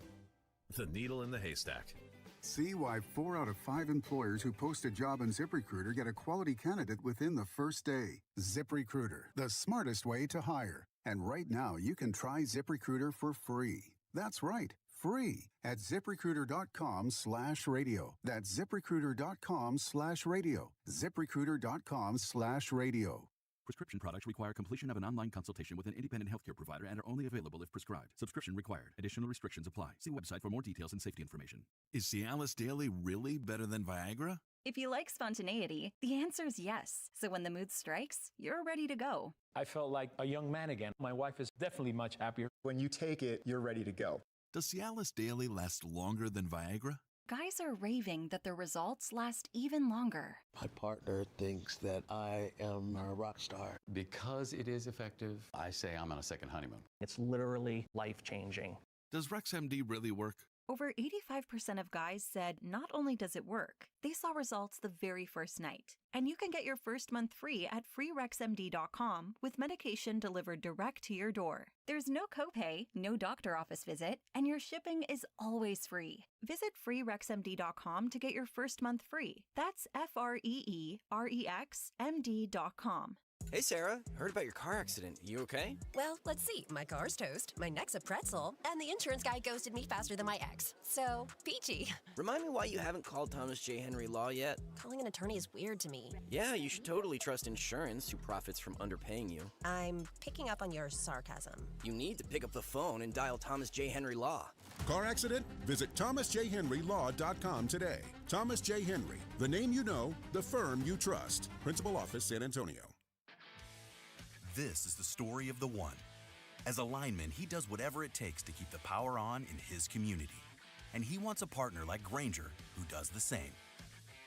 The needle in the haystack. See why 4 out of 5 employers who post a job on ZipRecruiter get a quality candidate within the first day. ZipRecruiter, the smartest way to hire. And right now, you can try ZipRecruiter for free. That's right, free at ZipRecruiter.com/radio. That's ZipRecruiter.com/radio. ZipRecruiter.com/radio. Prescription products require completion of an online consultation with an independent healthcare provider and are only available if prescribed. Subscription required. Additional restrictions apply. See website for more details and safety information. Is Cialis Daily really better than Viagra? If you like spontaneity, the answer is yes. So when the mood strikes, you're ready to go. I felt like a young man again. My wife is definitely much happier. When you take it, you're ready to go. Does Cialis Daily last longer than Viagra? Guys are raving that their results last even longer. My partner thinks that I am a rock star. Because it is effective, I say I'm on a second honeymoon. It's literally life-changing. Does RexMD really work? Over 85% of guys said not only does it work, they saw results the very first night. And you can get your first month free at freerexmd.com with medication delivered direct to your door. There's no copay, no doctor office visit, and your shipping is always free. Visit freerexmd.com to get your first month free. That's FREEREXMD.com. Hey, Sarah. Heard about your car accident. You okay? Well, let's see. My car's toast, my neck's a pretzel, and the insurance guy ghosted me faster than my ex. So, peachy. Remind me why you haven't called Thomas J. Henry Law yet? Calling an attorney is weird to me. Yeah, you should totally trust insurance who profits from underpaying you. I'm picking up on your sarcasm. You need to pick up the phone and dial Thomas J. Henry Law. Car accident? Visit thomasjhenrylaw.com today. Thomas J. Henry, the name you know, the firm you trust. Principal Office, San Antonio. This is the story of the one. As a lineman, he does whatever it takes to keep the power on in his community. And he wants a partner like Grainger who does the same.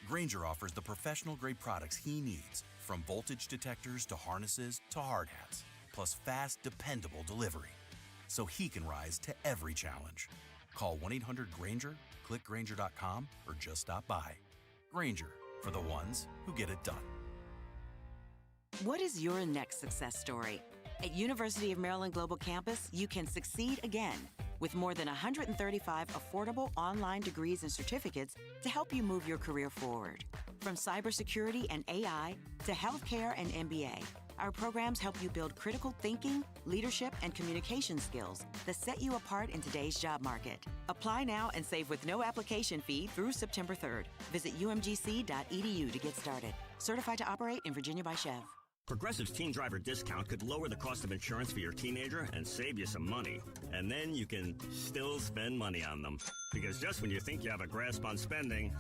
Grainger offers the professional-grade products he needs, from voltage detectors to harnesses to hard hats, plus fast, dependable delivery, so he can rise to every challenge. Call 1-800-GRAINGER, click Grainger.com, or just stop by. Grainger, for the ones who get it done. What is your next success story? At University of Maryland Global Campus, you can succeed again with more than 135 affordable online degrees and certificates to help you move your career forward. From cybersecurity and AI to healthcare and MBA, our programs help you build critical thinking, leadership, and communication skills that set you apart in today's job market. Apply now and save with no application fee through September 3rd. Visit umgc.edu to get started. Certified to operate in Virginia by Chev. Progressive's Teen Driver discount could lower the cost of insurance for your teenager and save you some money. And then you can still spend money on them. Because just when you think you have a grasp on spending,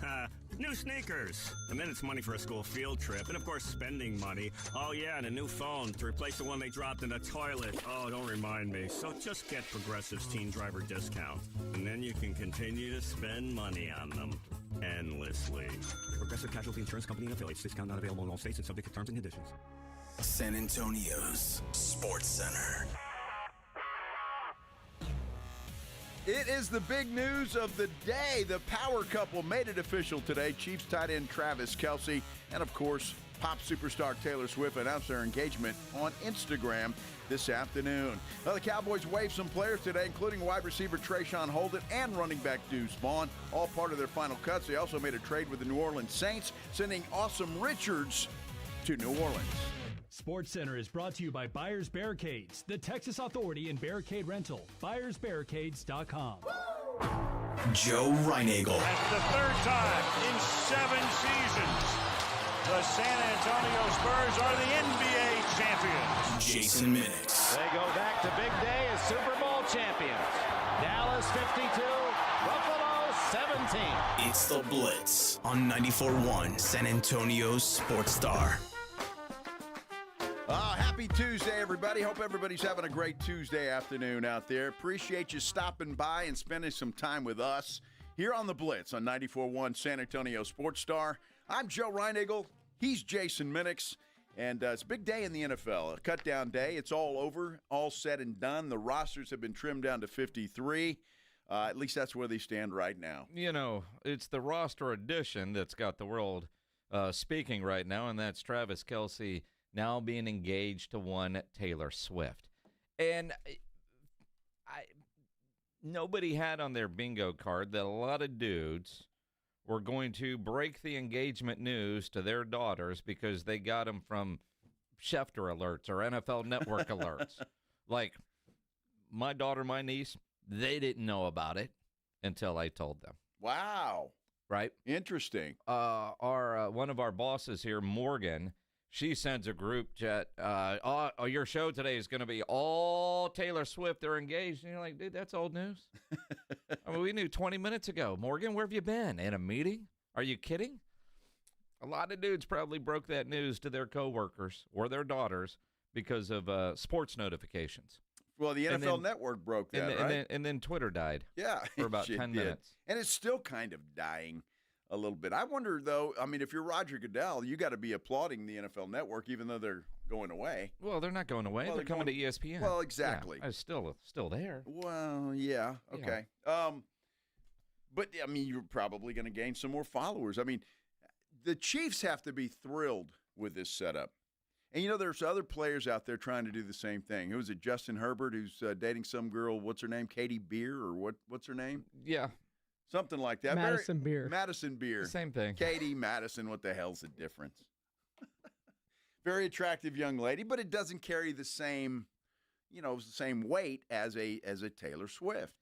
new sneakers. And then it's money for a school field trip. And of course, spending money. Oh yeah, and a new phone to replace the one they dropped in the toilet. Oh, don't remind me. So just get Progressive's Teen Driver discount. And then you can continue to spend money on them endlessly. Progressive Casualty Insurance Company and affiliates. Discount not available in all states and subject to terms and conditions. San Antonio's Sports Center. It is the big news of the day. The power couple made it official today. Chiefs tight end Travis Kelce and, of course, pop superstar Taylor Swift announced their engagement on Instagram this afternoon. Now, the Cowboys waived some players today, including wide receiver Trayshawn Holden and running back Deuce Vaughn, all part of their final cuts. They also made a trade with the New Orleans Saints, sending Awesome Richards to New Orleans. Sports Center is brought to you by Buyers Barricades, the Texas Authority in Barricade Rental. BuyersBarricades.com. Joe Reinagel. That's the third time in 7 seasons the San Antonio Spurs are the NBA champions. Jason Minix. They go back to big day as Super Bowl champions. Dallas 52, Buffalo 17. It's the Blitz on 94.1 San Antonio's Sports Star. Happy Tuesday, everybody. Hope everybody's having a great Tuesday afternoon out there. Appreciate you stopping by and spending some time with us here on the Blitz on 94.1 San Antonio Sports Star. I'm Joe Reinagel. He's Jason Minix. And it's a big day in the NFL, a cut-down day. It's all over, all said and done. The rosters have been trimmed down to 53. At least that's where they stand right now. You know, it's the roster addition that's got the world speaking right now, and that's Travis Kelce now being engaged to one Taylor Swift. And nobody had on their bingo card that a lot of dudes were going to break the engagement news to their daughters because they got them from Schefter alerts or NFL Network alerts. Like, my daughter, my niece, they didn't know about it until I told them. Wow. Right? Interesting. One of our bosses here, Morgan, she sends a group chat. Your show today is going to be all Taylor Swift. They're engaged. And you're like, dude, that's old news. I mean, we knew 20 minutes ago. Morgan, where have you been? In a meeting? Are you kidding? A lot of dudes probably broke that news to their coworkers or their daughters because of sports notifications. Well, the NFL Network broke that, right? And then Twitter died. Yeah. For about 10 minutes. And it's still kind of dying a little bit. I wonder, though, I mean, if you're Roger Goodell, you got to be applauding the NFL Network, even though they're going away. Well, they're not going away. They're coming to ESPN. Well, exactly. Yeah, it's still there. Well, yeah. Okay. Yeah. But, I mean, you're probably going to gain some more followers. I mean, the Chiefs have to be thrilled with this setup. And, you know, there's other players out there trying to do the same thing. Who was it, Justin Herbert, who's dating some girl, what's her name, Katie Beer, or what's her name? Yeah. Something like that. Madison Beer. Madison Beer. Same thing. Katie, Madison, what the hell's the difference? Very attractive young lady, but it doesn't carry the same, same weight as a Taylor Swift.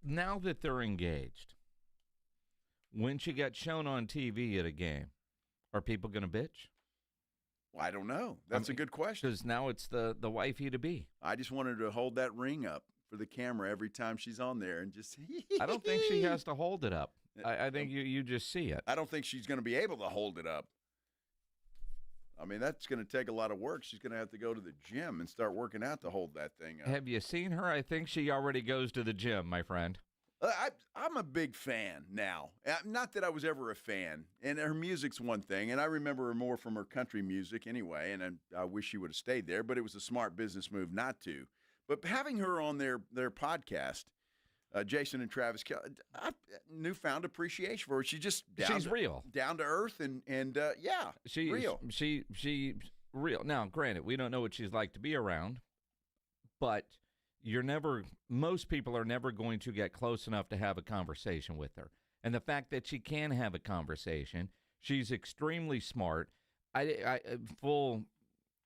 Now that they're engaged, when she got shown on TV at a game, are people going to bitch? Well, I don't know. That's a good question. Because now it's the wifey to be. I just wanted her to hold that ring up for the camera every time she's on there and just I don't think she has to hold it up. I think you just see it. I don't think she's going to be able to hold it up. I mean, that's going to take a lot of work. She's going to have to go to the gym and start working out to hold that thing up. Have you seen her? I think she already goes to the gym, my friend. I'm a big fan now. Not that I was ever a fan. And her music's one thing, and I remember her more from her country music anyway, and I wish she would have stayed there, but it was a smart business move not to. But having her on their podcast, Jason and Travis, newfound appreciation for her. She's real, down to earth, and yeah, she's real. She's real. Now, granted, we don't know what she's like to be around, but most people are never going to get close enough to have a conversation with her. And the fact that she can have a conversation, she's extremely smart.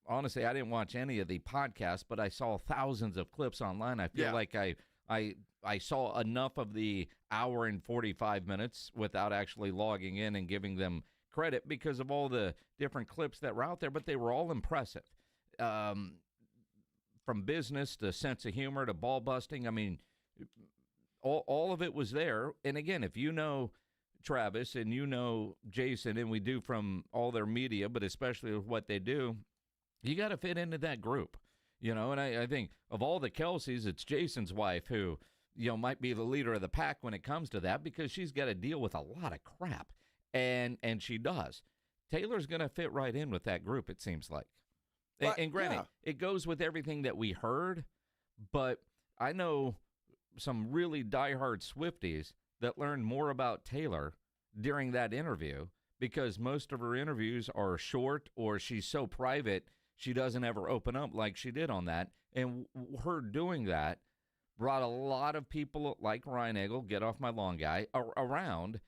Honestly, I didn't watch any of the podcasts, but I saw thousands of clips online. I feel like I saw enough of the hour and 45 minutes without actually logging in and giving them credit because of all the different clips that were out there, but they were all impressive. From business to sense of humor to ball busting, I mean, all of it was there. And again, if you know Travis and you know Jason, and we do from all their media, but especially with what they do, you got to fit into that group, and I think of all the Kelces, it's Jason's wife who, might be the leader of the pack when it comes to that because she's got to deal with a lot of crap, and she does. Taylor's going to fit right in with that group, it seems like. And granted, it goes with everything that we heard, but I know some really diehard Swifties that learned more about Taylor during that interview because most of her interviews are short or she's so private she doesn't ever open up like she did on that. And her doing that brought a lot of people like Ryan Eggle, get off my lawn guy, around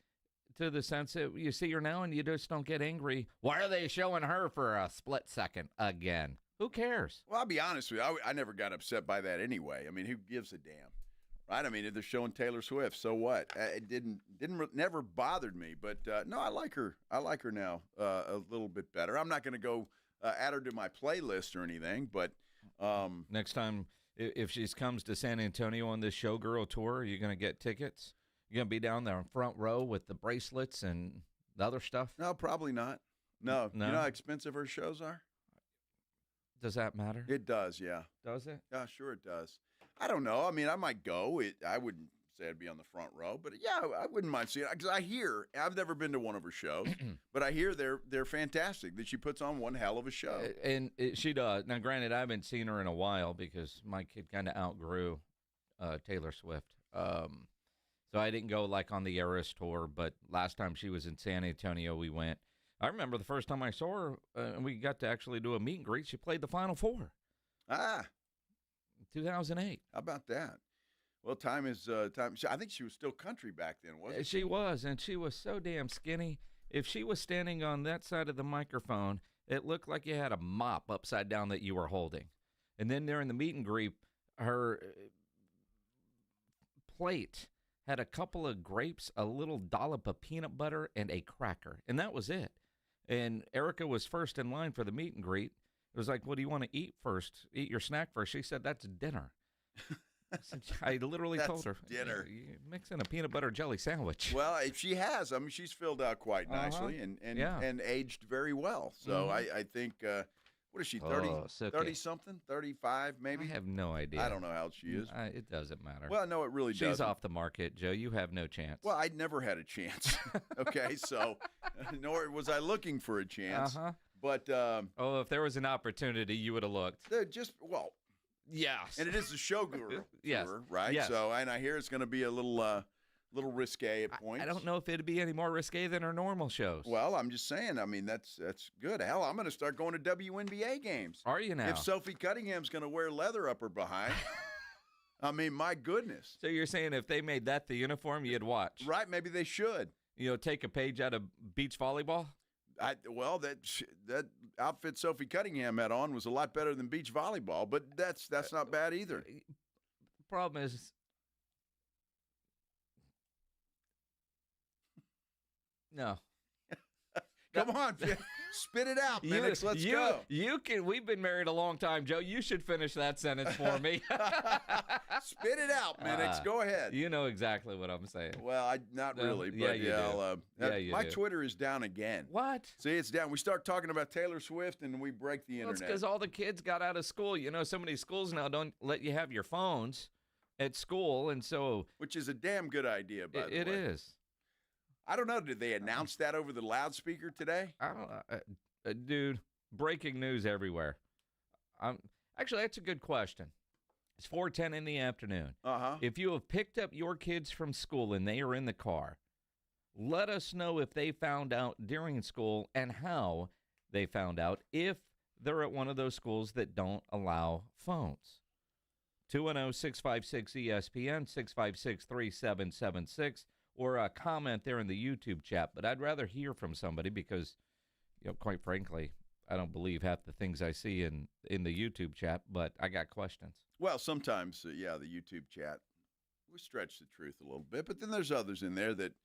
to the sense that you see her now and you just don't get angry. Why are they showing her for a split second again? Who cares? Well, I'll be honest with you. I never got upset by that anyway. I mean, who gives a damn? Right? I mean, if they're showing Taylor Swift, so what? It never bothered me. But, no, I like her. I like her now a little bit better. I'm not going to go add her to my playlist or anything, but next time if she comes to San Antonio on this Showgirl tour, are you going to get tickets? You going to be down there in front row with the bracelets and the other stuff? No, probably not. No. You know how expensive her shows are? Does that matter? It does, yeah. Does it? Yeah, sure it does. I don't know. I mean, I might go. I wouldn't say I'd be on the front row, but yeah, I wouldn't mind seeing it because I've never been to one of her shows, but I hear they're fantastic, that she puts on one hell of a show. And she does. Now, granted, I haven't seen her in a while because my kid kind of outgrew Taylor Swift. So I didn't go like on the Eras tour, but last time she was in San Antonio, we went. I remember the first time I saw her, and we got to actually do a meet and greet. She played the Final Four. 2008. How about that? Well, time is time. I think she was still country back then, wasn't she? She was, and she was so damn skinny. If she was standing on that side of the microphone, it looked like you had a mop upside down that you were holding. And then during the meet and greet, her plate had a couple of grapes, a little dollop of peanut butter, and a cracker. And that was it. And Erica was first in line for the meet and greet. It was like, what do you want to eat first? Eat your snack first. She said, that's dinner. I literally told her, dinner. You mix in a peanut butter jelly sandwich. Well, if she has. I mean, she's filled out quite nicely and aged very well. So I think, what is she, 30-something, 35 maybe? I have no idea. I don't know how old she is. It doesn't matter. Well, no, it really doesn't. She's off the market, Joe. You have no chance. Well, I never had a chance. Okay, so nor was I looking for a chance. But if there was an opportunity, you would have looked. Yes. And it is the show guru, yes. right? Yes. So, and I hear it's going to be a little risque at points. I don't know if it'd be any more risque than our normal shows. Well, I'm just saying. I mean, that's good. Hell, I'm going to start going to WNBA games. Are you now? If Sophie Cunningham's going to wear leather up her behind. I mean, my goodness. So you're saying if they made that the uniform, you'd watch? Right. Maybe they should. Take a page out of beach volleyball? That outfit Sophie Cunningham had on was a lot better than beach volleyball, but that's not bad either. Problem is, no. Come on, spit it out, Minix. Let's go. You can. We've been married a long time, Joe. You should finish that sentence for me. Spit it out, Minix. Go ahead. You know exactly what I'm saying. Well, not really, but my Twitter is down again. What? See, it's down. We start talking about Taylor Swift, and we break the internet. It's because all the kids got out of school. So many schools now don't let you have your phones at school, and so which is a damn good idea, by the way. It is. I don't know. Did they announce that over the loudspeaker today? I don't know. Dude, breaking news everywhere. Actually, that's a good question. It's 4:10 in the afternoon. If you have picked up your kids from school and they are in the car, let us know if they found out during school and how they found out if they're at one of those schools that don't allow phones. 210-656-ESPN, 656-3776. Or a comment there in the YouTube chat. But I'd rather hear from somebody because, quite frankly, I don't believe half the things I see in the YouTube chat, but I got questions. Well, sometimes, the YouTube chat, we stretch the truth a little bit, but then there's others in there that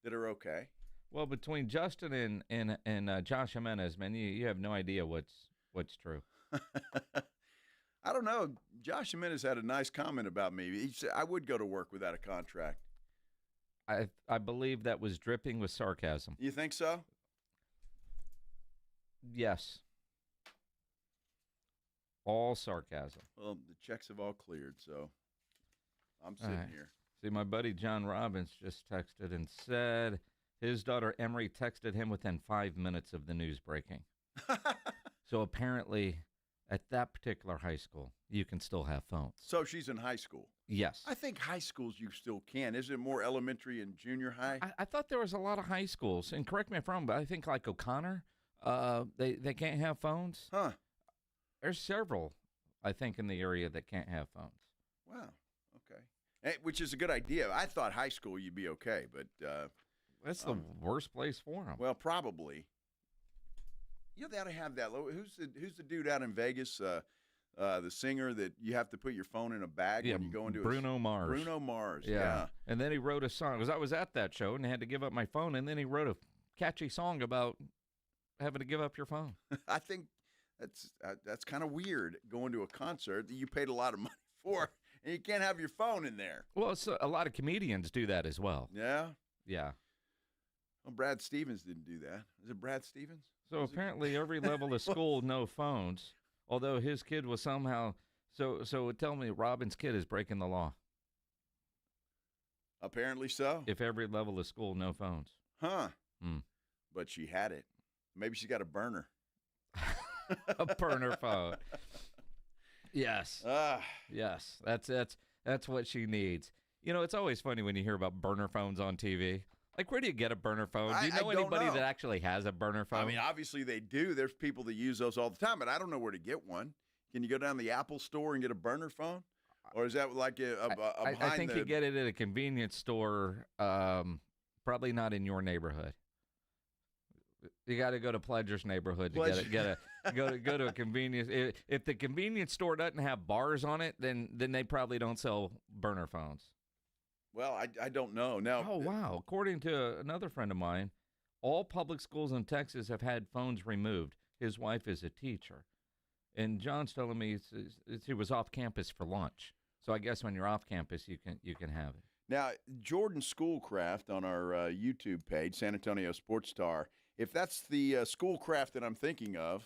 are okay. Well, between Justin and Josh Jimenez, man, you have no idea what's true. I don't know. Josh Jimenez had a nice comment about me. He said I would go to work without a contract. I believe that was dripping with sarcasm. You think so? Yes. All sarcasm. Well, the checks have all cleared, so I'm sitting here. See, my buddy John Robbins just texted and said his daughter Emery texted him within 5 minutes of the news breaking. So apparently at that particular high school, you can still have phones. So she's in high school? Yes. I think high schools you still can. Is it more elementary and junior high? I thought there was a lot of high schools, and correct me if I'm wrong, but I think like O'Connor, they can't have phones. Huh. There's several, I think, in the area that can't have phones. Wow. Okay. Which is a good idea. I thought high school you'd be okay, but that's the worst place for them. Well, probably. They ought to have that. Who's the dude out in Vegas? The singer that you have to put your phone in a bag when you go into Bruno Mars. Bruno Mars, yeah. And then he wrote a song. Because I was at that show and I had to give up my phone, and then he wrote a catchy song about having to give up your phone. I think that's kind of weird, going to a concert that you paid a lot of money for, and you can't have your phone in there. Well, a lot of comedians do that as well. Yeah? Yeah. Well, Brad Stevens didn't do that. Is it Brad Stevens? So apparently every level of school, no phones. Although his kid was somehow so tell me Robin's kid is breaking the law. Apparently so. If every level of school, no phones. Huh. But she had it. Maybe she got a burner. A burner phone. Yes. Yes. That's what she needs. It's always funny when you hear about burner phones on TV. Like, where do you get a burner phone? Do you know anybody that actually has a burner phone? I mean, obviously they do. There's people that use those all the time, but I don't know where to get one. Can you go down to the Apple store and get a burner phone? Or is that like I think you get it at a convenience store, probably not in your neighborhood. You got to go to Pledger's neighborhood to go to a convenience. If the convenience store doesn't have bars on it, then they probably don't sell burner phones. Well, I don't know. Now, oh, wow. According to another friend of mine, all public schools in Texas have had phones removed. His wife is a teacher. And John's telling me he was off campus for lunch. So I guess when you're off campus, you can have it. Now, Jordan Schoolcraft on our YouTube page, San Antonio Sports Star, if that's the Schoolcraft that I'm thinking of,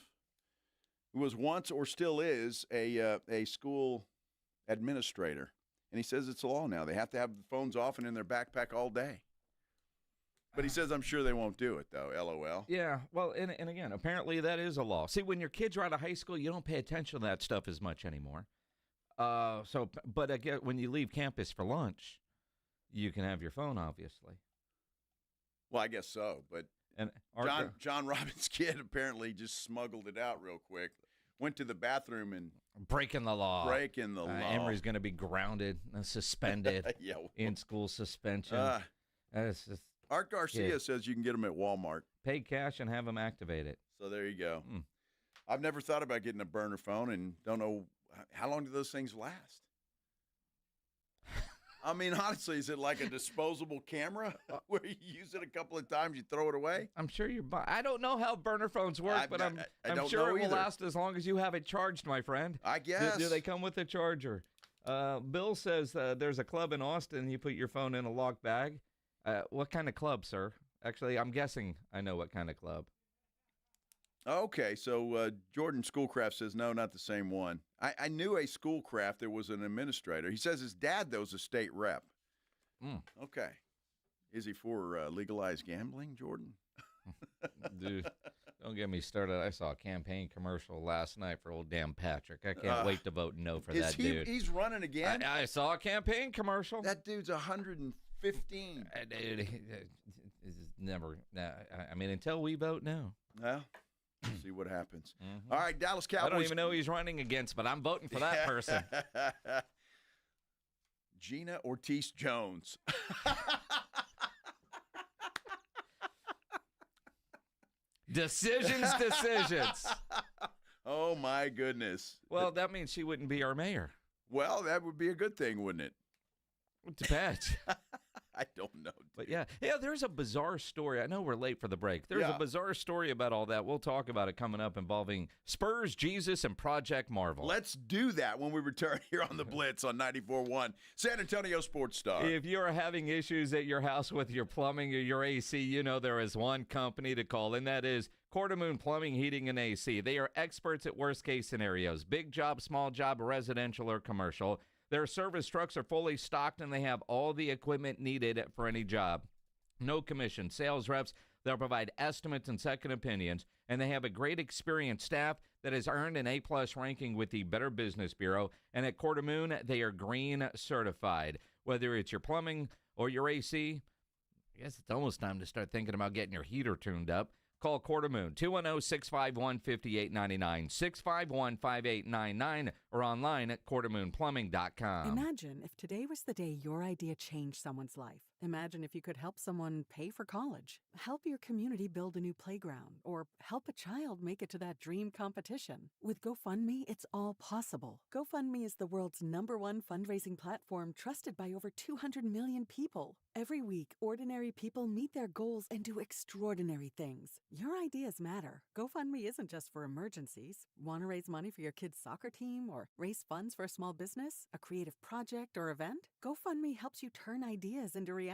who was once or still is a school administrator. And he says it's a law now. They have to have the phones off and in their backpack all day. But he says I'm sure they won't do it, though, LOL. Yeah, well, and again, apparently that is a law. See, when your kids are out of high school, you don't pay attention to that stuff as much anymore. But again, when you leave campus for lunch, you can have your phone, obviously. Well, I guess so, but and John Robbins' kid apparently just smuggled it out real quick. Went to the bathroom and breaking the law. Law. Emery's going to be grounded, suspended, in-school suspension. Art Garcia says you can get them at Walmart. Pay cash and have them activate it. So there you go. I've never thought about getting a burner phone and don't know how long do those things last. I mean, honestly, is it like a disposable camera where you use it a couple of times, you throw it away? I'm sure I don't know how burner phones work, but I'm sure it will last as long as you have it charged, my friend. I guess. Do they come with a charger? Bill says there's a club in Austin. You put your phone in a locked bag. What kind of club, sir? Actually, I'm guessing I know what kind of club. Okay, so Jordan Schoolcraft says, no, not the same one. I knew a Schoolcraft. There was an administrator. He says his dad, though, is a state rep. Okay. Is he for legalized gambling, Jordan? Dude, don't get me started. I saw a campaign commercial last night for old damn Patrick. I can't wait to vote no for that dude. He's running again? I saw a campaign commercial. That dude's 115. Dude, never. I mean, until we vote no. Well. See what happens. All right, Dallas Cowboys. I don't even know who he's running against, but I'm voting for that person. Gina Ortiz-Jones. Decisions. Oh, my goodness. Well, that means she wouldn't be our mayor. Well, that would be a good thing, wouldn't it? It depends. I don't know. But yeah, there's a bizarre story. I know we're late for the break. There's a bizarre story about all that. We'll talk about it coming up involving Spurs, Jesus, and Project Marvel. Let's do that when we return here on the Blitz on 94.1 San Antonio Sports Star. If you're having issues at your house with your plumbing or your AC, you know there is one company to call, and that is Quartermoon Plumbing, Heating, and AC. They are experts at worst-case scenarios, big job, small job, residential, or commercial. Their service trucks are fully stocked, and they have all the equipment needed for any job. No commission. Sales reps, they'll provide estimates and second opinions, and they have a great experienced staff that has earned an A-plus ranking with the Better Business Bureau. And at Quartermoon, they are green certified. Whether it's your plumbing or your AC, I guess it's almost time to start thinking about getting your heater tuned up. Call Quartermoon, 210-651-5899, 651-5899, or online at quartermoonplumbing.com. Imagine if today was the day your idea changed someone's life. Imagine if you could help someone pay for college, help your community build a new playground, or help a child make it to that dream competition. With GoFundMe, it's all possible. GoFundMe is the world's #1 fundraising platform trusted by over 200 million people. Every week, ordinary people meet their goals and do extraordinary things. Your ideas matter. GoFundMe isn't just for emergencies. Want to raise money for your kid's soccer team or raise funds for a small business, a creative project, or event? GoFundMe helps you turn ideas into reality.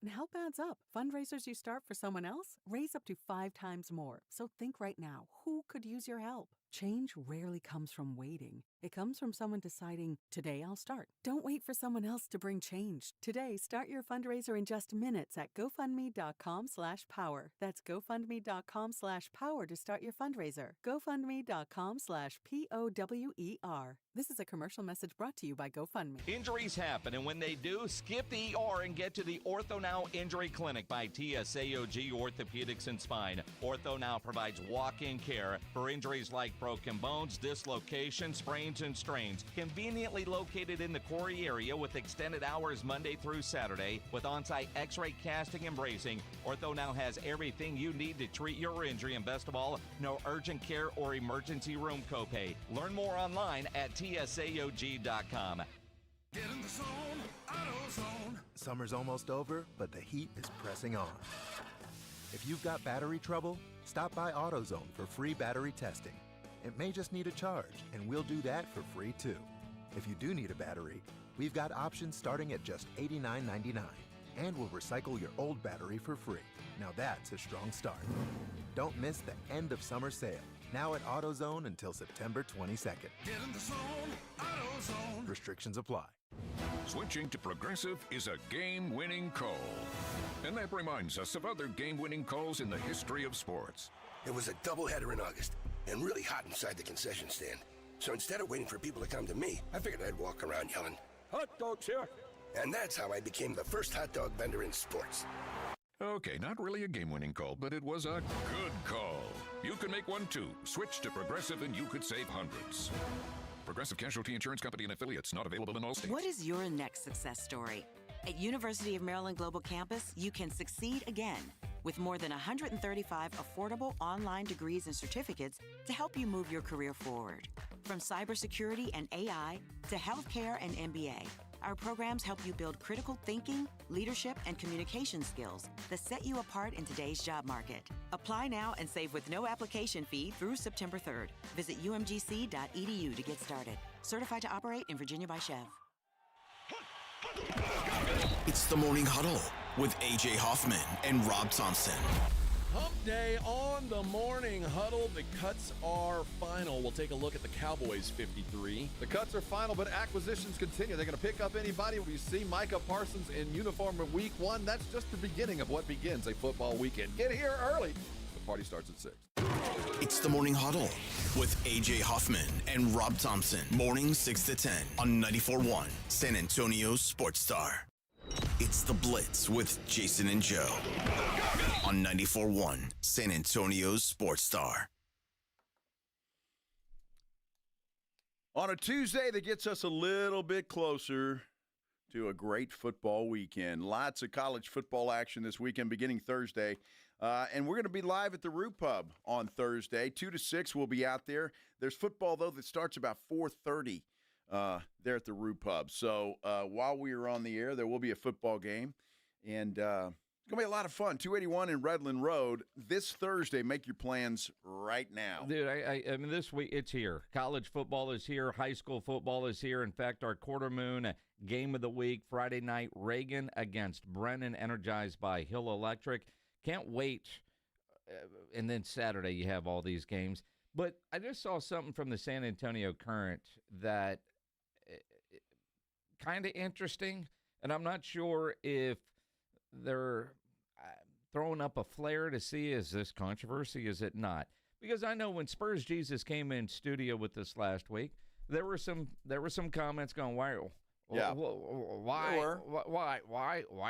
And help adds up. Fundraisers you start for someone else raise up to 5 times more. So think right now, who could use your help? Change rarely comes from waiting. It comes from someone deciding, today I'll start. Don't wait for someone else to bring change. Today, start your fundraiser in just minutes at GoFundMe.com/power. That's GoFundMe.com/power to start your fundraiser. GoFundMe.com/POWER. This is a commercial message brought to you by GoFundMe. Injuries happen, and when they do, skip the ER and get to the Ortho Now Injury Clinic by TSAOG Orthopedics and Spine. Ortho Now provides walk-in care for injuries like broken bones, dislocations, sprains, and strains. Conveniently located in the Quarry area with extended hours Monday through Saturday with on-site x-ray casting and bracing, Ortho now has everything you need to treat your injury, and best of all, no urgent care or emergency room copay. Learn more online at TSAOG.com. Get in the zone, AutoZone. Summer's almost over, but the heat is pressing on. If you've got battery trouble, stop by AutoZone for free battery testing. It may just need a charge, and we'll do that for free too. If you do need a battery, we've got options starting at just $89.99, and we'll recycle your old battery for free. Now that's a strong start. Don't miss the end of summer sale, now at AutoZone until September 22nd. Get in the zone, AutoZone. Restrictions apply. Switching to Progressive is a game-winning call. And that reminds us of other game-winning calls in the history of sports. It was a doubleheader in August and really hot inside the concession stand. So instead of waiting for people to come to me, I figured I'd walk around yelling, "Hot dogs here!" And that's how I became the first hot dog vendor in sports. Okay, not really a game-winning call, but it was a good call. You can make one too. Switch to Progressive and you could save hundreds. Progressive Casualty Insurance Company and affiliates, not available in all states. What is your next success story? At University of Maryland Global Campus, you can succeed again with more than 135 affordable online degrees and certificates to help you move your career forward. From cybersecurity and AI to healthcare and MBA, our programs help you build critical thinking, leadership, and communication skills that set you apart in today's job market. Apply now and save with no application fee through September 3rd. Visit umgc.edu to get started. Certified to operate in Virginia by Chev. It's the Morning Huddle with A.J. Hoffman and Rob Thompson. Hump day on the Morning Huddle. The cuts are final. We'll take a look at the Cowboys 53. The cuts are final, but acquisitions continue. They're going to pick up anybody. We see Micah Parsons in uniform in week 1. That's just the beginning of what begins a football weekend. Get here early. The party starts at 6. It's the Morning Huddle with A.J. Hoffman and Rob Thompson. Mornings 6 to 10 on 94.1 San Antonio's Sports Star. It's the Blitz with Jason and Joe on 94.1 San Antonio's Sports Star. On a Tuesday that gets us a little bit closer to a great football weekend. Lots of college football action this weekend beginning Thursday. And we're going to be live at the Roo Pub on Thursday. 2 to 6 we'll be out there. There's football, though, that starts about 4:30 there at the Roo Pub. So while we are on the air, there will be a football game. And it's going to be a lot of fun. 281 in Redland Road this Thursday. Make your plans right now. Dude, I mean, this week it's here. College football is here. High school football is here. In fact, our quarter moon game of the week, Friday night, Reagan against Brennan, energized by Hill Electric. Can't wait. And then Saturday you have all these games. But I just saw something from the San Antonio Current that kind of interesting. And I'm not sure if they're throwing up a flare to see, is this controversy, is it not? Because I know when Spurs Jesus came in studio with us last week, there were some comments going, why are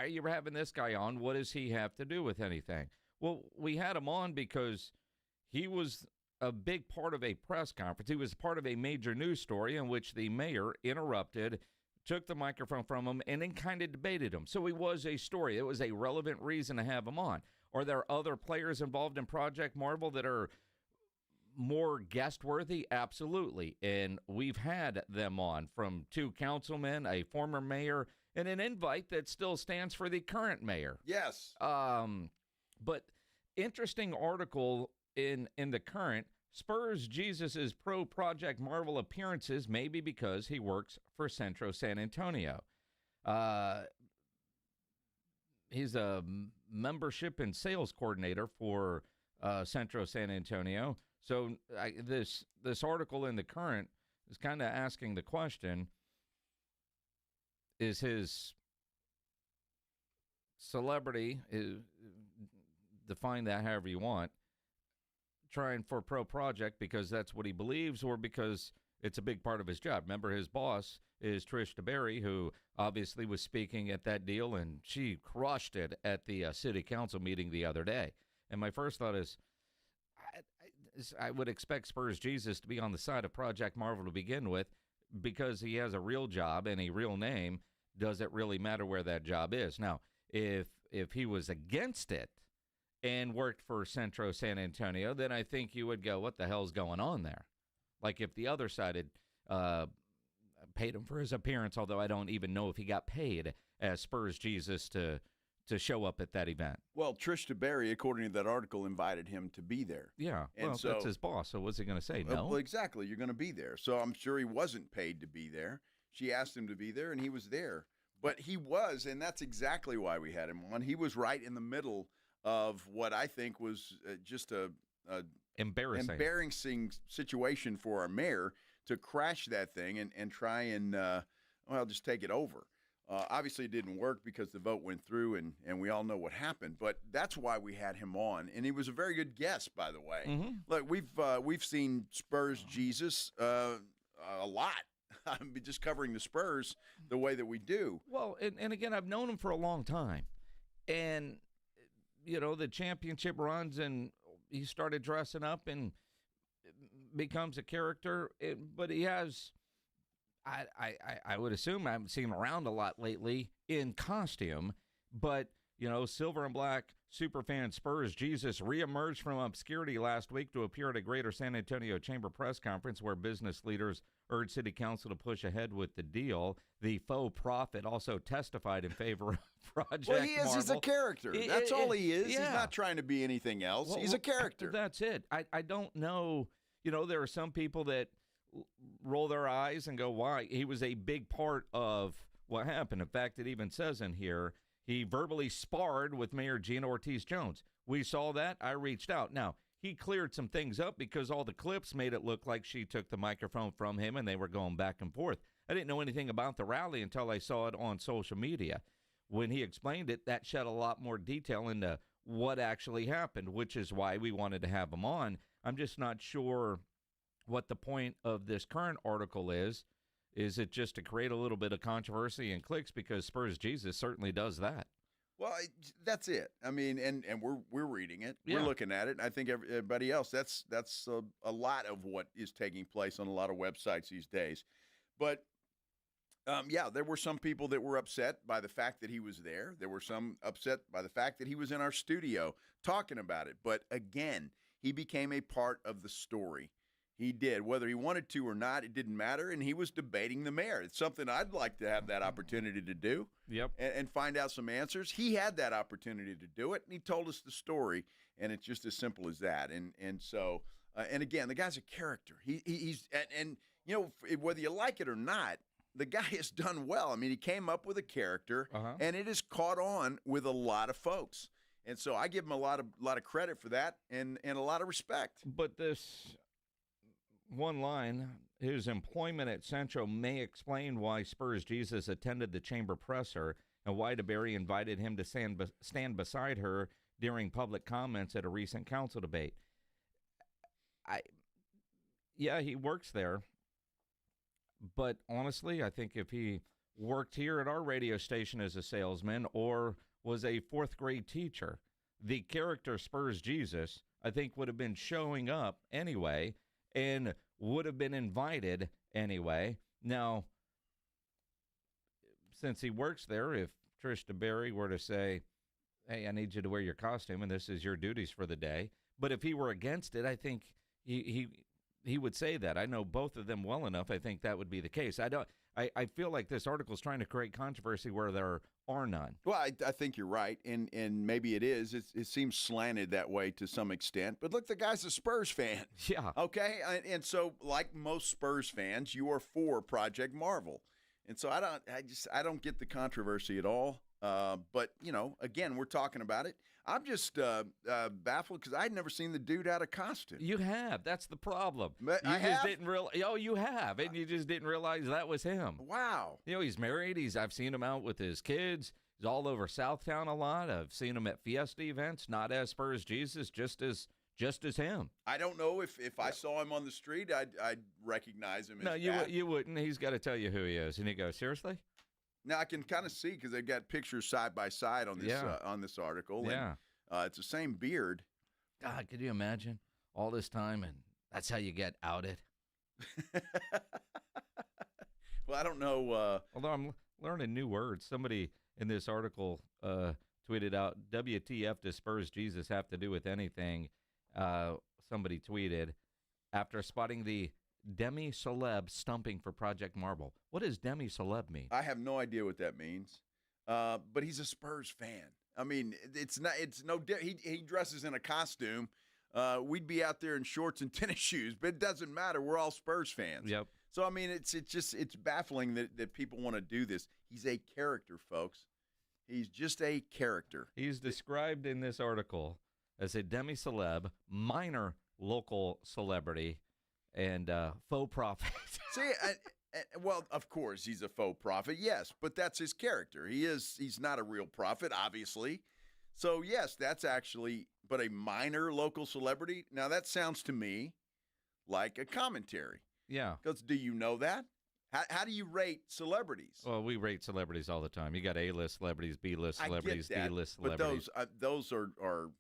you having this guy on? What does he have to do with anything? Well, we had him on because he was a big part of a press conference. He was part of a major news story in which the mayor interrupted, took the microphone from him, and then kind of debated him. So he was a story. It was a relevant reason to have him on. Are there other players involved in Project Marvel that are more guest-worthy? Absolutely. And we've had them on, from 2 councilmen, a former mayor, and an invite that still stands for the current mayor. Yes. But interesting article in the Current. Spurs Jesus' pro Project Marvel appearances maybe because he works for Centro San Antonio. He's a membership and sales coordinator for Centro San Antonio. So this article in the Current is kind of asking the question, is his celebrity, define that however you want, trying for Pro Project because that's what he believes, or because it's a big part of his job? Remember, his boss is Trish DeBerry, who obviously was speaking at that deal, and she crushed it at the city council meeting the other day. And my first thought is, I would expect Spurs Jesus to be on the side of Project Marvel to begin with because he has a real job and a real name. Does it really matter where that job is? Now, if he was against it and worked for Centro San Antonio, then I think you would go, what the hell's going on there? Like if the other side had paid him for his appearance, although I don't even know if he got paid as Spurs Jesus to show up at that event. Well, Trish DeBerry, according to that article, invited him to be there. Yeah, and well, that's his boss, so what's he going to say, no? Well, exactly. You're going to be there. So I'm sure he wasn't paid to be there. She asked him to be there, and he was there. But he was, and that's exactly why we had him on. He was right in the middle of what I think was just a embarrassing situation for our mayor to crash that thing and try and, just take it over. Obviously, it didn't work because the vote went through, and we all know what happened. But that's why we had him on, and he was a very good guest, by the way. Mm-hmm. Look, we've seen Spurs Jesus a lot. I mean, just covering the Spurs the way that we do. Well, and again, I've known him for a long time, and the championship runs, and he started dressing up and becomes a character. But he has. I would assume I haven't seen him around a lot lately in costume, but, silver and black superfan Spurs Jesus reemerged from obscurity last week to appear at a Greater San Antonio Chamber press conference where business leaders urged City Council to push ahead with the deal. The faux prophet also testified in favor of Project Well, he is. Marvel. He's a character. That's all he is. Yeah. He's not trying to be anything else. Well, he's a character. That's it. I don't know. There are some people that roll their eyes and go, why? He was a big part of what happened. In fact, it even says in here, he verbally sparred with Mayor Gina Ortiz-Jones. We saw that. I reached out. Now, he cleared some things up because all the clips made it look like she took the microphone from him and they were going back and forth. I didn't know anything about the rally until I saw it on social media. When he explained it, that shed a lot more detail into what actually happened, which is why we wanted to have him on. I'm just not sure what the point of this current article is. Is it just to create a little bit of controversy and clicks? Because Spurs Jesus certainly does that. Well, that's it. I mean, and we're reading it. Yeah. We're looking at it. I think everybody else, that's a lot of what is taking place on a lot of websites these days. But, there were some people that were upset by the fact that he was there. There were some upset by the fact that he was in our studio talking about it. But, again, he became a part of the story. He did. Whether he wanted to or not, it didn't matter, and he was debating the mayor. It's something I'd like to have that opportunity to do. Yep. And find out some answers. He had that opportunity to do it, and he told us the story, and it's just as simple as that. And so, and again, the guy's a character. He's whether you like it or not, the guy has done well. I mean, he came up with a character, and it has caught on with a lot of folks. And so I give him a lot of credit for that and a lot of respect. But this one line, his employment at Centro may explain why Spurs Jesus attended the chamber presser and why DeBerry invited him to stand beside her during public comments at a recent council debate. He works there, but honestly, I think if he worked here at our radio station as a salesman or was a fourth grade teacher, the character Spurs Jesus, I think, would have been showing up anyway and would have been invited anyway. Now, since he works there, if Trish DeBerry were to say, hey, I need you to wear your costume and this is your duties for the day, but if he were against it, I think he would say that. I know both of them well enough. I think that would be the case. I feel like this article is trying to create controversy where there are none. Well, I think you're right, and maybe it is. It seems slanted that way to some extent. But look, the guy's a Spurs fan. Yeah. Okay? And so, like most Spurs fans, you are for Project Marvel. And so I don't get the controversy at all. But, again, we're talking about it. I'm just baffled because I'd never seen the dude out of costume. You have. That's the problem. But you didn't realize. Oh, you have. And you just didn't realize that was him. Wow. He's married. I've seen him out with his kids. He's all over Southtown a lot. I've seen him at Fiesta events, not as Spurs Jesus, just as him. I don't know if I saw him on the street, I'd recognize him. No, you wouldn't. He's got to tell you who he is. And you go, seriously? Now, I can kind of see because they've got pictures side by side on this on this article. Yeah. And, it's the same beard. God, could you imagine? all this time, and that's how you get outed? Well, I don't know. Although I'm learning new words. Somebody in this article tweeted out, WTF does Spurs Jesus have to do with anything? Somebody tweeted, after spotting the demi-celeb stumping for Project Marble. What does demi-celeb mean? I have no idea what that means. But he's a Spurs fan. I mean, he dresses in a costume. We'd be out there in shorts and tennis shoes, but it doesn't matter. We're all Spurs fans. Yep. So, I mean, it's baffling that people want to do this. He's a character, folks. He's just a character. He's described in this article as a demi-celeb, minor local celebrity, and faux prophet. See, well, of course, he's a faux prophet, yes, but that's his character. He's not a real prophet, obviously. So, yes, that's actually, but a minor local celebrity. Now, that sounds to me like a commentary. Yeah. Because do you know that? How do you rate celebrities? Well, we rate celebrities all the time. You got A-list celebrities, B-list celebrities, D-list celebrities. But those are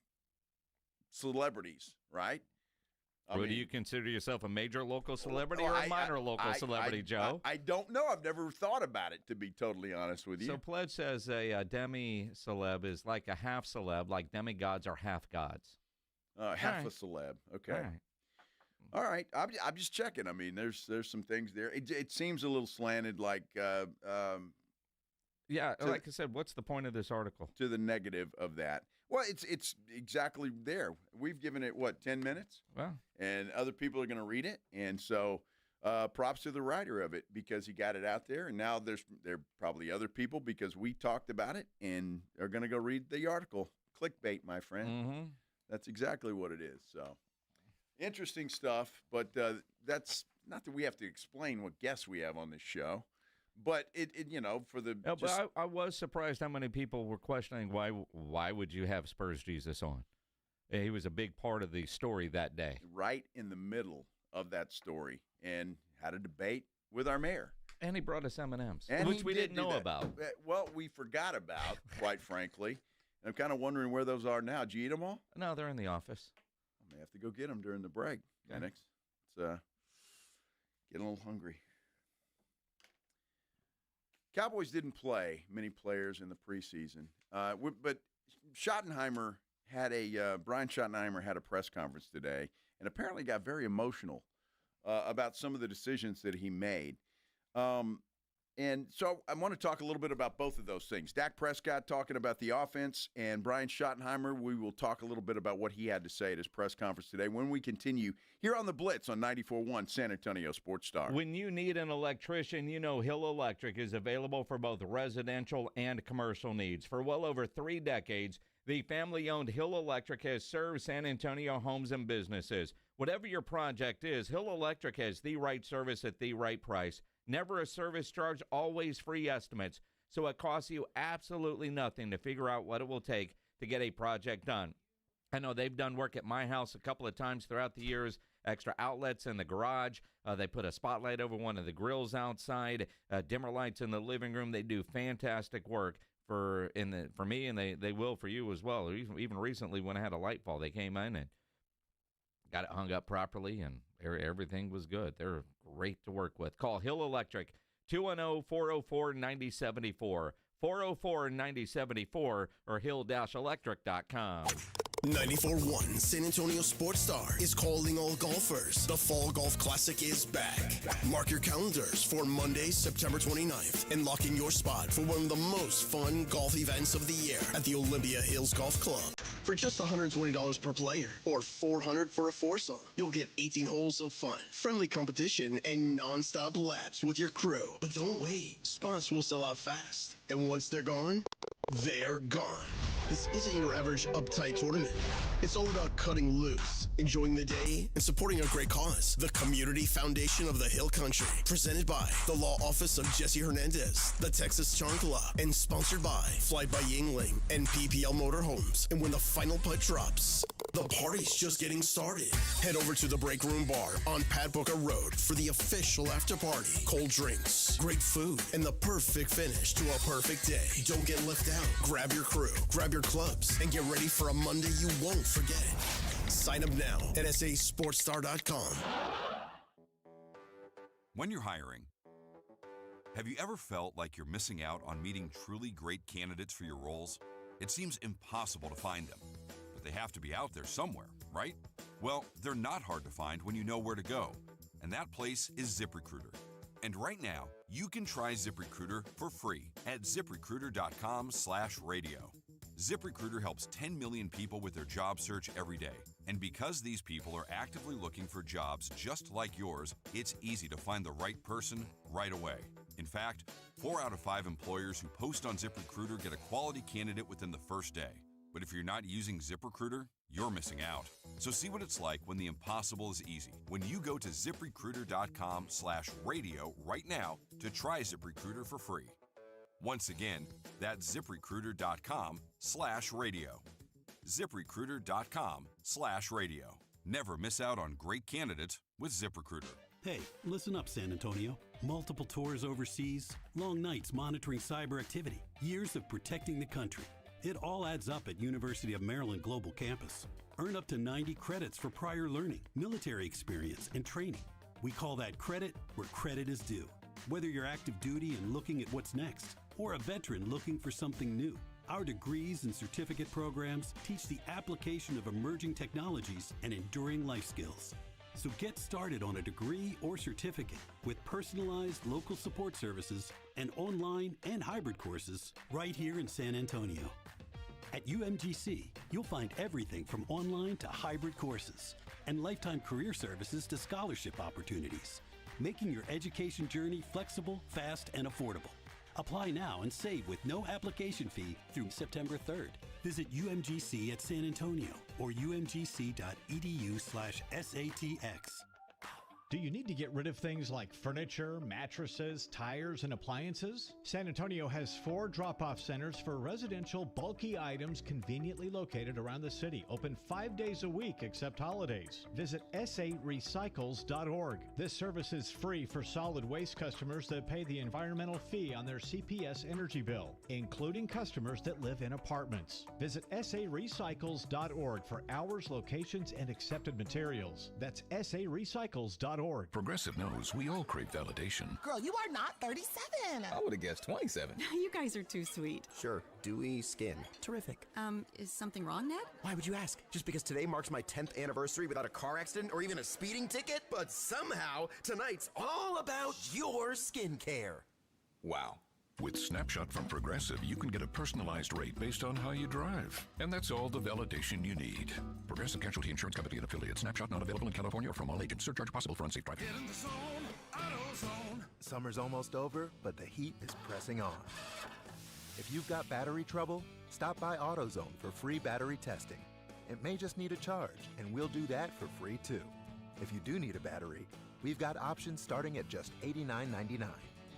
celebrities, right? Do you consider yourself a major local celebrity or a minor local celebrity, Joe? I don't know. I've never thought about it, to be totally honest with you. So Pledge says a demi-celeb is like a half-celeb, like demigods are half-gods. Half a celeb. Okay. All right. I'm just checking. I mean, there's some things there. It seems a little slanted, like yeah. Like I said, what's the point of this article? To the negative of that. Well, it's exactly there. We've given it 10 minutes. Well, and other people are going to read it, and so props to the writer of it because he got it out there, and now there are probably other people because we talked about it and are going to go read the article. Clickbait, my friend. Mm-hmm. That's exactly what it is. So. Interesting stuff, but that's not that we have to explain what guests we have on this show, but it for the. No, but I was surprised how many people were questioning why would you have Spurs Jesus on? He was a big part of the story that day. Right in the middle of that story, and had a debate with our mayor. And he brought us M&Ms, which we didn't know about. Well, we forgot about, quite frankly. I'm kind of wondering where those are now. Did you eat them all? No, they're in the office. I may have to go get them during the break, Penix. It's getting a little hungry. Cowboys didn't play many players in the preseason, but Schottenheimer Brian Schottenheimer had a press conference today and apparently got very emotional about some of the decisions that he made. And so I want to talk a little bit about both of those things. Dak Prescott talking about the offense, and Brian Schottenheimer, we will talk a little bit about what he had to say at his press conference today when we continue here on the Blitz on 94.1 San Antonio Sports Star. When you need an electrician, you know Hill Electric is available for both residential and commercial needs. For well over 3 decades, the family-owned Hill Electric has served San Antonio homes and businesses. Whatever your project is, Hill Electric has the right service at the right price. Never a service charge, always free estimates. So it costs you absolutely nothing to figure out what it will take to get a project done. I know they've done work at my house a couple of times throughout the years, extra outlets in the garage. They put a spotlight over one of the grills outside, dimmer lights in the living room. They do fantastic work for me, and they will for you as well. Even recently when I had a light fall, they came in and got it hung up properly, and everything was good. They're great to work with. Call Hill Electric, 210-404-9074, 404-9074, or hill-electric.com. 94.1 San Antonio Sports Star is calling all golfers. The Fall Golf Classic is back. Mark your calendars for Monday, September 29th, and lock in your spot for one of the most fun golf events of the year at the Olympia Hills Golf Club. For just $120 per player, or $400 for a foursome, you'll get 18 holes of fun, friendly competition, and non-stop laps with your crew. But don't wait. Spots will sell out fast. And once they're gone, they're gone. This isn't your average uptight tournament. It's all about cutting loose, enjoying the day, and supporting a great cause. The Community Foundation of the Hill Country, presented by the Law Office of Jesse Hernandez, the Texas Charm Club, and sponsored by Fly by Yingling and PPL Motorhomes. And when the final putt drops, the party's just getting started. Head over to the Break Room Bar on Pat Booker Road for the official after party. Cold drinks, great food, and the perfect finish to a perfect day. Don't get left out. Grab your crew, grab your clubs, and get ready for a Monday you won't forget. Sign up now at sasportstar.com. When you're hiring, have you ever felt like you're missing out on meeting truly great candidates for your roles? It seems impossible to find them, but they have to be out there somewhere, right? Well, they're not hard to find when you know where to go, and that place is ZipRecruiter. And right now, you can try ZipRecruiter for free at ziprecruiter.com/radio. ZipRecruiter helps 10 million people with their job search every day. And because these people are actively looking for jobs just like yours, it's easy to find the right person right away. In fact, 4 out of 5 employers who post on ZipRecruiter get a quality candidate within the first day. But if you're not using ZipRecruiter, you're missing out. So see what it's like when the impossible is easy. When you go to ziprecruiter.com/radio right now to try ZipRecruiter for free. Once again, that's ziprecruiter.com/radio. ziprecruiter.com/radio. Never miss out on great candidates with ZipRecruiter. Hey, listen up, San Antonio. Multiple tours overseas, long nights monitoring cyber activity, years of protecting the country. It all adds up at University of Maryland Global Campus. Earn up to 90 credits for prior learning, military experience, and training. We call that credit where credit is due. Whether you're active duty and looking at what's next, or a veteran looking for something new, our degrees and certificate programs teach the application of emerging technologies and enduring life skills. So get started on a degree or certificate with personalized local support services and online and hybrid courses right here in San Antonio. At UMGC, you'll find everything from online to hybrid courses and lifetime career services to scholarship opportunities, making your education journey flexible, fast, and affordable. Apply now and save with no application fee through September 3rd. Visit UMGC at San Antonio or umgc.edu/SATX. Do you need to get rid of things like furniture, mattresses, tires, and appliances? San Antonio has 4 drop-off centers for residential bulky items conveniently located around the city, open 5 days a week except holidays. Visit sarecycles.org. This service is free for solid waste customers that pay the environmental fee on their CPS energy bill, including customers that live in apartments. Visit sarecycles.org for hours, locations, and accepted materials. That's sarecycles.org. Progressive knows we all crave validation. Girl, you are not 37. I would have guessed 27. You guys are too sweet. Sure, dewy skin. Terrific. Is something wrong, Ned? Why would you ask? Just because today marks my 10th anniversary without a car accident or even a speeding ticket? But somehow, tonight's all about your skincare. Wow. With Snapshot from Progressive, you can get a personalized rate based on how you drive. And that's all the validation you need. Progressive Casualty Insurance Company and affiliates. Snapshot not available in California or from all agents. Surcharge possible for unsafe driving. Get in the zone, AutoZone. Summer's almost over, but the heat is pressing on. If you've got battery trouble, stop by AutoZone for free battery testing. It may just need a charge, and we'll do that for free too. If you do need a battery, we've got options starting at just $89.99.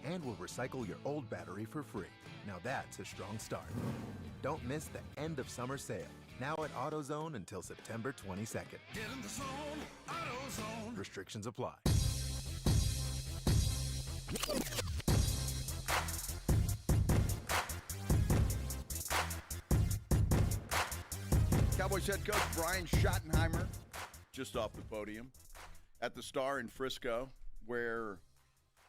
And we'll recycle your old battery for free. Now that's a strong start. Don't miss the end of summer sale. Now at AutoZone until September 22nd. Get in the zone, AutoZone. Restrictions apply. Cowboys head coach Brian Schottenheimer just off the podium at the Star in Frisco, where,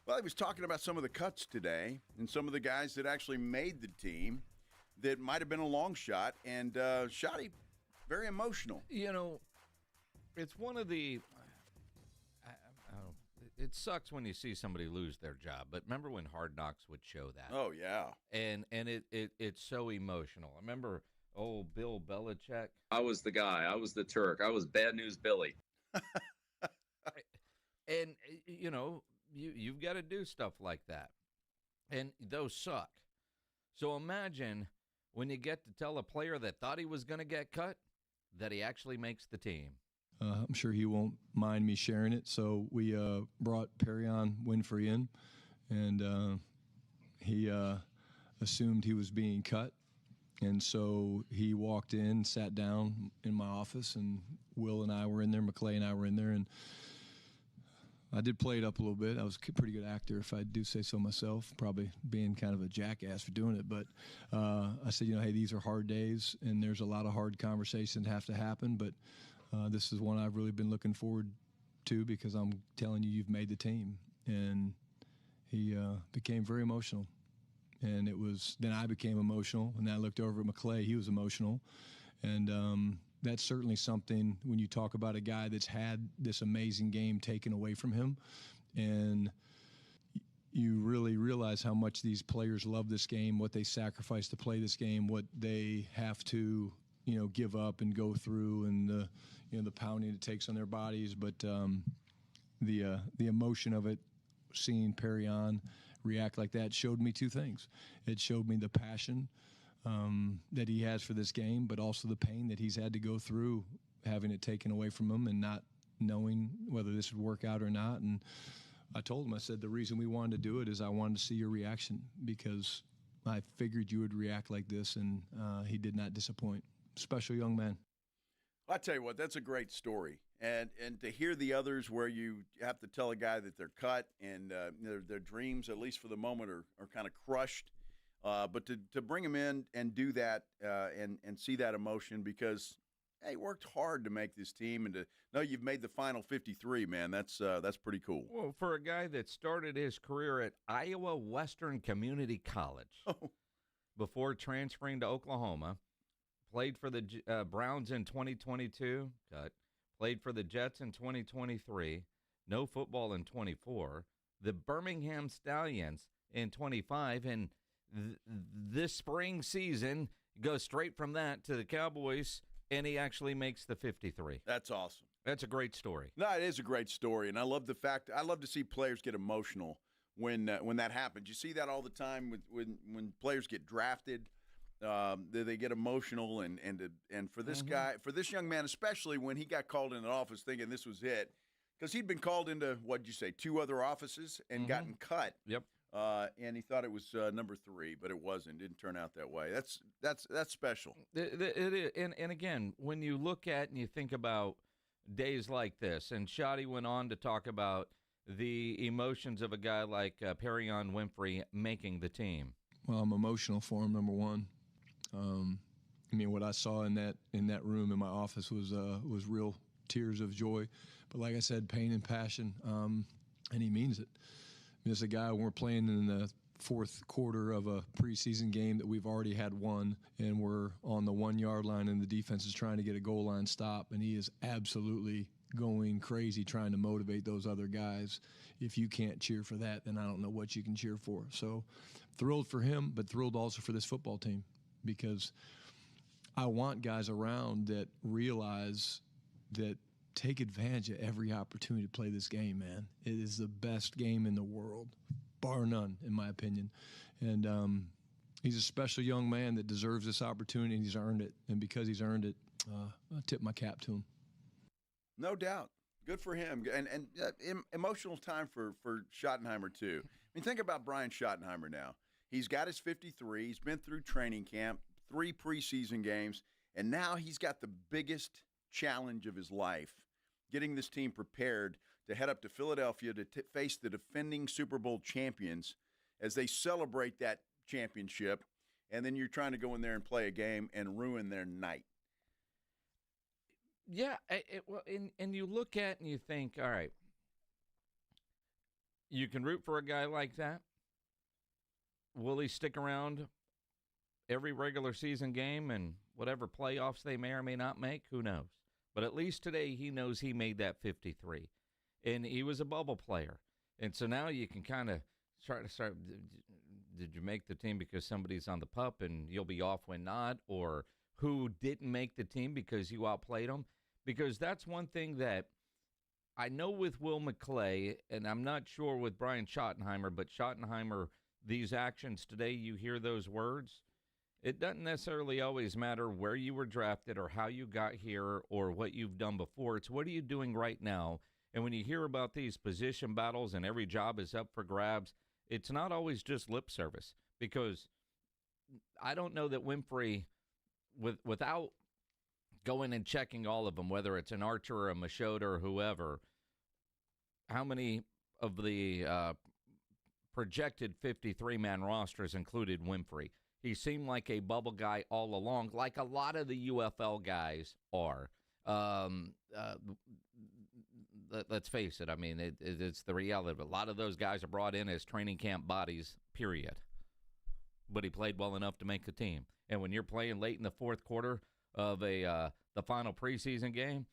well, he was talking about some of the cuts today and some of the guys that actually made the team that might have been a long shot. And Shotty, very emotional. You know, it's one of the it sucks when you see somebody lose their job, but remember when Hard Knocks would show that? Oh, yeah. And it's so emotional. I remember, Bill Belichick. I was the guy. I was the Turk. I was Bad News Billy. And, you know, you've got to do stuff like that. And those suck. So imagine when you get to tell a player that thought he was going to get cut that he actually makes the team. I'm sure he won't mind me sharing it. So we brought Perion Winfrey in, and he assumed he was being cut. And so he walked in, sat down in my office, and Will and I were in there, McClay and I were in there, and I did play it up a little bit. I was a pretty good actor, if I do say so myself, probably being kind of a jackass for doing it. But I said, hey, these are hard days, and there's a lot of hard conversations that have to happen. But this is one I've really been looking forward to because I'm telling you, you've made the team. And he became very emotional. And then I became emotional, and I looked over at McClay. He was emotional. And that's certainly something when you talk about a guy that's had this amazing game taken away from him. And you really realize how much these players love this game, what they sacrifice to play this game, what they have to, give up and go through, and the pounding it takes on their bodies. But the emotion of it, seeing Perion react like that, showed me two things. It showed me the passion that he has for this game, but also the pain that he's had to go through, having it taken away from him and not knowing whether this would work out or not. And I told him, I said, the reason we wanted to do it is I wanted to see your reaction because I figured you would react like this, and he did not disappoint. Special young man. I tell you what, that's a great story. And to hear the others where you have to tell a guy that they're cut and their dreams, at least for the moment, are kind of crushed. But to bring him in and do that and see that emotion because, hey, he worked hard to make this team and to know you've made the final 53, man, that's pretty cool. Well, for a guy that started his career at Iowa Western Community College before transferring to Oklahoma, played for the Browns in 2022, cut. Played for the Jets in 2023, no football in 24, the Birmingham Stallions in 25, and this spring season goes straight from that to the Cowboys, and he actually makes the 53. That's awesome. That's a great story. No, it is a great story, and I love the fact – I love to see players get emotional when that happens. You see that all the time when players get drafted. They get emotional, and for this guy, for this young man, especially when he got called in an office thinking this was it, because he'd been called into, what'd you say, 2 other offices and gotten cut. Yep. And he thought it was number 3, but it wasn't. Didn't turn out that way. That's special. It is. And again, when you look at and you think about days like this, and Shotty went on to talk about the emotions of a guy like Perion Winfrey making the team. Well, I'm emotional for him, number one. What I saw in that room in my office was real tears of joy, but like I said, pain and passion, and he means it. There's a guy when we're playing in the fourth quarter of a preseason game that we've already had won, and we're on the 1-yard line, and the defense is trying to get a goal line stop, and he is absolutely going crazy trying to motivate those other guys. If you can't cheer for that, then I don't know what you can cheer for. So thrilled for him, but thrilled also for this football team. Because I want guys around that realize that take advantage of every opportunity to play this game, man. It is the best game in the world, bar none, in my opinion. And he's a special young man that deserves this opportunity, and he's earned it. And because he's earned it, I tip my cap to him. No doubt. Good for him. And emotional time for Schottenheimer, too. I mean, think about Brian Schottenheimer now. He's got his 53. He's been through training camp, 3 preseason games, and now he's got the biggest challenge of his life, getting this team prepared to head up to Philadelphia to face the defending Super Bowl champions as they celebrate that championship, and then you're trying to go in there and play a game and ruin their night. Yeah, and you look at and you think, all right, you can root for a guy like that. Will he stick around every regular season game and whatever playoffs they may or may not make? Who knows? But at least today he knows he made that 53. And he was a bubble player. And so now you can kind of start, did you make the team because somebody's on the pup and you'll be off when not? Or who didn't make the team because you outplayed them? Because that's one thing that I know with Will McClay, and I'm not sure with Brian Schottenheimer, but Schottenheimer, these actions today, you hear those words, it doesn't necessarily always matter where you were drafted or how you got here or what you've done before. It's what are you doing right now? And when you hear about these position battles and every job is up for grabs, it's not always just lip service, because I don't know that Winfrey, without going and checking all of them, whether it's an Archer or a Machota or whoever, how many of the projected 53-man rosters included Winfrey. He seemed like a bubble guy all along, like a lot of the UFL guys are. Let's face it. I mean, it's the reality. A lot of those guys are brought in as training camp bodies, period. But he played well enough to make the team. And when you're playing late in the fourth quarter of the final preseason game,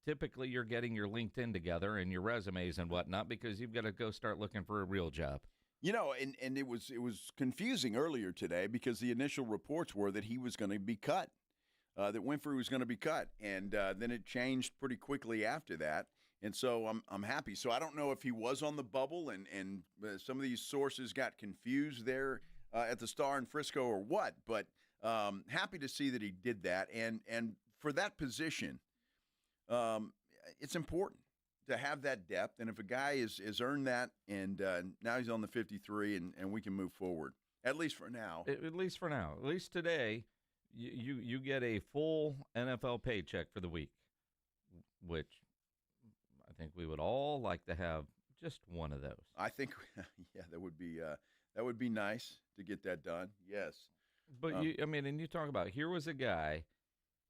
typically you're getting your LinkedIn together and your resumes and whatnot because you've got to go start looking for a real job. You know, and it was confusing earlier today because the initial reports were that he was going to be cut, that Winfrey was going to be cut, and then it changed pretty quickly after that. And so I'm happy. So I don't know if he was on the bubble and some of these sources got confused there at the Star in Frisco or what, but happy to see that he did that. And for that position, it's important to have that depth. And if a guy has earned that and now he's on the 53 and we can move forward, at least for now. At least for now. At least today, you get a full NFL paycheck for the week, which I think we would all like to have just one of those. I think, yeah, that would be nice to get that done. Yes. But and you talk about, here was a guy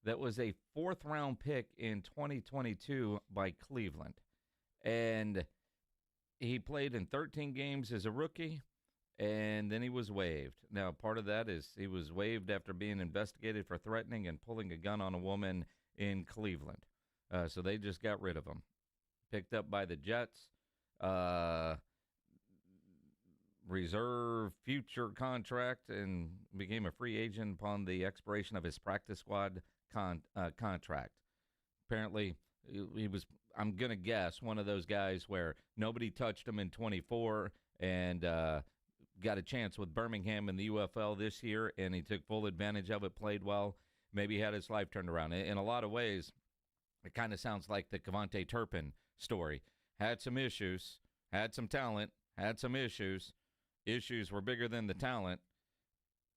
that was a fourth-round pick in 2022 by Cleveland, and he played in 13 games as a rookie, and then he was waived. Now, part of that is he was waived after being investigated for threatening and pulling a gun on a woman in Cleveland. So they just got rid of him. Picked up by the Jets. Reserve future contract and became a free agent upon the expiration of his practice squad contract. Apparently, he was, I'm going to guess, one of those guys where nobody touched him in 24 and got a chance with Birmingham in the UFL this year, and he took full advantage of it, played well, maybe had his life turned around. In a lot of ways, it kind of sounds like the Kevontae Turpin story. Had some issues, had some talent, had some issues. Issues were bigger than the talent,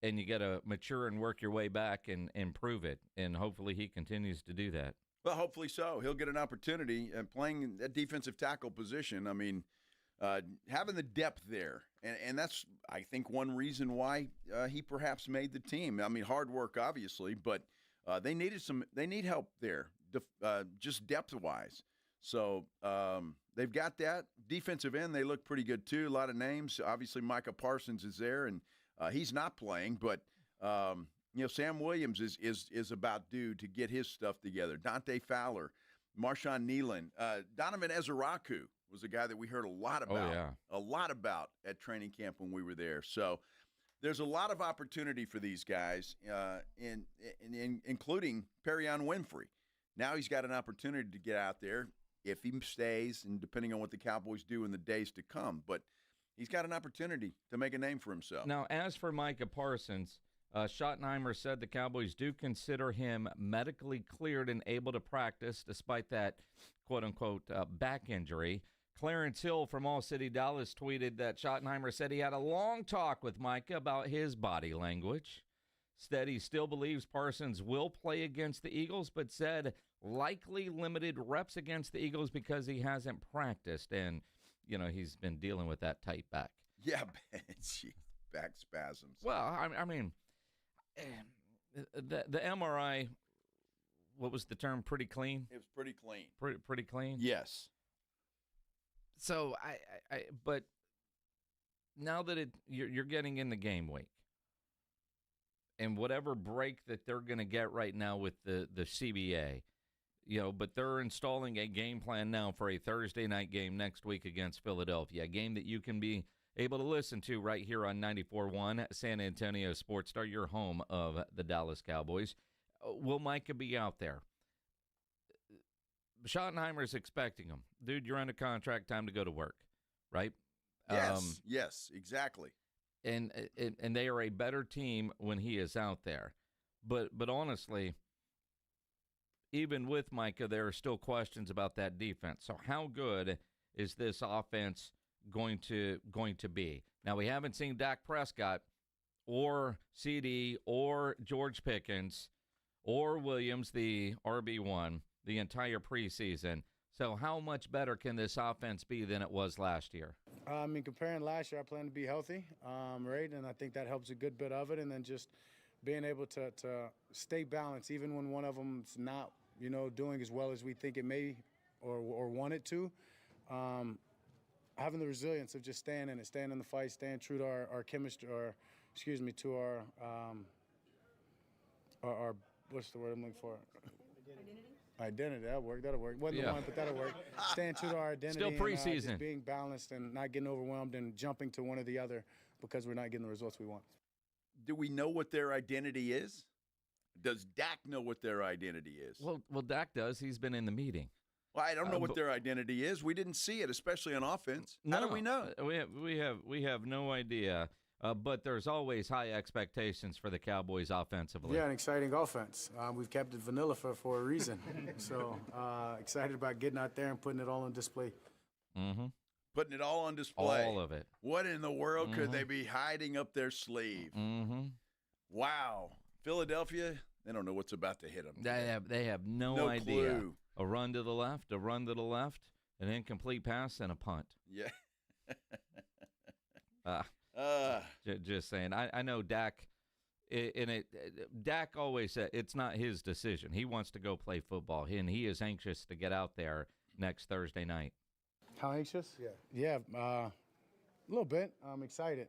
and you got to mature and work your way back and improve it, and hopefully he continues to do that. Well, hopefully so. He'll get an opportunity playing that defensive tackle position. I mean, having the depth there, and that's, I think, one reason why he perhaps made the team. I mean, hard work, obviously, but they need help there, just depth-wise. So they've got that. Defensive end, they look pretty good, too. A lot of names. Obviously, Micah Parsons is there, and he's not playing. But, Sam Williams is about due to get his stuff together. Dante Fowler, Marshawn Nealon. Donovan Ezeraku was a guy that we heard a lot about at training camp when we were there. So there's a lot of opportunity for these guys, including Perion Winfrey. Now he's got an opportunity to get out there if he stays, and depending on what the Cowboys do in the days to come. But he's got an opportunity to make a name for himself. Now, as for Micah Parsons, Schottenheimer said the Cowboys do consider him medically cleared and able to practice despite that quote-unquote back injury. Clarence Hill from All City Dallas tweeted that Schottenheimer said he had a long talk with Micah about his body language. Said he still believes Parsons will play against the Eagles, but said likely limited reps against the Eagles because he hasn't practiced. And, he's been dealing with that tight back. Yeah, back spasms. Well, I mean, the MRI, what was the term, pretty clean? It was pretty clean. Pretty clean? Yes. So, but now that you're getting in the game week, and whatever break that they're going to get right now with the CBA, but they're installing a game plan now for a Thursday night game next week against Philadelphia, a game that you can be able to listen to right here on 94.1 San Antonio Sports Star, your home of the Dallas Cowboys. Will Micah be out there? Schottenheimer's expecting him. Dude, you're under contract, time to go to work, right? Yes, exactly. And they are a better team when he is out there. But honestly, even with Micah, there are still questions about that defense. So how good is this offense going to be? Now, we haven't seen Dak Prescott or CD or George Pickens or Williams, the RB1, the entire preseason. So how much better can this offense be than it was last year? Comparing last year, I plan to be healthy, right? And I think that helps a good bit of it. And then just being able to stay balanced, even when one of them's not, doing as well as we think it may or want it to. Having the resilience of just staying in it, staying in the fight, staying true to our chemistry, to our what's the word I'm looking for? Identity. That'll work. Wasn't the one, but that'll work. Staying true to our identity. Still preseason. And, just being balanced and not getting overwhelmed and jumping to one or the other because we're not getting the results we want. Do we know what their identity is? Does Dak know what their identity is? Well, Dak does. He's been in the meeting. Well, I don't know what their identity is. We didn't see it, especially on offense. How do we know? We have no idea. But there's always high expectations for the Cowboys offensively. Yeah, an exciting offense. We've kept it vanilla for a reason. So excited about getting out there and putting it all on display. Mm-hmm. Putting it all on display. All of it. What in the world could they be hiding up their sleeve? Mm-hmm. Wow. Philadelphia, they don't know what's about to hit them. They have no idea. Clue. A run to the left, an incomplete pass, and a punt. Yeah. Just saying. I know Dak, Dak always said it's not his decision. He wants to go play football, and he is anxious to get out there next Thursday night. How anxious? Yeah, a little bit. I'm excited.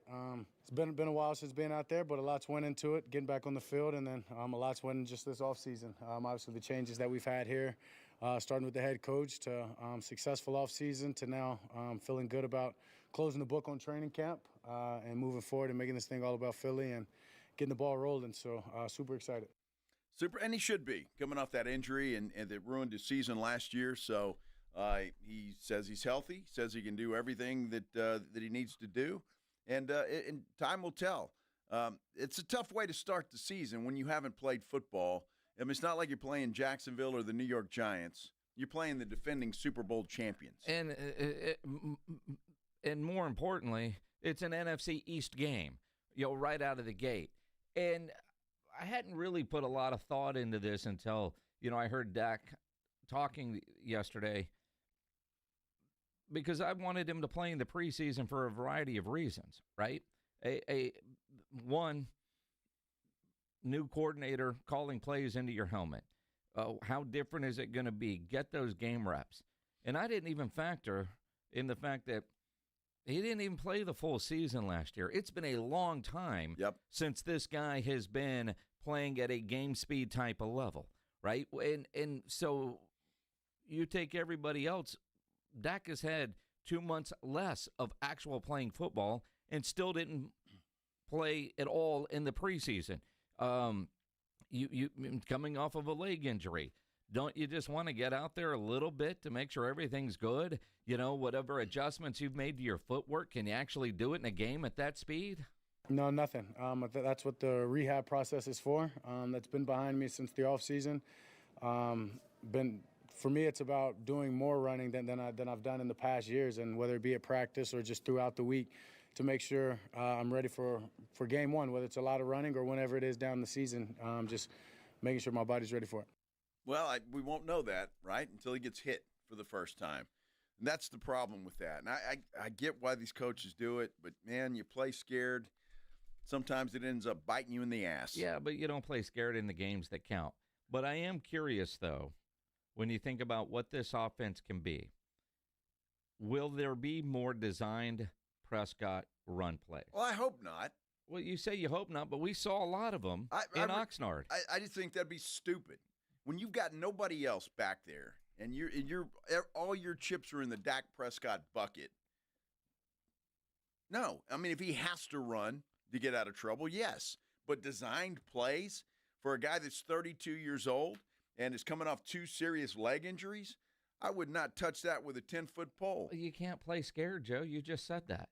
It's been a while since being out there, but a lot's went into it, getting back on the field, and then a lot's went in just this offseason. Obviously, the changes that we've had here, starting with the head coach to successful offseason to now feeling good about closing the book on training camp and moving forward and making this thing all about Philly and getting the ball rolling. So super excited. And he should be, coming off that injury and that ruined his season last year. So he says he's healthy, says he can do everything that he needs to do, and time will tell. It's a tough way to start the season when you haven't played football. I mean, it's not like you're playing Jacksonville or the New York Giants. You're playing the defending Super Bowl champions. And more importantly, it's an NFC East game, right out of the gate. And I hadn't really put a lot of thought into this until, I heard Dak talking yesterday, because I wanted him to play in the preseason for a variety of reasons, right? One, new coordinator calling plays into your helmet. How different is it going to be? Get those game reps. And I didn't even factor in the fact that he didn't even play the full season last year. It's been a long time since this guy has been playing at a game speed type of level, right? And so you take everybody else, Dak has had 2 months less of actual playing football and still didn't play at all in the preseason. You coming off of a leg injury. Don't you just want to get out there a little bit to make sure everything's good? Whatever adjustments you've made to your footwork, can you actually do it in a game at that speed? No, nothing. That's what the rehab process is for. That's been behind me since the offseason. For me, it's about doing more running than I've done in the past years, and whether it be at practice or just throughout the week, to make sure I'm ready for game one, whether it's a lot of running or whenever it is down the season, just making sure my body's ready for it. Well, we won't know that, right, until he gets hit for the first time. And that's the problem with that. And I get why these coaches do it, but, man, you play scared. Sometimes it ends up biting you in the ass. Yeah, but you don't play scared in the games that count. But I am curious, though, when you think about what this offense can be, will there be more designed Prescott run plays? Well, I hope not. Well, you say you hope not, but we saw a lot of them in Oxnard. I just think that'd be stupid. When you've got nobody else back there and you're all your chips are in the Dak Prescott bucket. No. I mean, if he has to run to get out of trouble, yes. But designed plays for a guy that's 32 years old and is coming off 2 serious leg injuries, I would not touch that with a 10-foot pole. You can't play scared, Joe. You just said that.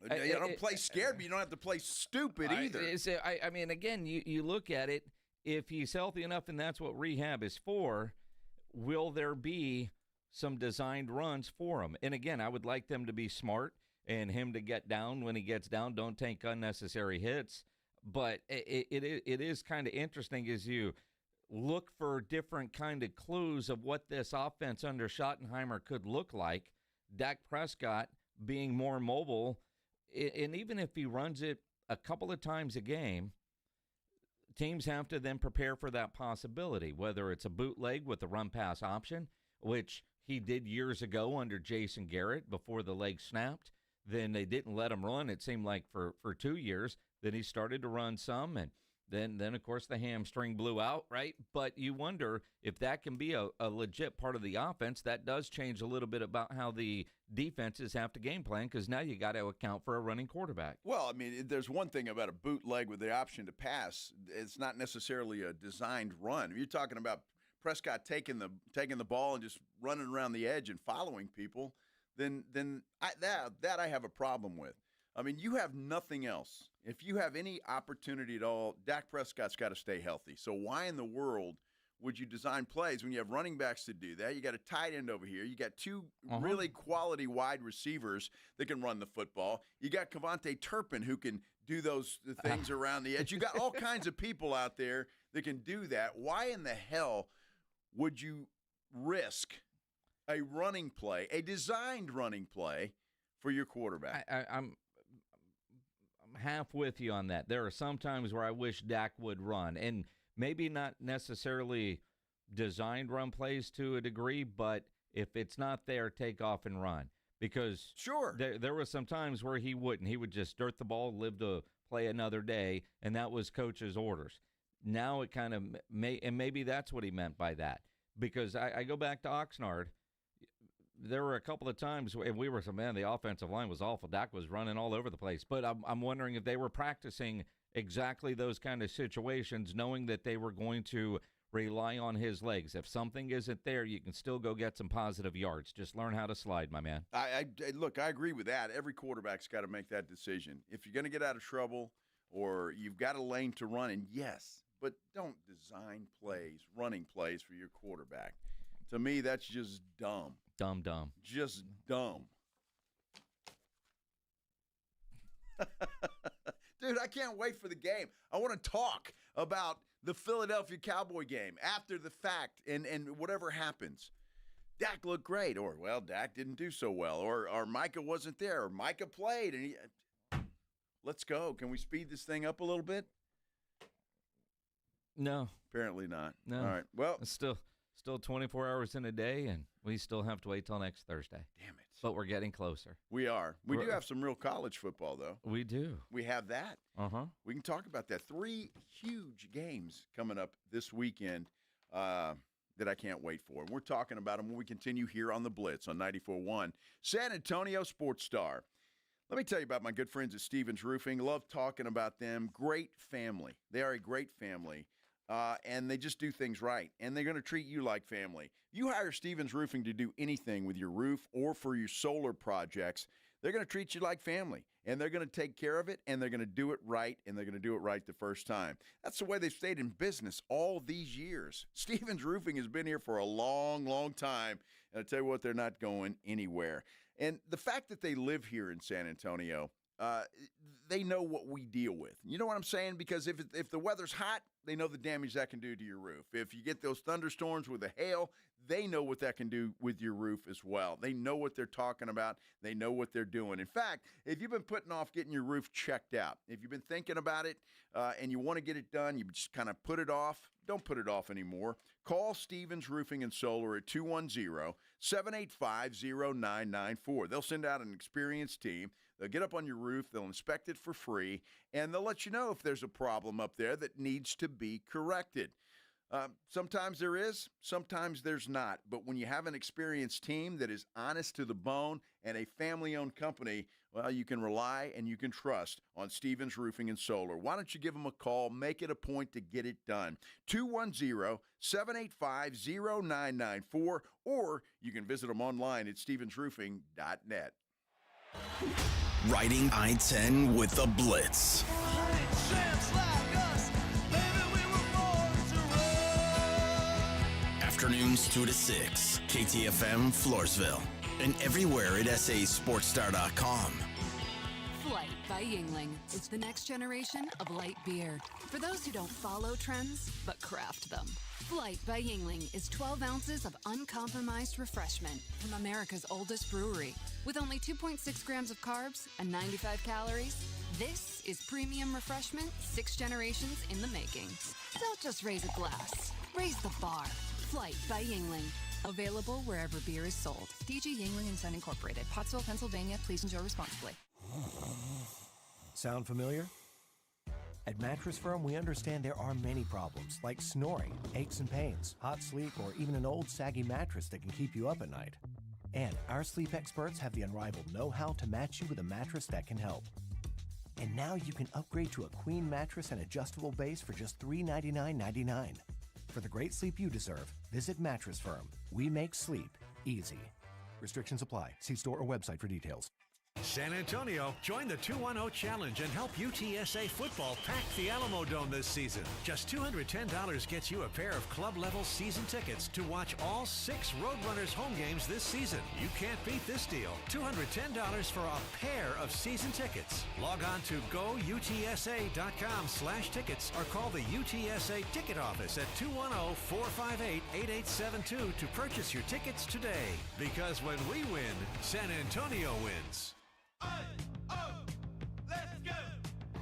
You don't play scared, but you don't have to play stupid either. I mean, again, you look at it. If he's healthy enough and that's what rehab is for, will there be some designed runs for him? And, again, I would like them to be smart and him to get down when he gets down. Don't take unnecessary hits. But it is kind of interesting as you look for different kind of clues of what this offense under Schottenheimer could look like. Dak Prescott being more mobile, and even if he runs it a couple of times a game, teams have to then prepare for that possibility, whether it's a bootleg with a run-pass option, which he did years ago under Jason Garrett before the leg snapped. Then they didn't let him run, it seemed like, for 2 years. Then he started to run some, and then of course, the hamstring blew out, right? But you wonder if that can be a legit part of the offense. That does change a little bit about how the defenses have to game plan, because now you got to account for a running quarterback. Well, I mean, there's one thing about a bootleg with the option to pass. It's not necessarily a designed run. If you're talking about Prescott taking the ball and just running around the edge and following people, then I have a problem with. I mean, you have nothing else. If you have any opportunity at all, Dak Prescott's got to stay healthy. So why in the world would you design plays when you have running backs to do that? You got a tight end over here. You got two really quality wide receivers that can run the football. You got Kevontae Turpin who can do those things around the edge. You got all kinds of people out there that can do that. Why in the hell would you risk a running play, a designed running play for your quarterback? I'm half with you on that. There are some times where I wish Dak would run, and maybe not necessarily designed run plays to a degree, but if it's not there, take off and run. Because there were some times where he wouldn't. He would just dirt the ball, live to play another day, and that was coach's orders. Now it kind of and maybe that's what he meant by that. Because I go back to Oxnard. There were a couple of times, and we were saying, man, the offensive line was awful. Dak was running all over the place. But I'm wondering if they were practicing exactly those kind of situations, knowing that they were going to rely on his legs. If something isn't there, you can still go get some positive yards. Just learn how to slide, my man. Look, I agree with that. Every quarterback's got to make that decision. If you're going to get out of trouble or you've got a lane to run in, yes, but don't design plays, running plays for your quarterback. To me, that's just dumb. Dumb. Just dumb. Dude, I can't wait for the game. I want to talk about the Philadelphia Cowboy game after the fact and whatever happens. Dak looked great, or, well, Dak didn't do so well, or Micah wasn't there, or Micah played. Let's go. Can we speed this thing up a little bit? No. Apparently not. No. All right. Well, it's still 24 hours in a day, and we still have to wait till next Thursday. Damn it. But we're getting closer. We are. We do have some real college football, though. We do. We have that. Uh-huh. We can talk about that. 3 huge games coming up this weekend that I can't wait for. And we're talking about them when we continue here on the Blitz on 94.1 San Antonio Sports Star. Let me tell you about my good friends at Stevens Roofing. Love talking about them. Great family. They are a great family. And they just do things right, and they're going to treat you like family. You hire Stevens Roofing to do anything with your roof or for your solar projects, they're going to treat you like family, and they're going to take care of it, and they're going to do it right, and they're going to do it right the first time. That's the way they've stayed in business all these years. Stevens Roofing has been here for a long, long time, and I tell you what, they're not going anywhere. And the fact that they live here in San Antonio, they know what we deal with. You know what I'm saying? Because if the weather's hot, they know the damage that can do to your roof. If you get those thunderstorms with the hail, they know what that can do with your roof as well. They know what they're talking about. They know what they're doing. In fact, if you've been putting off getting your roof checked out, if you've been thinking about it and you want to get it done, you just kind of put it off, don't put it off anymore. Call Stevens Roofing and Solar at 210-785-0994. They'll send out an experienced team. They'll get up on your roof, they'll inspect it for free, and they'll let you know if there's a problem up there that needs to be corrected. Sometimes there is, sometimes there's not. But when you have an experienced team that is honest to the bone and a family-owned company, well, you can rely and you can trust on Stevens Roofing and Solar. Why don't you give them a call? Make it a point to get it done. 210-785-0994, or you can visit them online at stevensroofing.net. Riding I-10 with the Blitz. Afternoons 2 to 6, KTFM Floresville, and everywhere at sasportstar.com. Flight by Yingling is the next generation of light beer. For those who don't follow trends, but craft them. Flight by Yingling is 12 ounces of uncompromised refreshment from America's oldest brewery. With only 2.6 grams of carbs and 95 calories, This is premium refreshment 6 generations in the making. Don't just raise a glass, raise the bar. Flight by Yingling. Available wherever beer is sold. DG Yingling & Son Incorporated, Pottsville, Pennsylvania. Please enjoy responsibly. Sound familiar? At Mattress Firm, we understand there are many problems, like snoring, aches and pains, hot sleep, or even an old saggy mattress that can keep you up at night. And our sleep experts have the unrivaled know-how to match you with a mattress that can help. And now you can upgrade to a queen mattress and adjustable base for just $399.99. For the great sleep you deserve, visit Mattress Firm. We make sleep easy. Restrictions apply. See store or website for details. San Antonio, join the 210 Challenge and help UTSA football pack the Alamo Dome this season. Just $210 gets you a pair of club-level season tickets to watch all 6 Roadrunners home games this season. You can't beat this deal. $210 for a pair of season tickets. Log on to goutsa.com/tickets or call the UTSA ticket office at 210-458-8872 to purchase your tickets today. Because when we win, San Antonio wins.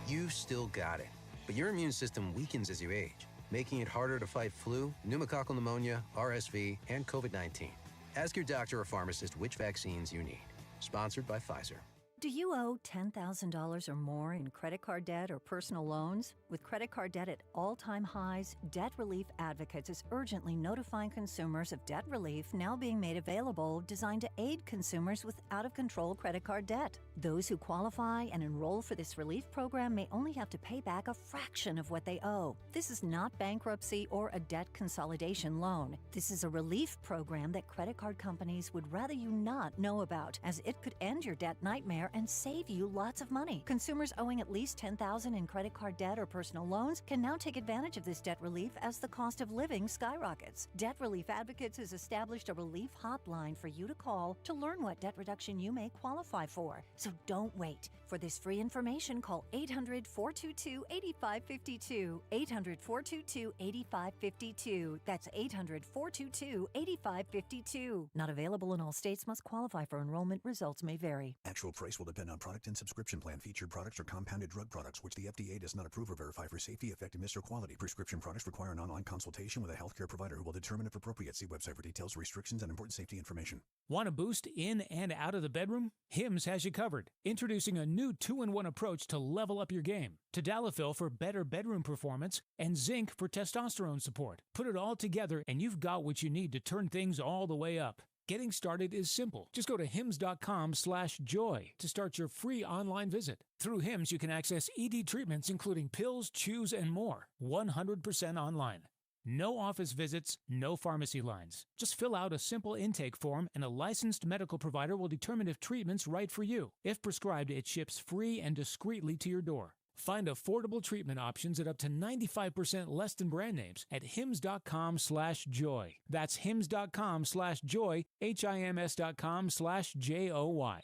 You've still got it, but your immune system weakens as you age, making it harder to fight flu, pneumococcal pneumonia, RSV, and COVID-19. Ask your doctor or pharmacist which vaccines you need. Sponsored by Pfizer. Do you owe $10,000 or more in credit card debt or personal loans? With credit card debt at all-time highs, Debt Relief Advocates is urgently notifying consumers of debt relief now being made available designed to aid consumers with out-of-control credit card debt. Those who qualify and enroll for this relief program may only have to pay back a fraction of what they owe. This is not bankruptcy or a debt consolidation loan. This is a relief program that credit card companies would rather you not know about, as it could end your debt nightmare and save you lots of money. Consumers owing at least $10,000 in credit card debt or personal loans can now take advantage of this debt relief as the cost of living skyrockets. Debt Relief Advocates has established a relief hotline for you to call to learn what debt reduction you may qualify for. So don't wait. For this free information, call 800-422-8552. 800-422-8552. That's 800-422-8552. Not available in all states. Must qualify for enrollment. Results may vary. Actual price will depend on product and subscription plan. Featured products are compounded drug products, which the FDA does not approve or verify for safety, effectiveness, or quality. Prescription products require an online consultation with a healthcare provider who will determine if appropriate. See website for details, restrictions, and important safety information. Want a boost in and out of the bedroom? Hims has you covered. Introducing a new 2-in-1 approach to level up your game. Tadalafil for better bedroom performance and zinc for testosterone support. Put it all together and you've got what you need to turn things all the way up. Getting started is simple. Just go to hims.com/joy to start your free online visit. Through Hims, you can access ED treatments including pills, chews, and more. 100% online. No office visits, no pharmacy lines. Just fill out a simple intake form and a licensed medical provider will determine if treatment's right for you. If prescribed, it ships free and discreetly to your door. Find affordable treatment options at up to 95% less than brand names at hims.com/joy. That's hims.com/joy, HIMS.com/JOY.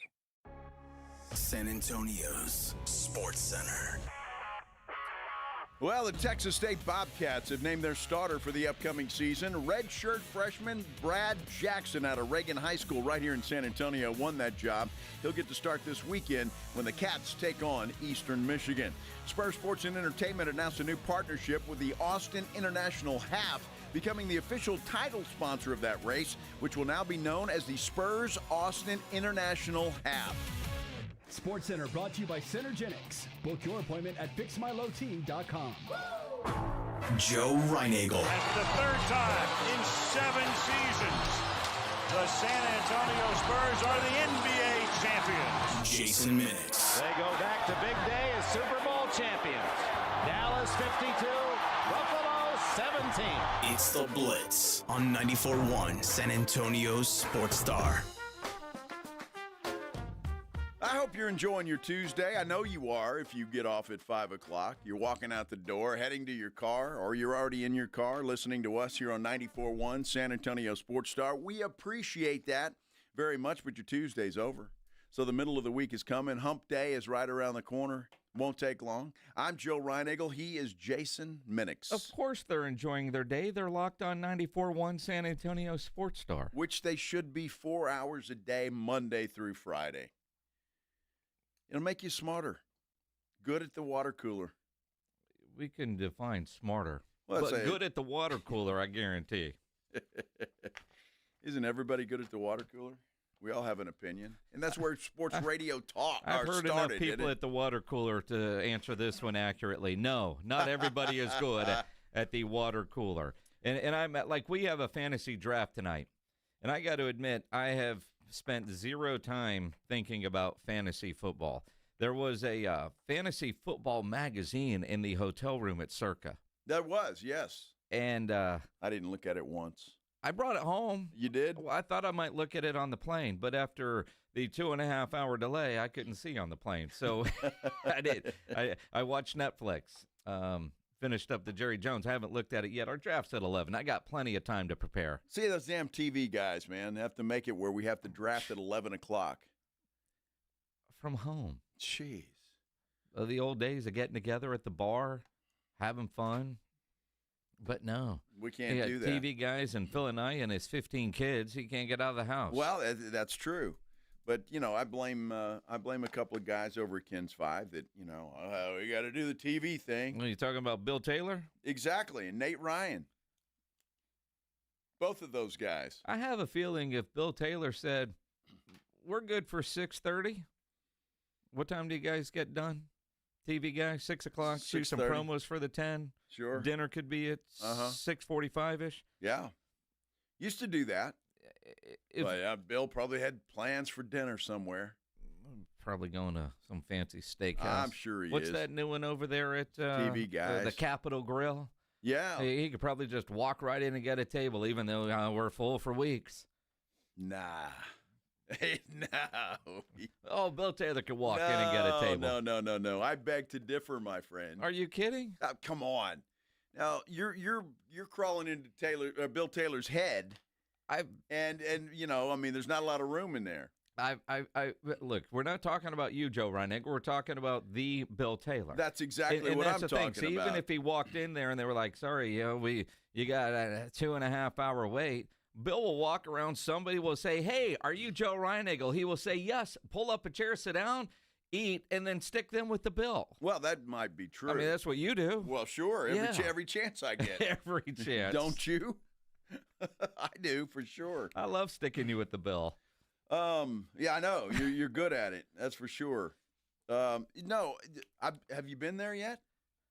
San Antonio's Sports Center. Well, the Texas State Bobcats have named their starter for the upcoming season. Redshirt freshman Brad Jackson out of Reagan High School right here in San Antonio won that job. He'll get to start this weekend when the Cats take on Eastern Michigan. Spur Sports and Entertainment announced a new partnership with the Austin International Half, becoming the official title sponsor of that race, which will now be known as the Spurs Austin International Half. Sports Center brought to you by Synergenics. Book your appointment at fixmylowt.com. Joe Reinagel. That's the third time in 7 seasons the San Antonio Spurs are the NBA champions. Jason Minix. They go back to big day as Super Bowl champions. Dallas 52, Buffalo 17. It's the Blitz on 94.1 San Antonio's Sports Star. I hope you're enjoying your Tuesday. I know you are if you get off at 5 o'clock. You're walking out the door, heading to your car, or you're already in your car listening to us here on 94.1 San Antonio Sports Star. We appreciate that very much, but your Tuesday's over. So the middle of the week is coming. Hump Day is right around the corner. Won't take long. I'm Joe Reinagel. He is Jason Minix. Of course they're enjoying their day. They're locked on 94.1 San Antonio Sports Star. Which they should be 4 hours a day, Monday through Friday. It'll make you smarter. good at the water cooler? We can define smarter. Well, but good at the water cooler, I guarantee. Isn't everybody good at the water cooler? We all have an opinion. And that's where sports radio I've heard enough people at the water cooler to answer this one accurately. No, not everybody is good at the water cooler. And I'm like, we have a fantasy draft tonight. And I got to admit, I have spent zero time thinking about fantasy football. There was a fantasy football magazine in the hotel room at Circa. That was, yes. And I didn't look at it once. I brought it home. You did? Well, I thought I might look at it on the plane, but after the 2.5-hour delay, I couldn't see on the plane. So I did. I watched Netflix, finished up the Jerry Jones. I haven't looked at it yet. Our draft's at 11. I got plenty of time to prepare. See, those damn TV guys, man, have to make it where we have to draft at 11 o'clock. From home. Jeez. The old days of getting together at the bar, having fun. But no. We can't do that. TV guys and Phil and I and his 15 kids, he can't get out of the house. Well, that's true. But, I blame a couple of guys over at Ken's 5 that, we got to do the TV thing. Are you talking about Bill Taylor? Exactly, and Nate Ryan. Both of those guys. I have a feeling if Bill Taylor said, we're good for 6:30, what time do you guys get done? TV guy, 6 o'clock, shoot some promos for the 10. Sure. Dinner could be at 6:45-ish. Yeah. Used to do that. But Bill probably had plans for dinner somewhere. Probably going to some fancy steakhouse. I'm sure he What's is. That new one over there at TV guys? The Capitol Grill? Yeah. He could probably just walk right in and get a table, even though we're full for weeks. Nah. No. Oh, Bill Taylor could walk in and get a table. No. I beg to differ, my friend. Are you kidding? Come on. Now you're crawling into Bill Taylor's head. There's not a lot of room in there. Look, we're not talking about you, Joe Reinig. We're talking about the Bill Taylor. That's exactly what I'm talking about. So even if he walked in there and they were like, "Sorry, you got a 2.5-hour wait." Bill will walk around. Somebody will say, "Hey, are you Joe Reinigle?" He will say, "Yes." Pull up a chair, sit down, eat, and then stick them with the bill. Well, that might be true. I mean, that's what you do. Well, sure. Every chance I get. Every chance. Don't you? I do, for sure. I love sticking you with the bill. Yeah, I know. You're good at it. That's for sure. No, have you been there yet?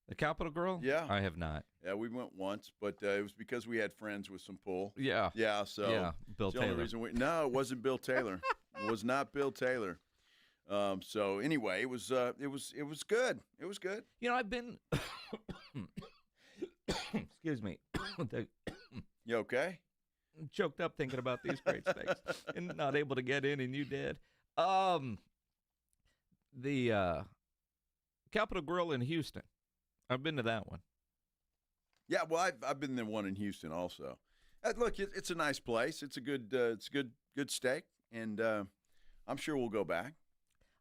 The Capitol Grill? Yeah. I have not. Yeah, we went once, but it was because we had friends with some pull. Yeah. Yeah, so. Yeah, Bill the only Taylor. reason no, it wasn't Bill Taylor. It was not Bill Taylor. So anyway, it was good. It was good. I've been excuse me. You okay? I'm choked up thinking about these great steaks and not able to get in, and you did. The Capitol Grill in Houston. I've been to that one. Yeah, well, I've been to one in Houston also. Look, it's a nice place. It's a good steak, and I'm sure we'll go back.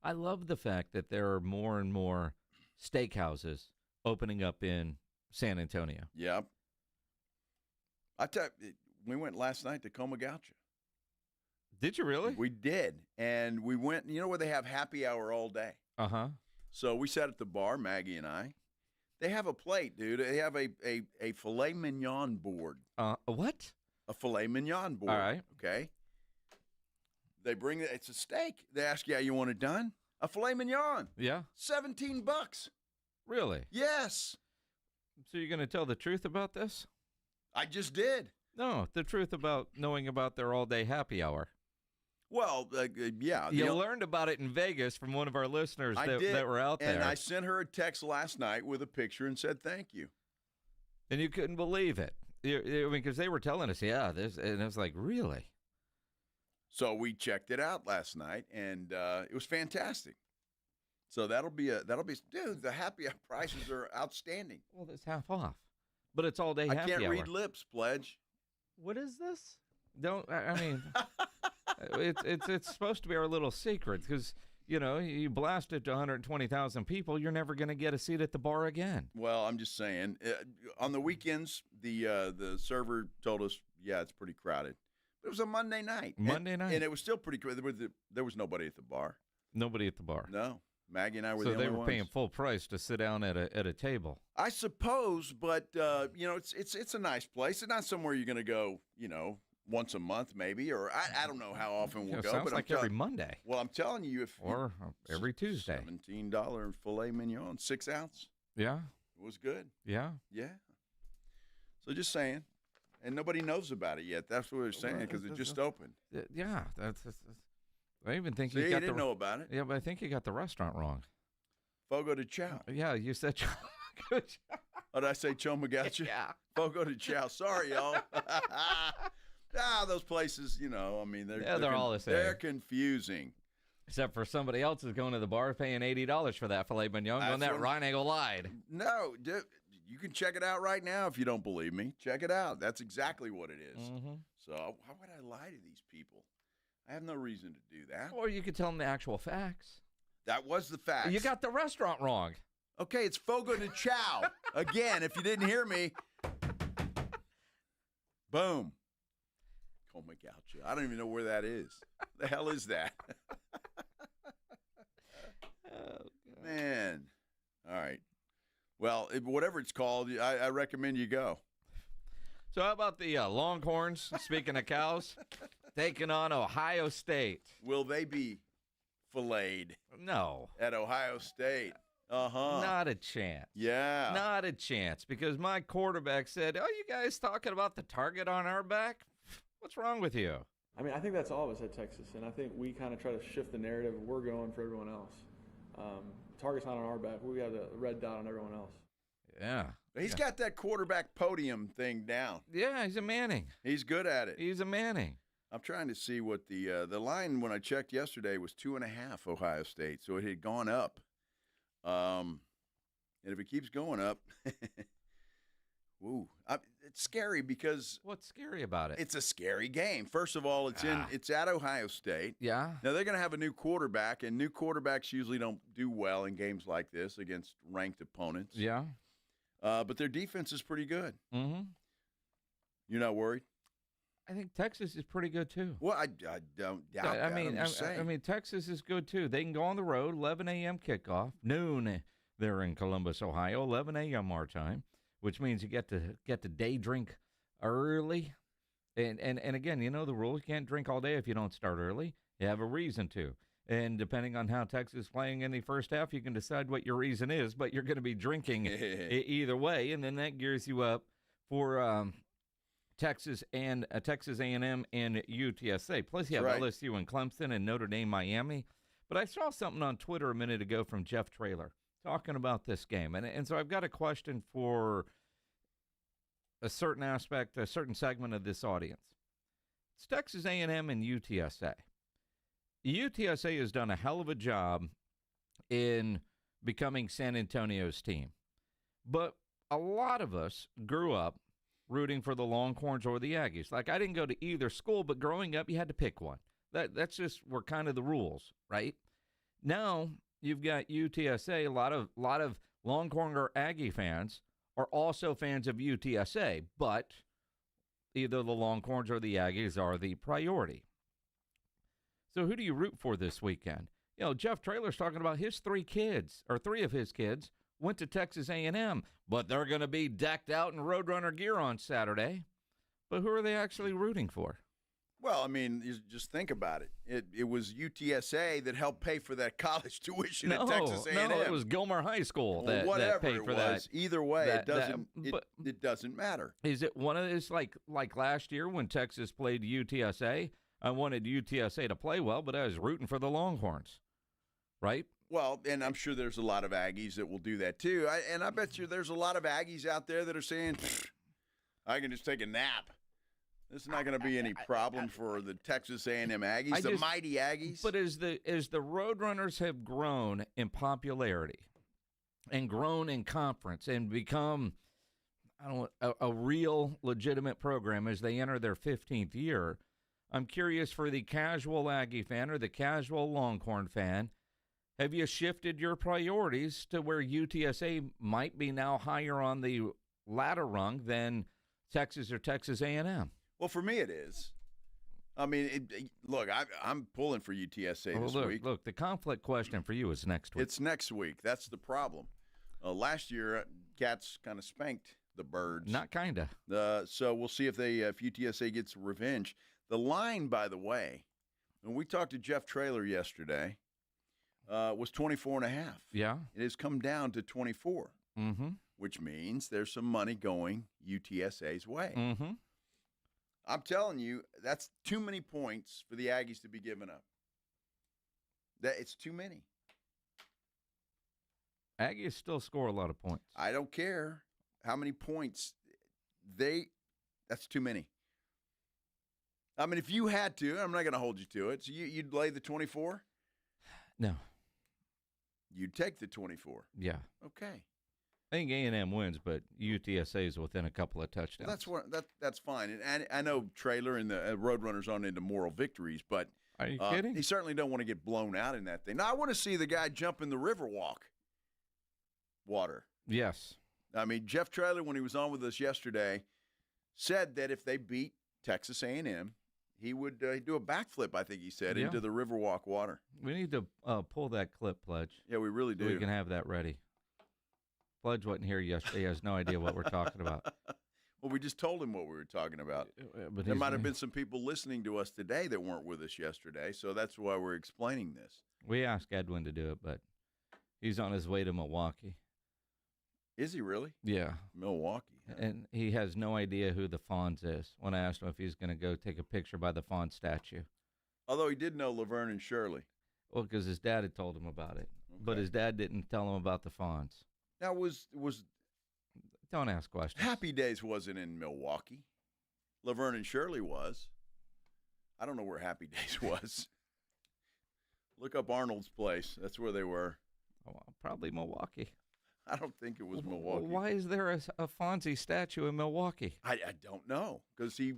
I love the fact that there are more and more steakhouses opening up in San Antonio. Yep. I tell you, we went last night to Coma Gaucho. Did you really? We did, and we went. You know where they have happy hour all day? Uh-huh. So we sat at the bar, Maggie and I. They have a plate, dude. They have a filet mignon board. What? A filet mignon board. All right. Okay. They bring it. It's a steak. They ask you how you want it done. A filet mignon. Yeah. $17. Really? Yes. So you're going to tell the truth about this? I just did. No, the truth about knowing about their all-day happy hour. Well, yeah. You learned about it in Vegas from one of our listeners that were out there. And I sent her a text last night with a picture and said thank you. And you couldn't believe it. I mean, because they were telling us, and I was like, really? So we checked it out last night, and it was fantastic. So that'll be dude. The happy hour prices are outstanding. Well, that's half off, but it's all day happy hour. I can't read lips, Pledge. What is this? I mean, it's supposed to be our little secret because you blast it to 120,000 people, you're never going to get a seat at the bar again. Well, I'm just saying, on the weekends, the server told us, yeah, it's pretty crowded. It was a Monday night. And it was still pretty crowded. There was nobody at the bar. Nobody at the bar. No. Maggie and I were the So only they were ones. paying full price to sit down at a table. I suppose, but it's a nice place. It's not somewhere you're going to go, once a month maybe, or I don't know how often we'll go. Sounds but like every Monday. Well, I'm telling you, or every Tuesday. $17 filet mignon, 6 ounce. Yeah, it was good. Yeah. So just saying, and nobody knows about it yet. That's what we're saying because it just opened. Yeah, that's I even think you didn't know about it. Yeah, but I think you got the restaurant wrong. Fogo de Chao. Yeah, you said Oh, did I say Chomagacha? Yeah. Fogo de Chao. Sorry, y'all. Those places, they're all the same. They're confusing. Except for somebody else is going to the bar paying $80 for that filet mignon. Going that Rhino lied. No, dude, you can check it out right now if you don't believe me. Check it out. That's exactly what it is. Mm-hmm. So how would I lie to these people? I have no reason to do that. Or you could tell them the actual facts. That was the facts. You got the restaurant wrong. Okay, it's Fogo de Chao. Again, if you didn't hear me. Boom. Chomagacha. I don't even know where that is. The hell is that? Man. All right. Well, whatever it's called, I recommend you go. So how about the Longhorns, speaking of cows, taking on Ohio State? Will they be filleted? No. At Ohio State? Not a chance. Yeah. Not a chance, because my quarterback said, you guys talking about the target on our back? What's wrong with you? I mean, I think that's all of us at Texas, and I think we kind of try to shift the narrative. We're going for everyone else. Target's not on our back. We got a red dot on everyone else. Yeah. He's got that quarterback podium thing down. Yeah, he's a Manning. He's good at it. He's a Manning. I'm trying to see what the line when I checked yesterday was 2.5 Ohio State, so it had gone up. And if it keeps going up, it's scary because what's scary about it? It's a scary game. First of all, it's at Ohio State. Yeah. Now they're going to have a new quarterback, and new quarterbacks usually don't do well in games like this against ranked opponents. Yeah. But their defense is pretty good. Mm-hmm. You're not worried? I think Texas is pretty good too. Well, I don't doubt that. I mean, Texas is good too. They can go on the road, 11 a.m. kickoff, noon. They're in Columbus, Ohio, 11 a.m. our time, which means you get to day drink early. And again, you know the rule: you can't drink all day if you don't start early. You have a reason to. And depending on how Texas is playing in the first half, you can decide what your reason is. But you're going to be drinking either way, and then that gears you up for Texas and Texas A&M and UTSA. Plus, you have LSU and Clemson and Notre Dame, Miami. But I saw something on Twitter a minute ago from Jeff Traylor talking about this game. And so I've got a question for a certain aspect, a certain segment of this audience. It's Texas A&M and UTSA. UTSA has done a hell of a job in becoming San Antonio's team. But a lot of us grew up rooting for the Longhorns or the Aggies. Like, I didn't go to either school, but growing up, you had to pick one. That's just were kind of the rules, right? Now, you've got UTSA. A lot of Longhorn or Aggie fans are also fans of UTSA, but either the Longhorns or the Aggies are the priority. So who do you root for this weekend? You know, Jeff Traylor's talking about his three of his kids went to Texas A&M, but they're going to be decked out in Roadrunner gear on Saturday. But who are they actually rooting for? Well, I mean, you just think about it. It was UTSA that helped pay for that college tuition at Texas A&M. No, it was Gilmer High School that paid for that. Either way, it doesn't matter. Is it one of those like last year when Texas played UTSA? I wanted UTSA to play well, but I was rooting for the Longhorns, right? Well, and I'm sure there's a lot of Aggies that will do that too. I bet you there's a lot of Aggies out there that are saying, I can just take a nap. This is not going to be any problem for the Texas A&M Aggies, the mighty Aggies. But as the Roadrunners have grown in popularity and grown in conference and become a real legitimate program as they enter their 15th year, I'm curious for the casual Aggie fan or the casual Longhorn fan, have you shifted your priorities to where UTSA might be now higher on the ladder rung than Texas or Texas A&M? Well, for me it is. I mean, look, I'm pulling for UTSA this week. Look, the conflict question for you is next week. It's next week. That's the problem. Last year, Cats kind of spanked the Birds. Not kind of. So we'll see if UTSA gets revenge. The line, by the way, when we talked to Jeff Traylor yesterday, was 24.5. Yeah. It has come down to 24, which means there's some money going UTSA's way. Mm-hmm. I'm telling you, that's too many points for the Aggies to be giving up. It's too many. Aggies still score a lot of points. I don't care how many points that's too many. I mean, if you had to, I'm not going to hold you to it. So you'd lay the 24? No. You'd take the 24? Yeah. Okay. I think A&M wins, but UTSA is within a couple of touchdowns. That's fine. And I know Traylor and the Roadrunners aren't into moral victories, but are you kidding? He certainly don't want to get blown out in that thing. Now, I want to see the guy jump in the Riverwalk water. Yes. I mean, Jeff Traylor, when he was on with us yesterday, said that if they beat Texas A&M, he would do a backflip, I think he said, into the Riverwalk water. We need to pull that clip, Pledge. Yeah, we really do. So we can have that ready. Pledge wasn't here yesterday. He has no idea what we're talking about. Well, we just told him what we were talking about. But there might have been some people listening to us today that weren't with us yesterday, so that's why we're explaining this. We asked Edwin to do it, but he's on his way to Milwaukee. Is he really? Yeah. Milwaukee. Huh? And he has no idea who the Fonz is when I asked him if he's going to go take a picture by the Fonz statue. Although he did know Laverne and Shirley. Well, because his dad had told him about it. Okay. But his dad didn't tell him about the Fonz. Now, was don't ask questions. Happy Days wasn't in Milwaukee. Laverne and Shirley was. I don't know where Happy Days was. Look up Arnold's Place. That's where they were. Oh, probably Milwaukee. I don't think it was Milwaukee. Why is there a Fonzie statue in Milwaukee? I don't know. Because he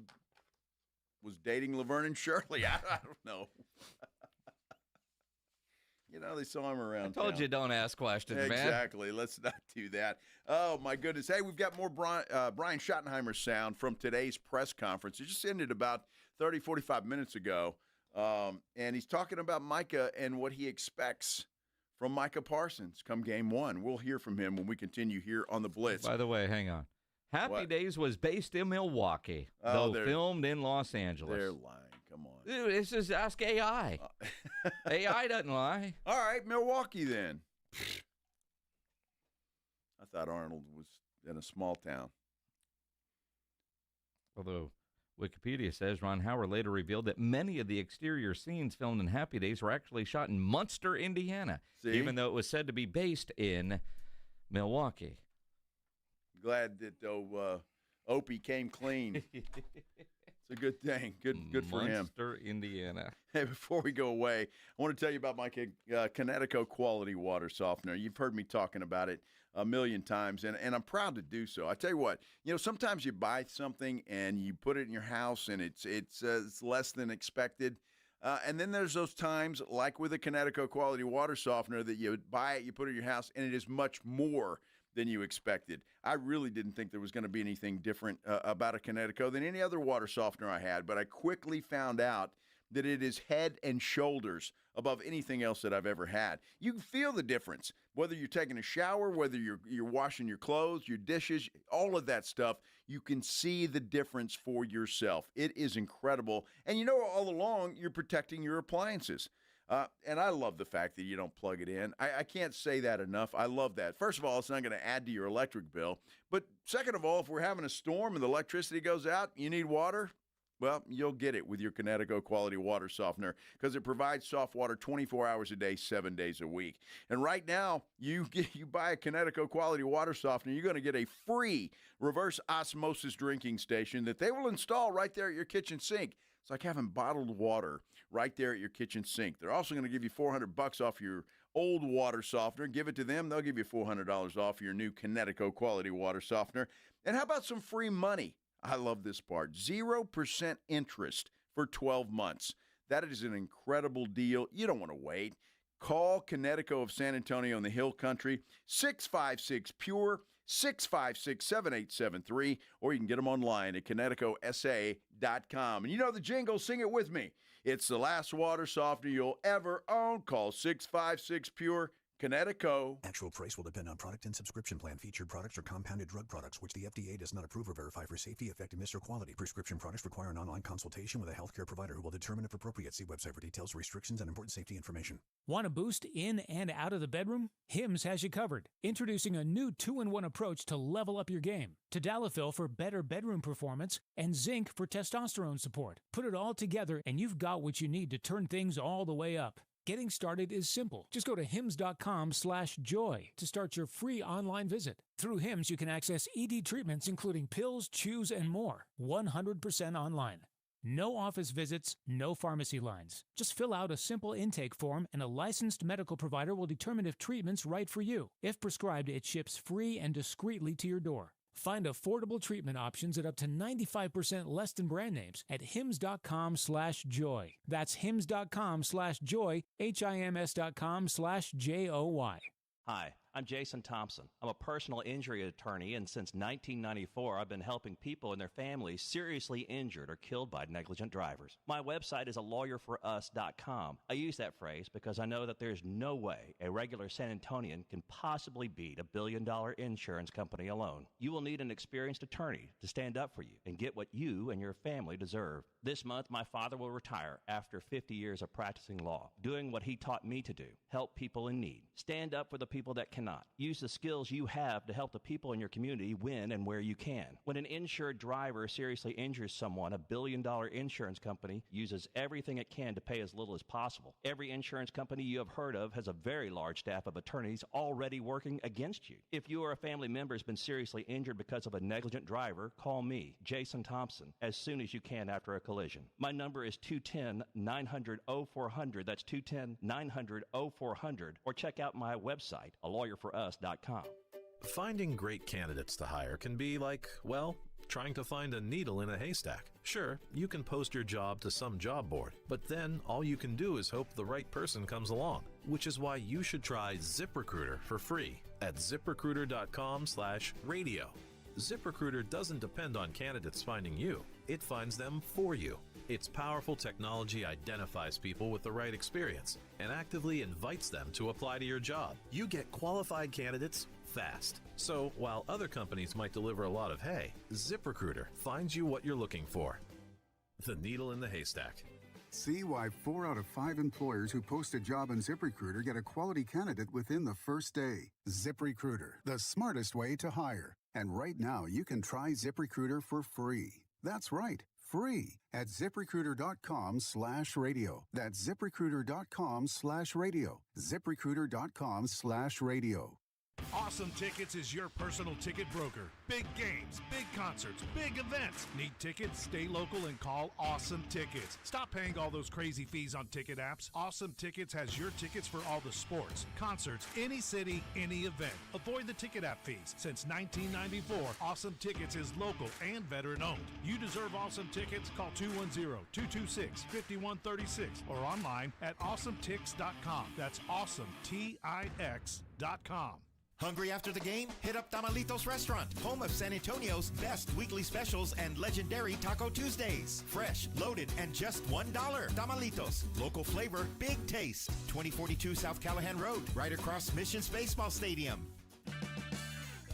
was dating Laverne and Shirley. I don't know. You know, they saw him around I told town. you don't ask questions, man. Exactly. Let's not do that. Oh, my goodness. Hey, we've got more Brian Schottenheimer sound from today's press conference. It just ended about 30, 45 minutes ago. And he's talking about Micah and what he expects from Micah Parsons come game one. We'll hear from him when we continue here on the Blitz. By the way, hang on. Happy Days was based in Milwaukee, though filmed in Los Angeles. They're lying. Come on. Dude, this is Ask AI. AI doesn't lie. All right, Milwaukee then. I thought Arnold was in a small town. Although Wikipedia says Ron Howard later revealed that many of the exterior scenes filmed in Happy Days were actually shot in Munster, Indiana, even though it was said to be based in Milwaukee. Glad that Opie came clean. It's a good thing. Good for him. Munster, Indiana. Hey, before we go away, I want to tell you about my Connecticut Quality Water Softener. You've heard me talking about it a million times, and I'm proud to do so. I tell you what, sometimes you buy something and you put it in your house and it's less than expected. And then there's those times, like with the Connecticut Quality Water Softener, that you buy it, you put it in your house, and it is much more than you expected. I really didn't think there was going to be anything different about a Connecticut than any other water softener I had, but I quickly found out that it is head and shoulders above anything else that I've ever had. You can feel the difference, whether you're taking a shower, whether you're washing your clothes, your dishes, all of that stuff. You can see the difference for yourself. It is incredible. And all along, you're protecting your appliances. And I love the fact that you don't plug it in. I can't say that enough. I love that. First of all, it's not going to add to your electric bill. But second of all, if we're having a storm and the electricity goes out, you need water, well, you'll get it with your Connecticut Quality Water Softener because it provides soft water 24 hours a day, 7 days a week. And right now, you buy a Connecticut Quality Water Softener, you're going to get a free reverse osmosis drinking station that they will install right there at your kitchen sink. It's like having bottled water right there at your kitchen sink. They're also going to give you $400 off your old water softener. Give it to them. They'll give you $400 off your new Connecticut Quality Water Softener. And how about some free money? I love this part. 0% interest for 12 months. That is an incredible deal. You don't want to wait. Call Connecticut of San Antonio in the Hill Country, 656-PURE, 656-7873, or you can get them online at ConnecticutSA.com. And you know the jingle, sing it with me. It's the last water softener you'll ever own. Call 656-PURE. Connecticut. Actual price will depend on product and subscription plan. Featured products are compounded drug products, which the FDA does not approve or verify for safety, effectiveness, or quality. Prescription products require an online consultation with a healthcare provider who will determine if appropriate. See website for details, restrictions, and important safety information. Want a boost in and out of the bedroom? Hims has you covered. Introducing a new 2-in-1 approach to level up your game. Tadalafil for better bedroom performance and zinc for testosterone support. Put it all together and you've got what you need to turn things all the way up. Getting started is simple. Just go to hims.com/joy to start your free online visit. Through Hims, you can access ED treatments including pills, chews, and more. 100% online. No office visits, no pharmacy lines. Just fill out a simple intake form and a licensed medical provider will determine if treatment's right for you. If prescribed, it ships free and discreetly to your door. Find affordable treatment options at up to 95% less than brand names at hims.com/joy. That's hims.com/joy, hims.com/joy. Hi, I'm Jason Thompson. I'm a personal injury attorney, and since 1994, I've been helping people and their families seriously injured or killed by negligent drivers. My website is alawyerforus.com. I use that phrase because I know that there's no way a regular San Antonian can possibly beat a billion-dollar insurance company alone. You will need an experienced attorney to stand up for you and get what you and your family deserve. This month, my father will retire after 50 years of practicing law, doing what he taught me to do, help people in need. Stand up for the people that cannot. Use the skills you have to help the people in your community win and where you can. When an insured driver seriously injures someone, a billion-dollar insurance company uses everything it can to pay as little as possible. Every insurance company you have heard of has a very large staff of attorneys already working against you. If you or a family member has been seriously injured because of a negligent driver, call me, Jason Thompson, as soon as you can after a collision. My number is 210-900-0400. That's 210-900-0400. Or check out my website, alawyerforus.com. Finding great candidates to hire can be like, well, trying to find a needle in a haystack. Sure, you can post your job to some job board, but then all you can do is hope the right person comes along, which is why you should try ZipRecruiter for free at ziprecruiter.com/radio. ZipRecruiter doesn't depend on candidates finding you. It finds them for you. Its powerful technology identifies people with the right experience and actively invites them to apply to your job. You get qualified candidates fast. So while other companies might deliver a lot of hay, ZipRecruiter finds you what you're looking for. The needle in the haystack. See why 4 out of 5 employers who post a job on ZipRecruiter get a quality candidate within the first day. ZipRecruiter, the smartest way to hire. And right now, you can try ZipRecruiter for free. That's right, free at ZipRecruiter.com/radio. That's ZipRecruiter.com/radio. ZipRecruiter.com/radio. Awesome Tickets is your personal ticket broker. Big games, big concerts, big events. Need tickets? Stay local and call Awesome Tickets. Stop paying all those crazy fees on ticket apps. Awesome Tickets has your tickets for all the sports, concerts, any city, any event. Avoid the ticket app fees. Since 1994, Awesome Tickets is local and veteran-owned. You deserve Awesome Tickets. Call 210-226-5136 or online at awesometix.com. That's awesometix.com. Hungry after the game? Hit up Tamalitos Restaurant, home of San Antonio's best weekly specials and legendary Taco Tuesdays. Fresh, loaded, and just $1. Tamalitos, local flavor, big taste. 2042 South Callahan Road, right across Mission's Baseball Stadium.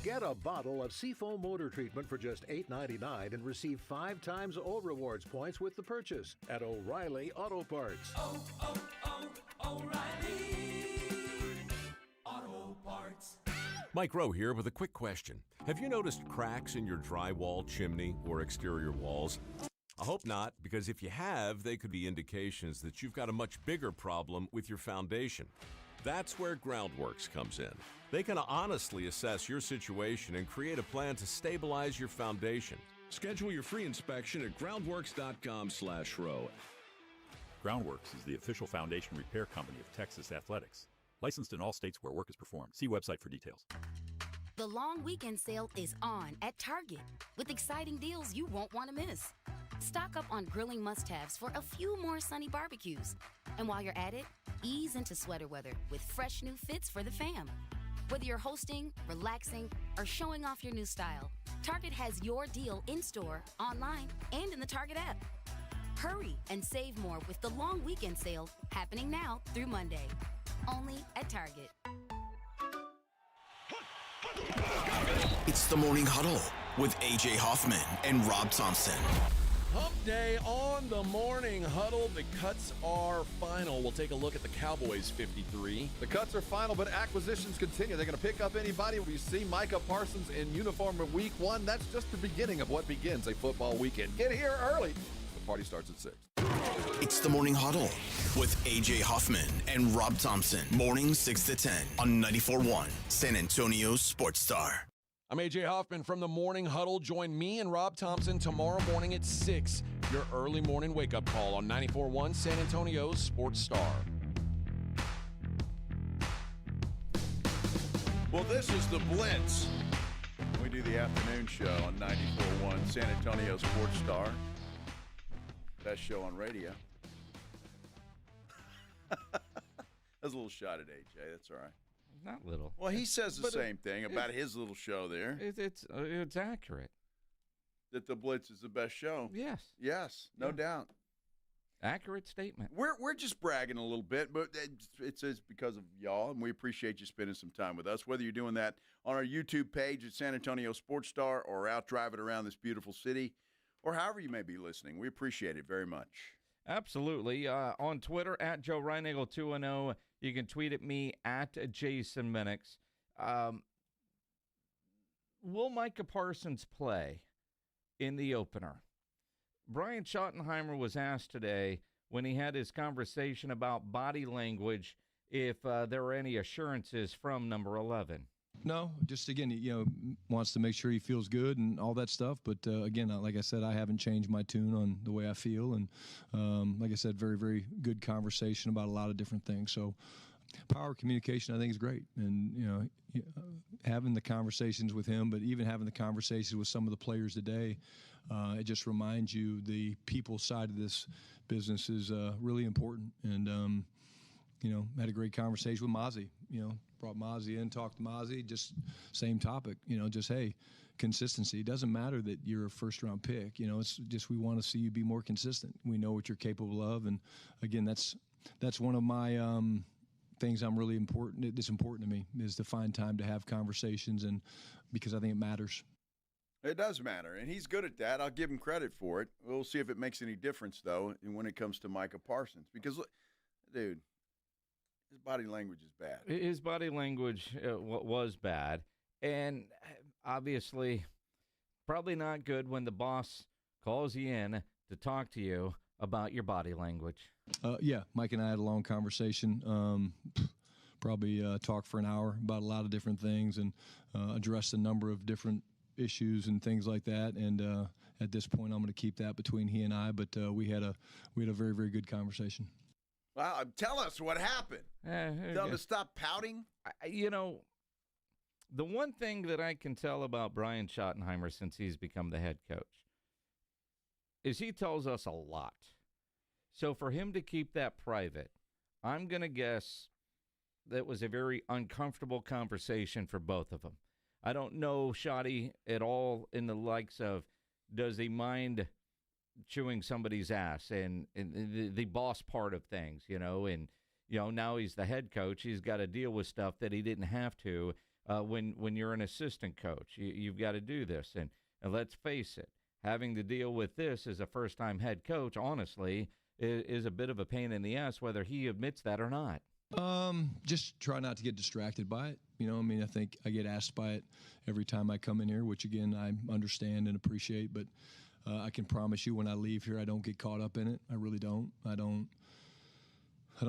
Get a bottle of Seafoam motor treatment for just $8.99 and receive 5 times O Rewards points with the purchase at O'Reilly Auto Parts. O'Reilly Auto Parts. Mike Rowe here with a quick question. Have you noticed cracks in your drywall, chimney, or exterior walls? I hope not, because if you have, they could be indications that you've got a much bigger problem with your foundation. That's where Groundworks comes in. They can honestly assess your situation and create a plan to stabilize your foundation. Schedule your free inspection at groundworks.com/row. Groundworks is the official foundation repair company of Texas Athletics. Licensed in all states where work is performed. See website for details. The long weekend sale is on at Target with exciting deals you won't want to miss. Stock up on grilling must-haves for a few more sunny barbecues. And while you're at it, ease into sweater weather with fresh new fits for the fam. Whether you're hosting, relaxing, or showing off your new style, Target has your deal in-store, online, and in the Target app. Hurry and save more with the long weekend sale happening now through Monday. Only at Target. It's the Morning Huddle with A.J. Hoffman and Rob Thompson. Hump day on the Morning Huddle. The cuts are final. We'll take a look at the Cowboys 53. The cuts are final, but acquisitions continue. They're going to pick up anybody. We see Micah Parsons in uniform in week 1. That's just the beginning of what begins a football weekend. Get here early. The party starts at 6. It's the Morning Huddle with A.J. Hoffman and Rob Thompson. Morning 6 to 10 on 94.1 San Antonio's Sports Star. I'm A.J. Hoffman from the Morning Huddle. Join me and Rob Thompson tomorrow morning at 6. Your early morning wake-up call on 94.1 San Antonio's Sports Star. Well, this is the Blitz. We do the afternoon show on 94.1 San Antonio Sports Star. Best show on radio. That's a little shot at AJ. That's all right. Not little. Well, he says the same thing about his little show there. It's accurate. That the Blitz is the best show. Yes. Yes, no doubt. Accurate statement. We're just bragging a little bit, but it's because of y'all, and we appreciate you spending some time with us, whether you're doing that on our YouTube page at San Antonio Sports Star or out driving around this beautiful city, or however you may be listening. We appreciate it very much. Absolutely. On Twitter, at Joe Reinagle 210. You can tweet at me at Jason Minix. Will Micah Parsons play in the opener? Brian Schottenheimer was asked today when he had his conversation about body language if there were any assurances from number 11. No, just again, wants to make sure he feels good and all that stuff. But again, like I said, I haven't changed my tune on the way I feel. And like I said, very, very good conversation about a lot of different things. So power communication, I think, is great. And, having the conversations with him, but even having the conversations with some of the players today, it just reminds you the people side of this business is really important. And, had a great conversation with Mozzie, brought Mozzie in, talked to Mozzie, just same topic, just, hey, consistency. It doesn't matter that you're a first-round pick. It's just we want to see you be more consistent. We know what you're capable of. And, again, that's one of my things I'm really important. It's important to me is to find time to have conversations, and because I think it matters. It does matter, and he's good at that. I'll give him credit for it. We'll see if it makes any difference, though, when it comes to Micah Parsons. Because, look, dude, his body language is bad. His body language was bad, and obviously probably not good when the boss calls you in to talk to you about your body language. Yeah, Mike and I had a long conversation, probably talked for an hour about a lot of different things and addressed a number of different issues and things like that. And at this point, I'm going to keep that between he and I, but we had a very, very good conversation. Well, tell us what happened. Tell him to stop pouting. The one thing that I can tell about Brian Schottenheimer since he's become the head coach is he tells us a lot. So for him to keep that private, I'm going to guess that was a very uncomfortable conversation for both of them. I don't know Shotty at all in the likes of, does he mind chewing somebody's ass and the boss part of things, and now he's the head coach. He's got to deal with stuff that he didn't have to when you're an assistant coach. You've got to do this, and let's face it, having to deal with this as a first-time head coach, honestly, is a bit of a pain in the ass, whether he admits that or not. Just try not to get distracted by it. I think I get asked by it every time I come in here, which again, I understand and appreciate, but I can promise you when I leave here, I don't get caught up in it. I really don't. I don't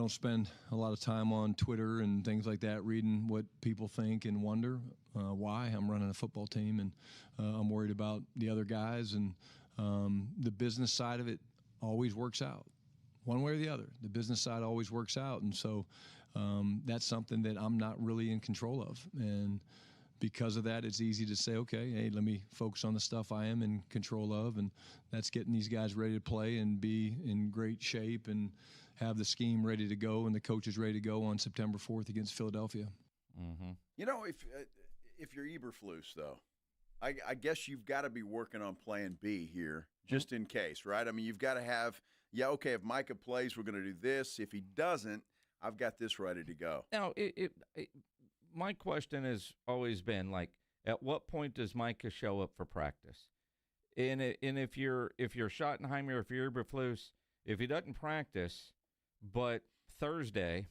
spend a lot of time on Twitter and things like that, reading what people think and wonder why. I'm running a football team, and I'm worried about the other guys, and the business side of it always works out. One way or the other, the business side always works out. And so that's something that I'm not really in control of. And because of that, it's easy to say, okay, hey, let me focus on the stuff I am in control of. And that's getting these guys ready to play and be in great shape and have the scheme ready to go and the coaches ready to go on September 4th against Philadelphia. Mm-hmm. You know, if you're Eberflus, though, I guess you've got to be working on plan B here, just in case, right? I mean, you've got to have, okay, if Micah plays, we're going to do this. If he doesn't, I've got this ready to go. Now, my question has always been, like, at what point does Micah show up for practice? And if you're Schottenheimer, if you're Eberflus, if he doesn't practice, but Thursday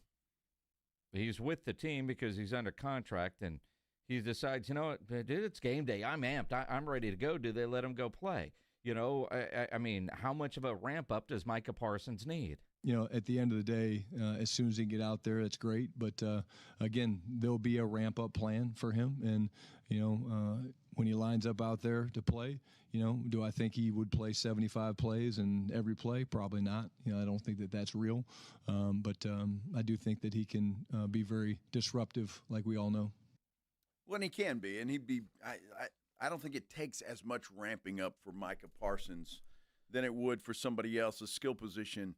he's with the team because he's under contract, and he decides, you know what, dude, it's game day. I'm amped. I'm ready to go. Do they let him go play? You know, I mean, how much of a ramp up does Micah Parsons need? You know, at the end of the day, as soon as he can get out there, that's great. But, again, there'll be a ramp-up plan for him. And, you know, when he lines up out there to play, you know, do I think he would play 75 plays in every play? Probably not. You know, I don't think that that's real. But I do think that he can be very disruptive, like we all know. Well, and he can be. And he'd be I don't think it takes as much ramping up for Micah Parsons than it would for somebody else's skill position,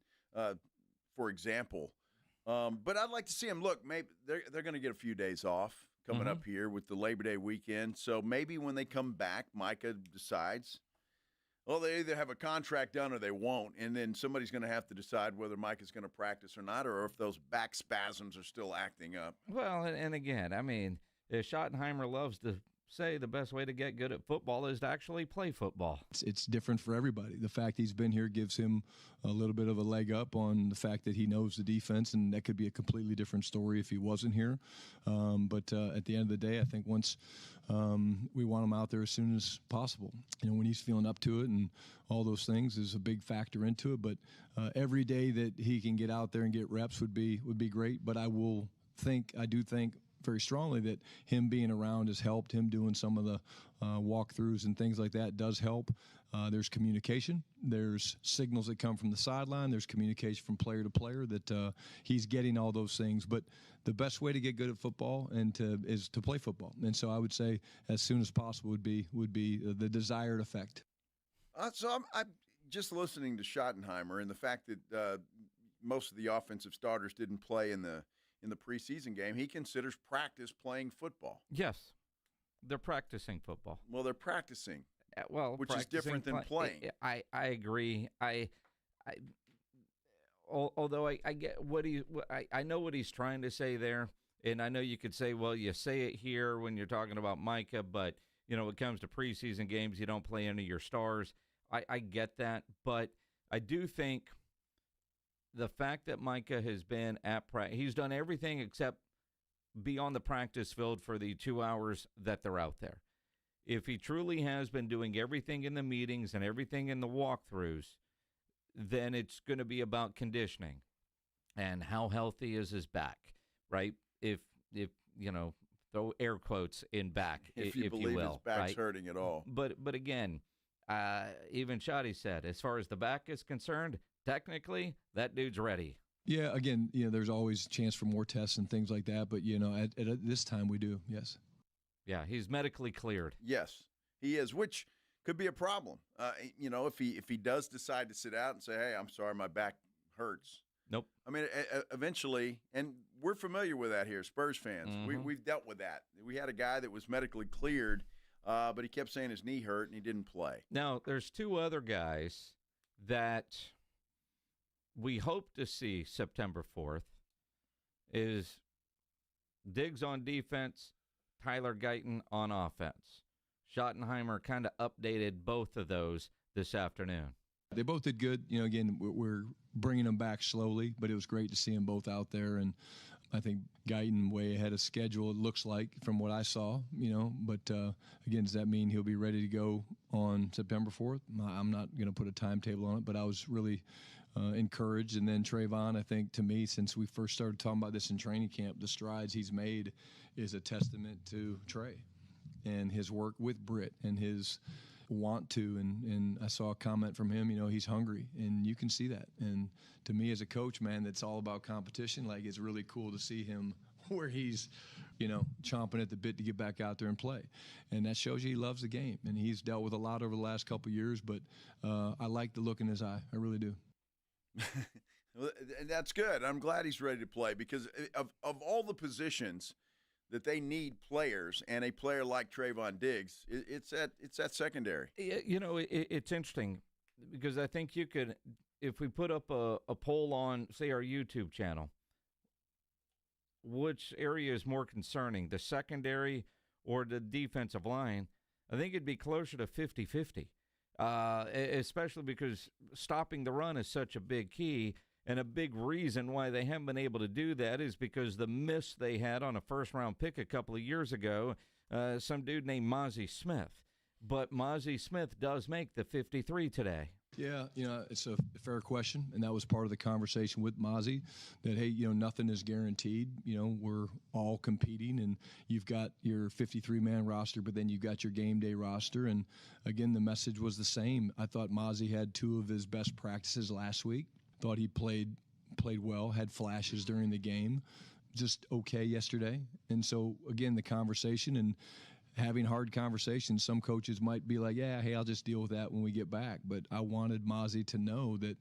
for example. But I'd like to see him. Look, maybe they're going to get a few days off coming up here with the Labor Day weekend. So maybe when they come back, Micah decides, well, they either have a contract done or they won't. And then somebody's going to have to decide whether Micah's going to practice or not, or if those back spasms are still acting up. Well, and again, I mean, Schottenheimer loves to say the best way to get good at football is to actually play football. It's different for everybody. The fact he's been here gives him a little bit of a leg up on the fact that he knows the defense, and that could be a completely different story if he wasn't here. But at the end of the day, I think once we want him out there as soon as possible. You know, when he's feeling up to it and all those things is a big factor into it. But every day that he can get out there and get reps would be great. But I do think very strongly that him being around has helped. Him doing some of the walkthroughs and things like that does help. There's communication. There's signals that come from the sideline. There's communication from player to player that he's getting all those things. But the best way to get good at football is to play football. And so I would say as soon as possible would be the desired effect. So I'm just listening to Schottenheimer and the fact that most of the offensive starters didn't play in the preseason game. He considers practice playing football. Yes, they're practicing football. Well, they're practicing. Which is different than playing. I agree. Although I get I know what he's trying to say there, and I know you could say, well, you say it here when you're talking about Micah, but you know, when it comes to preseason games, you don't play any of your stars. I get that, but I do think the fact that Micah has been at practice, he's done everything except be on the practice field for the 2 hours that they're out there. If he truly has been doing everything in the meetings and everything in the walkthroughs, then it's going to be about conditioning and how healthy is his back, right? If you know, throw air quotes in back, if you believe will, his back's right? hurting at all. But again, even Shotty said, as far as the back is concerned, technically, that dude's ready. Yeah, again, you know, there's always a chance for more tests and things like that, but, you know, at this time we do, yes. Yeah, he's medically cleared. Yes, he is, which could be a problem. You know, if he does decide to sit out and say, hey, I'm sorry, my back hurts. Nope. I mean, eventually, and we're familiar with that here, Spurs fans. We've dealt with that. We had a guy that was medically cleared, but he kept saying his knee hurt and he didn't play. Now, there's two other guys that we hope to see September 4th is Diggs on defense, Tyler Guyton on offense. Schottenheimer kind of updated both of those this afternoon. They both did good. You know, again, we're bringing them back slowly, but it was great to see them both out there. And I think Guyton way ahead of schedule, it looks like, from what I saw, you know. But, again, does that mean he'll be ready to go on September 4th? I'm not going to put a timetable on it, but I was really encouraged. And then Trayvon, I think, to me, since we first started talking about this in training camp, the strides he's made is a testament to Trey and his work with Britt and his want to. And I saw a comment from him, you know, he's hungry, and you can see that. And to me as a coach, man, that's all about competition. Like, it's really cool to see him where he's, you know, chomping at the bit to get back out there and play. And that shows you he loves the game. And he's dealt with a lot over the last couple of years, but I like the look in his eye. I really do. That's good. I'm glad he's ready to play because of all the positions that they need players, and a player like Trayvon Diggs, it's that secondary. It's interesting because I think you could, if we put up a poll on, say, our YouTube channel, which area is more concerning, the secondary or the defensive line, I think it'd be closer to 50-50, especially because stopping the run is such a big key. And a big reason why they haven't been able to do that is because the miss they had on a first-round pick a couple of years ago, some dude named Mozzie Smith. But Mozzie Smith does make the 53 today. Yeah, it's a fair question, and that was part of the conversation with Mozzie, that, hey, nothing is guaranteed. We're all competing, and you've got your 53-man roster, but then you've got your game day roster. And, again, the message was the same. I thought Mozzie had 2 of his best practices last week. Thought he played well, had flashes during the game, just okay yesterday. And so, again, the conversation and having hard conversations, some coaches might be like, yeah, hey, I'll just deal with that when we get back. But I wanted Mozzie to know that,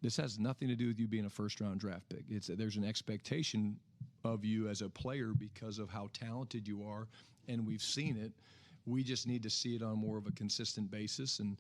this has nothing to do with you being a first-round draft pick. There's an expectation of you as a player because of how talented you are, and we've seen it. We just need to see it on more of a consistent basis. And,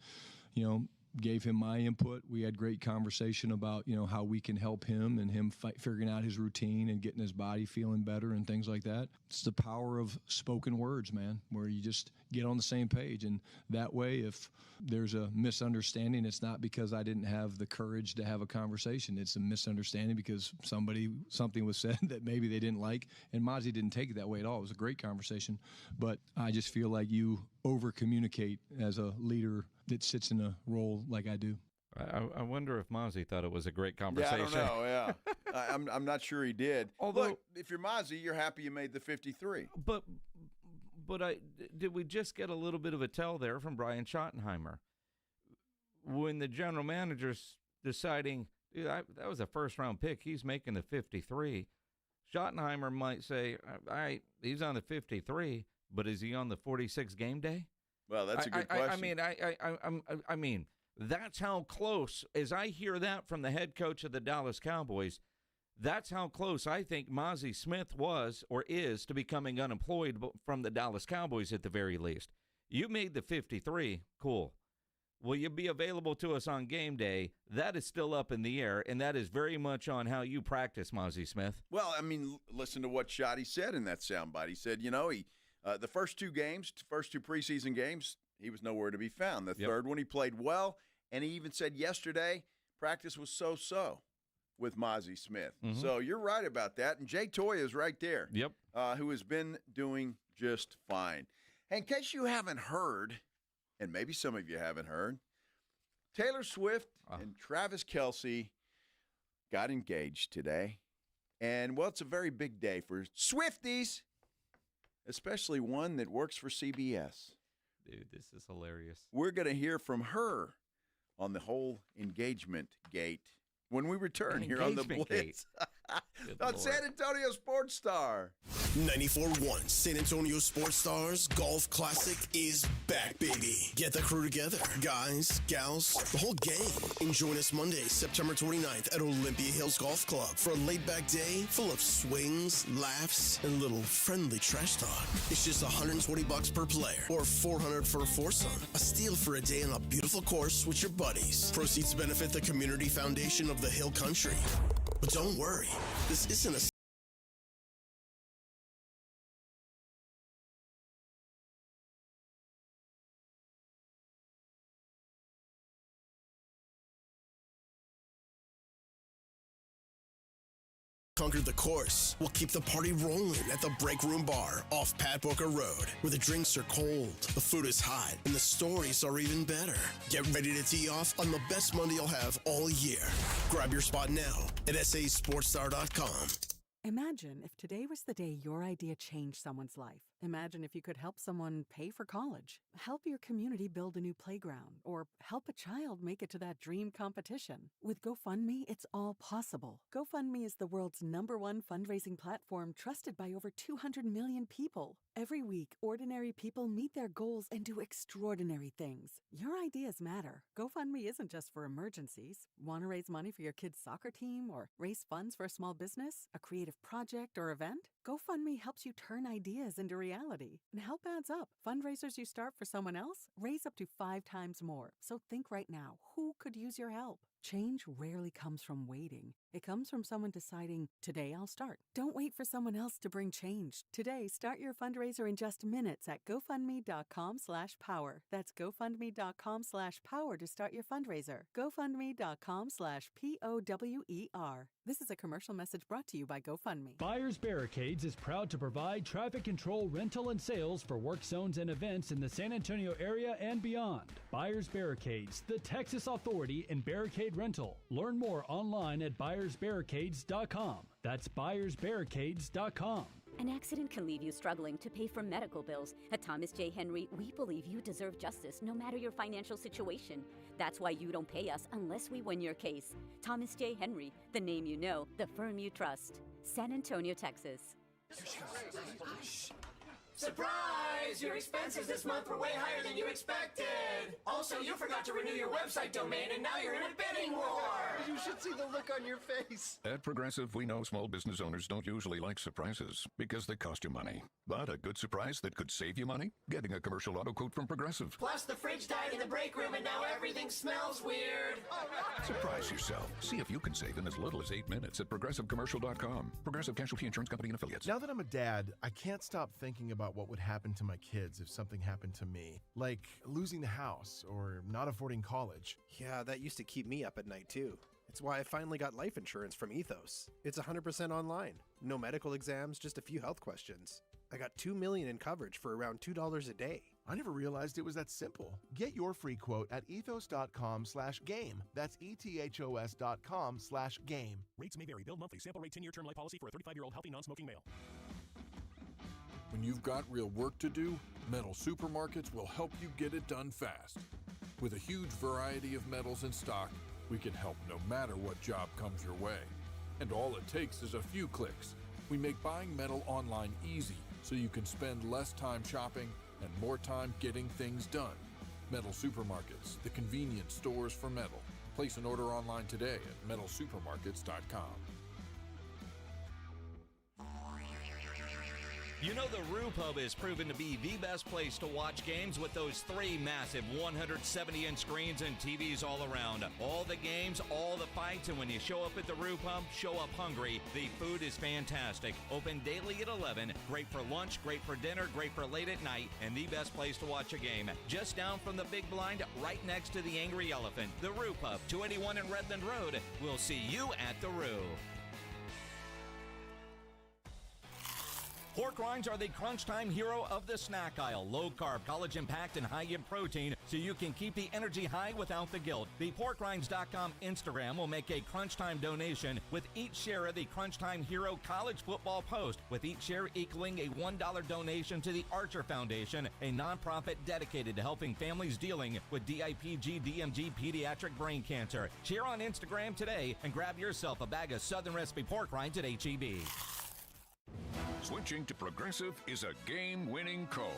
gave him my input. We had great conversation about, how we can help him and him figuring out his routine and getting his body feeling better and things like that. It's the power of spoken words, man, where you just get on the same page. And that way, if there's a misunderstanding, it's not because I didn't have the courage to have a conversation. It's a misunderstanding because something was said that maybe they didn't like. And Mozzie didn't take it that way at all. It was a great conversation. But I just feel like you over-communicate as a leader that sits in a role like I do. I wonder if Mozzie thought it was a great conversation. Yeah, I don't know, yeah. I'm not sure he did. Although, look, if you're Mozzie, you're happy you made the 53. But did we just get a little bit of a tell there from Brian Schottenheimer? When the general manager's deciding, dude, that was a first-round pick, he's making the 53, Schottenheimer might say, all right, he's on the 53, but is he on the 46 game day? Well, that's a good question. I mean, that's how close, as I hear that from the head coach of the Dallas Cowboys, that's how close I think Mozzie Smith was or is to becoming unemployed from the Dallas Cowboys at the very least. You made the 53, cool. Will you be available to us on game day? That is still up in the air, and that is very much on how you practice, Mozzie Smith. Well, I mean, listen to what Schotty said in that soundbite. He said, the first 2 preseason games, he was nowhere to be found. The third one, he played well, and he even said yesterday practice was so-so with Mozzie Smith. Mm-hmm. So you're right about that, and Jay Toye is right there, who has been doing just fine. Hey, in case you haven't heard, and maybe some of you haven't heard, Taylor Swift and Travis Kelce got engaged today. And, well, it's a very big day for Swifties, especially one that works for CBS. Dude, this is hilarious. We're going to hear from her on the whole engagement gate when we return here on the Blitz on San Antonio Sports Star. 94.1 San Antonio Sports Stars Golf Classic is back, baby. Get the crew together. Guys, gals, the whole gang. And join us Monday, September 29th at Olympia Hills Golf Club for a laid-back day full of swings, laughs, and a little friendly trash talk. It's just $120 per player or $400 for a foursome. A steal for a day on a beautiful course with your buddies. Proceeds benefit the Community Foundation of the Hill Country. But don't worry, this isn't a conquer the course. We'll keep the party rolling at the Break Room Bar off Pat Booker Road, where the drinks are cold, the food is hot, and the stories are even better. Get ready to tee off on the best Monday you'll have all year. Grab your spot now at sasportstar.com. Imagine if today was the day your idea changed someone's life. Imagine if you could help someone pay for college, help your community build a new playground, or help a child make it to that dream competition. With GoFundMe, it's all possible. GoFundMe is the world's #1 fundraising platform trusted by over 200 million people. Every week, ordinary people meet their goals and do extraordinary things. Your ideas matter. GoFundMe isn't just for emergencies. Want to raise money for your kid's soccer team or raise funds for a small business, a creative project, or event? GoFundMe helps you turn ideas into reality, and help adds up. Fundraisers you start for someone else raise up to 5 times more. So think right now, who could use your help? Change rarely comes from waiting. It comes from someone deciding, today I'll start. Don't wait for someone else to bring change. Today, start your fundraiser in just minutes at GoFundMe.com/power. That's GoFundMe.com/power to start your fundraiser. GoFundMe.com/POWER. This is a commercial message brought to you by GoFundMe. Buyers Barricades is proud to provide traffic control, rental, and sales for work zones and events in the San Antonio area and beyond. Buyers Barricades, the Texas authority in barricade rental. Learn more online at buyersbarricades.com. That's buyersbarricades.com. An accident can leave you struggling to pay for medical bills. At Thomas J. Henry, we believe you deserve justice no matter your financial situation. That's why you don't pay us unless we win your case. Thomas J. Henry, the name you know, the firm you trust. San Antonio, Texas. Surprise! Your expenses this month were way higher than you expected! Also, you forgot to renew your website domain and now you're in a bidding war! You should see the look on your face. At Progressive, we know small business owners don't usually like surprises because they cost you money. But a good surprise that could save you money? Getting a commercial auto quote from Progressive. Plus, the fridge died in the break room and now everything smells weird! Surprise yourself. See if you can save in as little as 8 minutes at ProgressiveCommercial.com. Progressive Casualty Insurance Company and Affiliates. Now that I'm a dad, I can't stop thinking about what would happen to my kids if something happened to me. Like losing the house or not affording college. Yeah, that used to keep me up at night too. It's why I finally got life insurance from Ethos. It's 100% online. No medical exams, just a few health questions. I got $2 million in coverage for around $2 a day. I never realized it was that simple. Get your free quote at ethos.com/game. That's ethos.com/game. Rates may vary. Bill monthly. Sample rate 10-year term life policy for a 35-year-old healthy non-smoking male. When you've got real work to do, Metal Supermarkets will help you get it done fast. With a huge variety of metals in stock, we can help no matter what job comes your way. And all it takes is a few clicks. We make buying metal online easy so you can spend less time shopping and more time getting things done. Metal Supermarkets, the convenience stores for metal. Place an order online today at metalsupermarkets.com. You know the Roo Pub is proven to be the best place to watch games with those 3 massive 170-inch screens and TVs all around. All the games, all the fights, and when you show up at the Roo Pub, show up hungry. The food is fantastic. Open daily at 11. Great for lunch, great for dinner, great for late at night, and the best place to watch a game. Just down from the big blind, right next to the Angry Elephant. The Roo Pub, 281 in Redland Road. We'll see you at the Roo. Pork rinds are the crunch time hero of the snack aisle. Low carb, collagen packed, and high in protein, so you can keep the energy high without the guilt. The PorkRinds.com Instagram will make a crunch time donation with each share of the Crunch Time Hero College Football Post, with each share equaling a $1 donation to the Archer Foundation, a nonprofit dedicated to helping families dealing with DIPG, DMG, pediatric brain cancer. Share on Instagram today and grab yourself a bag of Southern Recipe pork rinds at HEB. Switching to Progressive is a game-winning call.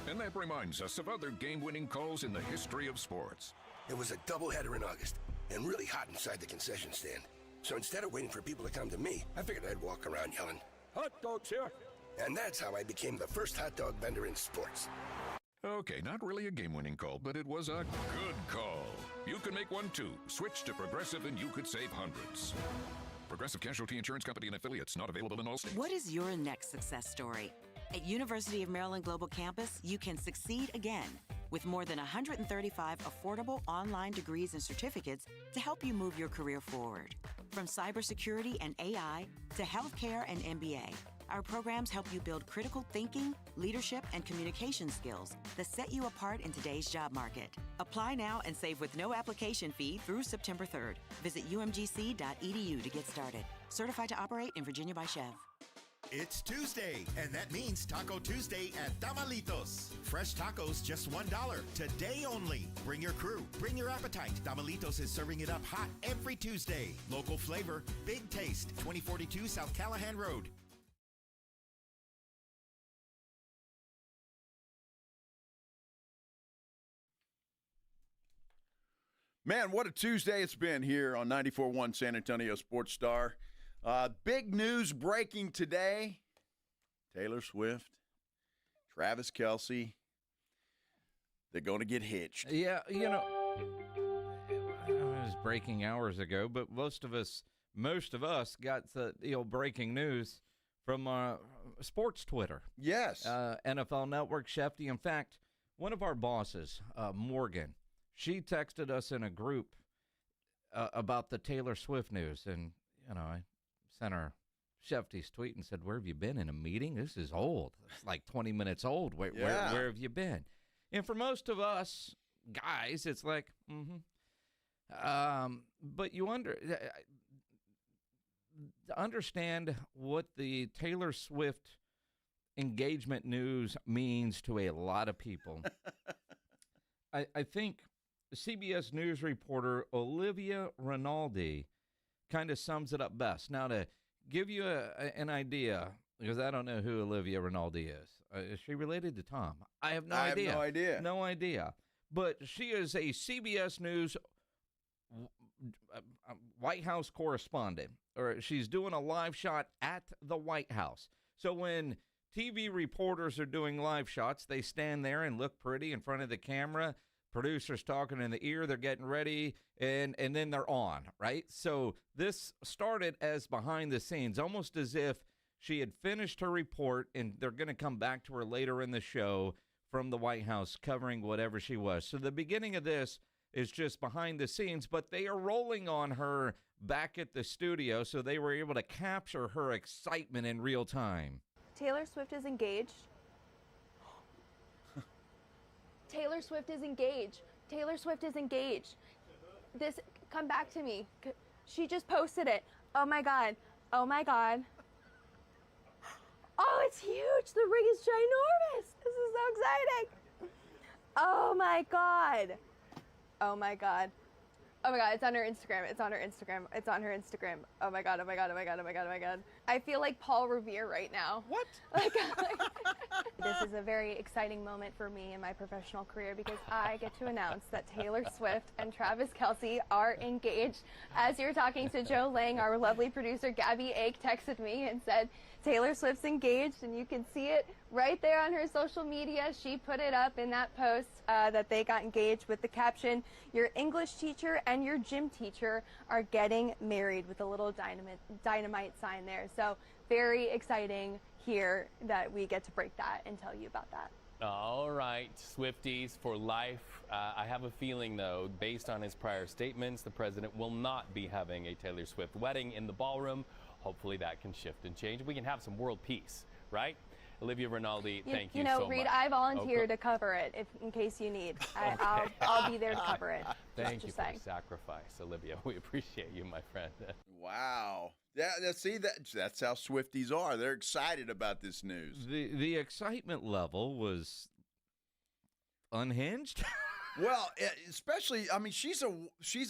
And that reminds us of other game-winning calls in the history of sports. It was a doubleheader in August, and really hot inside the concession stand. So instead of waiting for people to come to me, I figured I'd walk around yelling, "Hot dogs here!" And that's how I became the first hot dog vendor in sports. Okay, not really a game-winning call, but it was a good call. You can make one too. Switch to Progressive and you could save hundreds. Progressive Casualty Insurance Company and Affiliates, not available in all states. What is your next success story? At University of Maryland Global Campus, you can succeed again with more than 135 affordable online degrees and certificates to help you move your career forward. From cybersecurity and AI to healthcare and MBA, our programs help you build critical thinking, leadership, and communication skills that set you apart in today's job market. Apply now and save with no application fee through September 3rd. Visit umgc.edu to get started. Certified to operate in Virginia by Chev. It's Tuesday, and that means Taco Tuesday at Tamalitos. Fresh tacos, just $1. Today only. Bring your crew. Bring your appetite. Tamalitos is serving it up hot every Tuesday. Local flavor, big taste. 2042 South Callahan Road. Man, what a Tuesday it's been here on 94.1 San Antonio Sports Star. Big news breaking today. Taylor Swift, Travis Kelce, they're going to get hitched. Yeah, it was breaking hours ago, but most of us got the breaking news from sports Twitter. Yes. NFL Network, Shefty. In fact, one of our bosses, Morgan, she texted us in a group about the Taylor Swift news, and I sent her Shefty's tweet and said, "Where have you been, in a meeting? This is old. It's like 20 minutes old. Where have you been?" And for most of us guys, it's like, but you understand what the Taylor Swift engagement news means to a lot of people. I think CBS News reporter Olivia Rinaldi kind of sums it up best. Now, to give you an idea, because I don't know who Olivia Rinaldi is she related to Tom? I have no idea. I have no idea. No idea. But she is a CBS News White House correspondent, or she's doing a live shot at the White House. So when TV reporters are doing live shots, they stand there and look pretty in front of the camera. Producers talking in the ear, they're getting ready, and then they're on, right? So this started as behind the scenes, almost as if she had finished her report, and they're going to come back to her later in the show from the White House covering whatever she was. So the beginning of this is just behind the scenes, but they are rolling on her back at the studio, so they were able to capture her excitement in real time. Taylor Swift is engaged. Taylor Swift is engaged. Taylor Swift is engaged. Come back to me. She just posted it. Oh my God. Oh my God. Oh, it's huge. The ring is ginormous. This is so exciting. Oh my God. Oh my God. Oh my God, it's on her Instagram. It's on her Instagram. It's on her Instagram. Oh my God, oh my God, oh my God, oh my God, oh my God. I feel like Paul Revere right now. What? This is a very exciting moment for me in my professional career because I get to announce that Taylor Swift and Travis Kelce are engaged. As you're talking to Joe Lang, our lovely producer Gabby Ake texted me and said, Taylor Swift's engaged, and you can see it right there on her social media. She put it up in that post that they got engaged with the caption, "Your English teacher and your gym teacher are getting married," with a little dynamite sign there. So very exciting here that we get to break that and tell you about that. All right, Swifties for life. I have a feeling, though, based on his prior statements, the president will not be having a Taylor Swift wedding in the ballroom. Hopefully that can shift and change. We can have some world peace, right? Olivia Rinaldi, thank you so much. Reed, I volunteer to cover it in case you need. I'll be there to cover it. Thank you for the sacrifice, Olivia. We appreciate you, my friend. Wow. That's how Swifties are. They're excited about this news. The excitement level was unhinged. Well, especially, I mean, she's a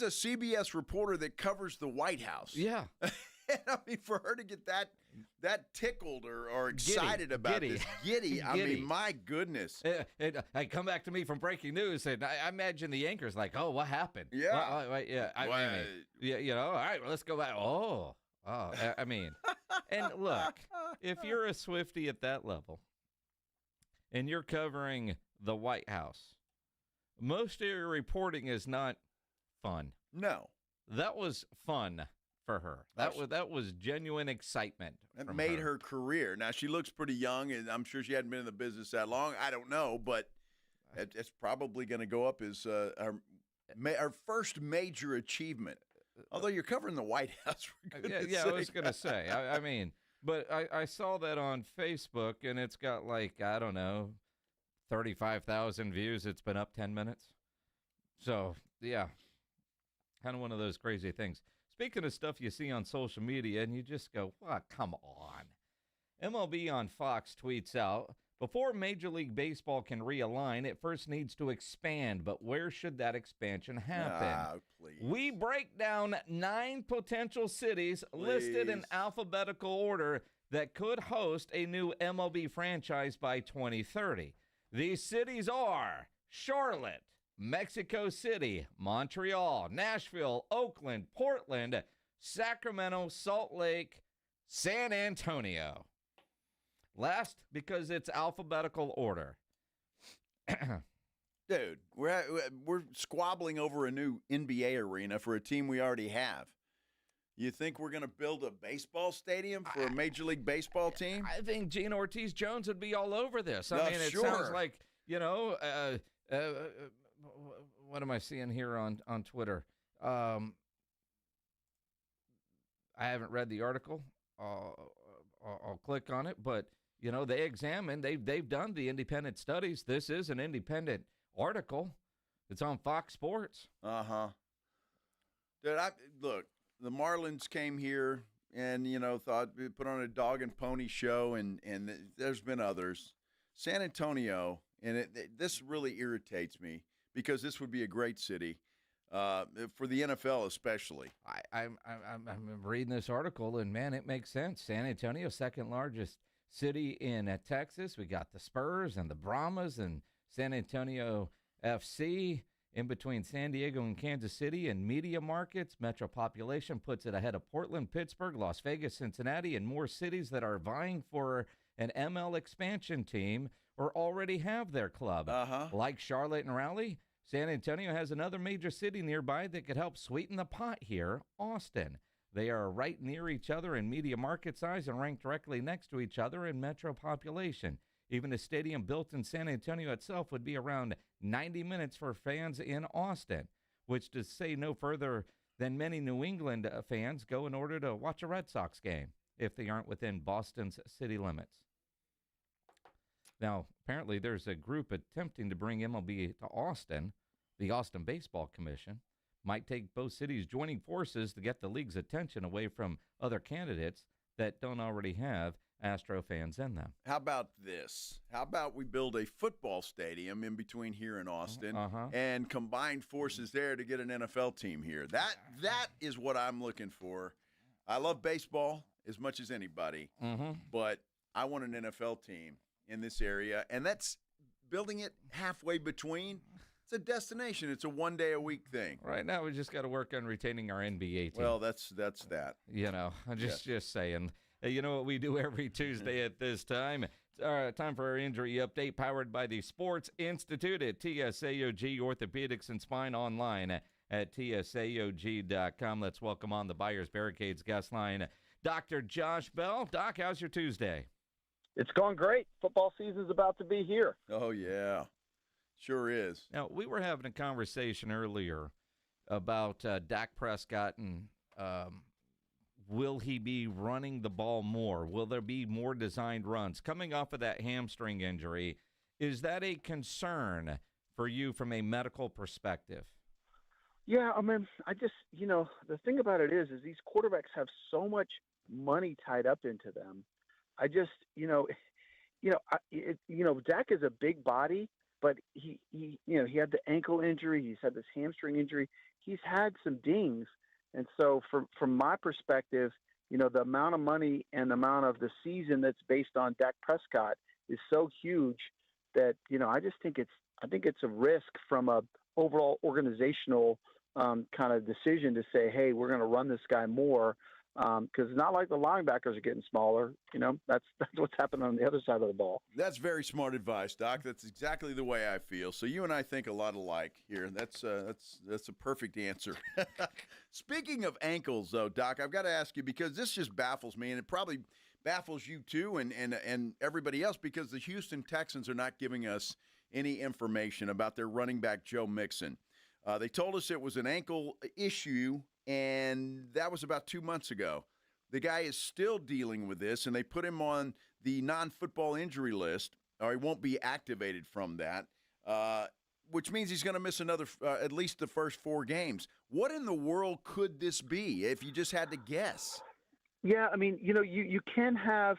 CBS reporter that covers the White House. Yeah. And I mean, for her to get that tickled or excited about this, giddy. I mean, my goodness. I come back to me from breaking news, and I imagine the anchor's like, "Oh, what happened?" Yeah, all right, well, let's go back. I mean, and look, if you're a Swiftie at that level, and you're covering the White House, most of your reporting is not fun. No, that was fun for her. That was genuine excitement. That made her career. Now, she looks pretty young, and I'm sure she hadn't been in the business that long. I don't know, but it's probably going to go up as our first major achievement. Although you're covering the White House, for goodness yeah, sake. I was going to say. I mean, but I saw that on Facebook, and it's got like, I don't know, 35,000 views. It's been up 10 minutes. So, yeah, kind of one of those crazy things. Speaking of stuff you see on social media, and you just go, "Well, come on." MLB on Fox tweets out, "Before Major League Baseball can realign, it first needs to expand. But where should that expansion happen? Please. We break down 9 potential cities listed in alphabetical order that could host a new MLB franchise by 2030. These cities are Charlotte, Mexico City, Montreal, Nashville, Oakland, Portland, Sacramento, Salt Lake, San Antonio." Last because it's alphabetical order. Dude, we're squabbling over a new NBA arena for a team we already have. You think we're going to build a baseball stadium for a Major League Baseball team? I think Gene Ortiz-Jones would be all over this. I mean, it sounds like, what am I seeing here on Twitter? I haven't read the article. I'll click on it, but they examined. They've done the independent studies. This is an independent article. It's on Fox Sports. Dude, look. The Marlins came here and, thought put on a dog and pony show, and there's been others. San Antonio, and this really irritates me because this would be a great city for the NFL especially. I'm reading this article, and, man, it makes sense. San Antonio, second largest city in Texas. We got the Spurs and the Brahmas and San Antonio FC. In between San Diego and Kansas City and media markets, metro population puts it ahead of Portland, Pittsburgh, Las Vegas, Cincinnati, and more cities that are vying for an ML expansion team or already have their club. Like Charlotte and Raleigh, San Antonio has another major city nearby that could help sweeten the pot here, Austin. They are right near each other in media market size and ranked directly next to each other in metro population. Even a stadium built in San Antonio itself would be around 90 minutes for fans in Austin, which to say no further than many New England fans go in order to watch a Red Sox game if they aren't within Boston's city limits. Now, apparently there's a group attempting to bring MLB to Austin. The Austin Baseball Commission might take both cities joining forces to get the league's attention away from other candidates that don't already have Astro fans in them. How about this? How about we build a football stadium in between here and Austin and combine forces there to get an NFL team here? That is what I'm looking for. I love baseball as much as anybody, but I want an NFL team in this area, and that's building it halfway between. It's a destination. It's a one-day-a-week thing. Right now, we just got to work on retaining our NBA team. Well, that's that. I'm just saying. You know what we do every Tuesday at this time? It's time for our injury update, powered by the Sports Institute at TSAOG, Orthopedics and Spine, online at TSAOG.com. Let's welcome on the Buyers Barricades guest line, Dr. Josh Bell. Doc, how's your Tuesday? It's going great. Football season's about to be here. Oh, yeah. Sure is. Now, we were having a conversation earlier about Dak Prescott and will he be running the ball more? Will there be more designed runs? Coming off of that hamstring injury, is that a concern for you from a medical perspective? Yeah, I mean, the thing about it is these quarterbacks have so much money tied up into them. Dak is a big body, but he had the ankle injury. He's had this hamstring injury. He's had some dings. And so from my perspective, the amount of money and the amount of the season that's based on Dak Prescott is so huge that, I think it's a risk from a overall organizational kind of decision to say, hey, we're going to run this guy more. Because it's not like the linebackers are getting smaller. That's what's happening on the other side of the ball. That's very smart advice, Doc. That's exactly the way I feel. So you and I think a lot alike here. That's a perfect answer. Speaking of ankles, though, Doc, I've got to ask you because this just baffles me, and it probably baffles you too, and everybody else, because the Houston Texans are not giving us any information about their running back Joe Mixon. They told us it was an ankle issue, and that was about 2 months ago. The guy is still dealing with this, and they put him on the non-football injury list, or he won't be activated from that, which means he's going to miss another, at least the first 4 games. What in the world could this be if you just had to guess? Yeah, I mean, you can have,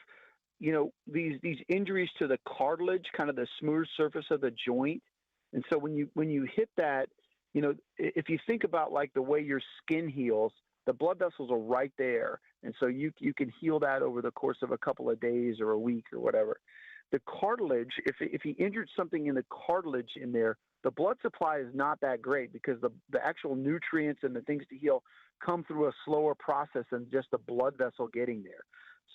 these injuries to the cartilage, kind of the smooth surface of the joint. And so when you hit that, if you think about like the way your skin heals, the blood vessels are right there. And so you can heal that over the course of a couple of days or a week or whatever. The cartilage, if he injured something in the cartilage in there, the blood supply is not that great because the actual nutrients and the things to heal come through a slower process than just the blood vessel getting there.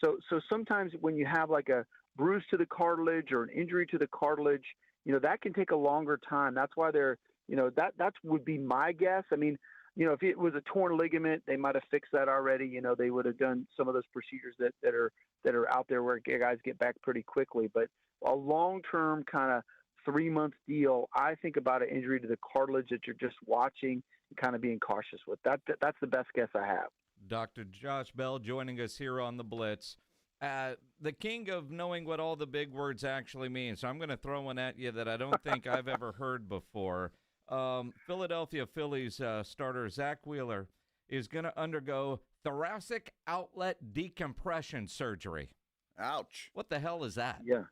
So sometimes when you have like a bruise to the cartilage or an injury to the cartilage, that can take a longer time. That's why that would be my guess. I mean, if it was a torn ligament, they might have fixed that already. They would have done some of those procedures that are out there where guys get back pretty quickly. But a long-term kind of 3-month deal, I think about an injury to the cartilage that you're just watching and kind of being cautious with. That's the best guess I have. Dr. Josh Bell joining us here on the Blitz. The king of knowing what all the big words actually mean. So I'm going to throw one at you that I don't think I've ever heard before. Philadelphia Phillies starter Zach Wheeler is going to undergo thoracic outlet decompression surgery. Ouch. What the hell is that? Yeah.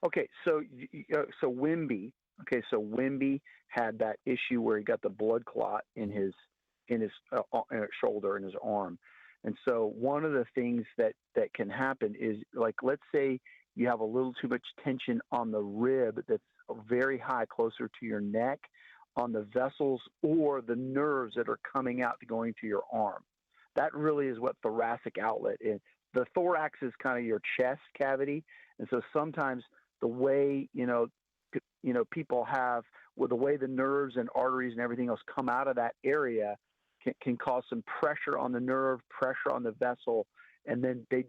Okay, so Wemby. Okay, so Wemby had that issue where he got the blood clot in his shoulder and his arm. And so one of the things that can happen is, like, let's say you have a little too much tension on the rib that's very high, closer to your neck, on the vessels or the nerves that are coming out going to your arm. That really is what thoracic outlet is. The thorax is kind of your chest cavity. And so sometimes the way, people have, with the way the nerves and arteries and everything else come out of that area can cause some pressure on the nerve, pressure on the vessel, and then they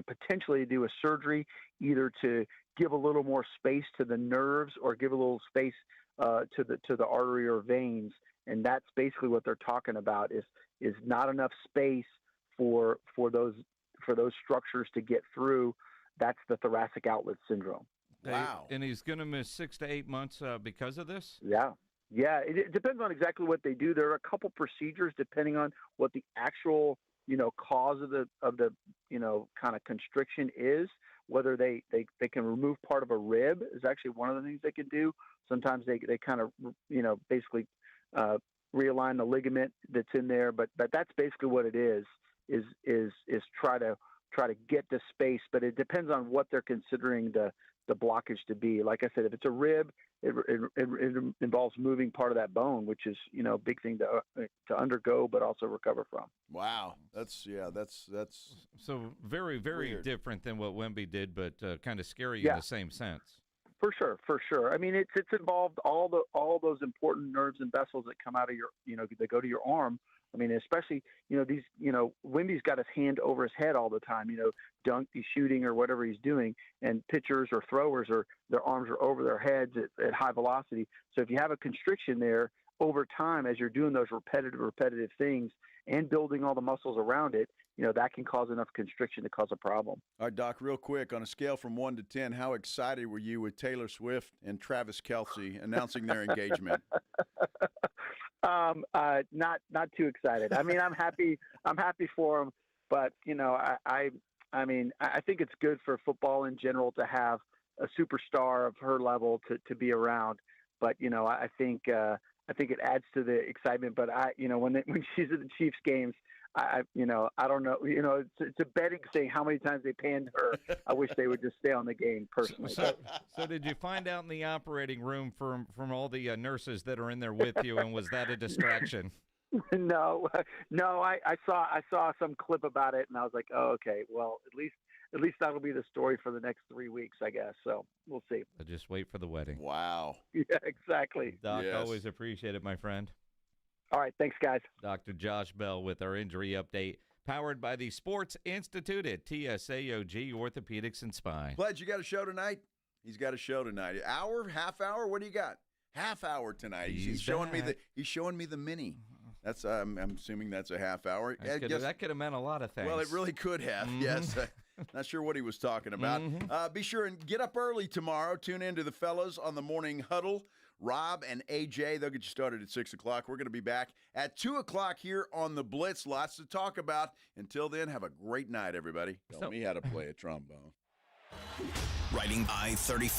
potentially do a surgery either to give a little more space to the nerves or give a little space to the artery or veins, and that's basically what they're talking about is not enough space for those structures to get through. That's the thoracic outlet syndrome. Wow. And he's going to miss 6 to 8 months because of this? Yeah. Yeah, it depends on exactly what they do. There are a couple procedures depending on what the actual, cause of the kind of constriction is. Whether they can remove part of a rib is actually one of the things they can do. Sometimes they kind of, basically realign the ligament that's in there. But that's basically what it is try to get the space. But it depends on what they're considering the blockage to be. Like I said, if it's a rib, it involves moving part of that bone, which is, a big thing to undergo, but also recover from. Wow. That's so very, very weird. Different than what Wemby did, but kind of scary in the same sense. For sure. I mean, it's involved all those important nerves and vessels that come out of your, that go to your arm. I mean, especially, Wemby's got his hand over his head all the time, he's shooting or whatever he's doing, and pitchers or throwers their arms are over their heads at high velocity. So if you have a constriction there over time, as you're doing those repetitive things and building all the muscles around it, that can cause enough constriction to cause a problem. All right, Doc, real quick, on a scale from 1 to 10, how excited were you with Taylor Swift and Travis Kelce announcing their engagement? Not too excited. I mean, I'm happy for them, but I think it's good for football in general to have a superstar of her level to be around. But I think it adds to the excitement. But when she's at the Chiefs games, I don't know. It's a betting thing. How many times they panned her? I wish they would just stay on the game personally. So did you find out in the operating room from all the nurses that are in there with you, and was that a distraction? No. I saw some clip about it, and I was like, oh, okay. Well, at least that'll be the story for the next 3 weeks, I guess. So we'll see. I'll just wait for the wedding. Wow. Yeah, exactly. Doc, always appreciate it, my friend. All right, thanks, guys. Dr. Josh Bell with our injury update, powered by the Sports Institute at TSAOG Orthopedics and Spine. Pledge, you got a show tonight? He's got a show tonight. Hour, half hour? What do you got? Half hour tonight. He's showing me the mini. That's I'm assuming that's a half hour. That could have meant a lot of things. Well, it really could have. Mm-hmm. Yes. Not sure what he was talking about. Mm-hmm. Be sure and get up early tomorrow. Tune in to the fellas on the Morning Huddle. Rob and AJ, they'll get you started at 6 o'clock. We're going to be back at 2 o'clock here on the Blitz. Lots to talk about. Until then, have a great night, everybody. Tell me how to play a trombone. Riding I-35.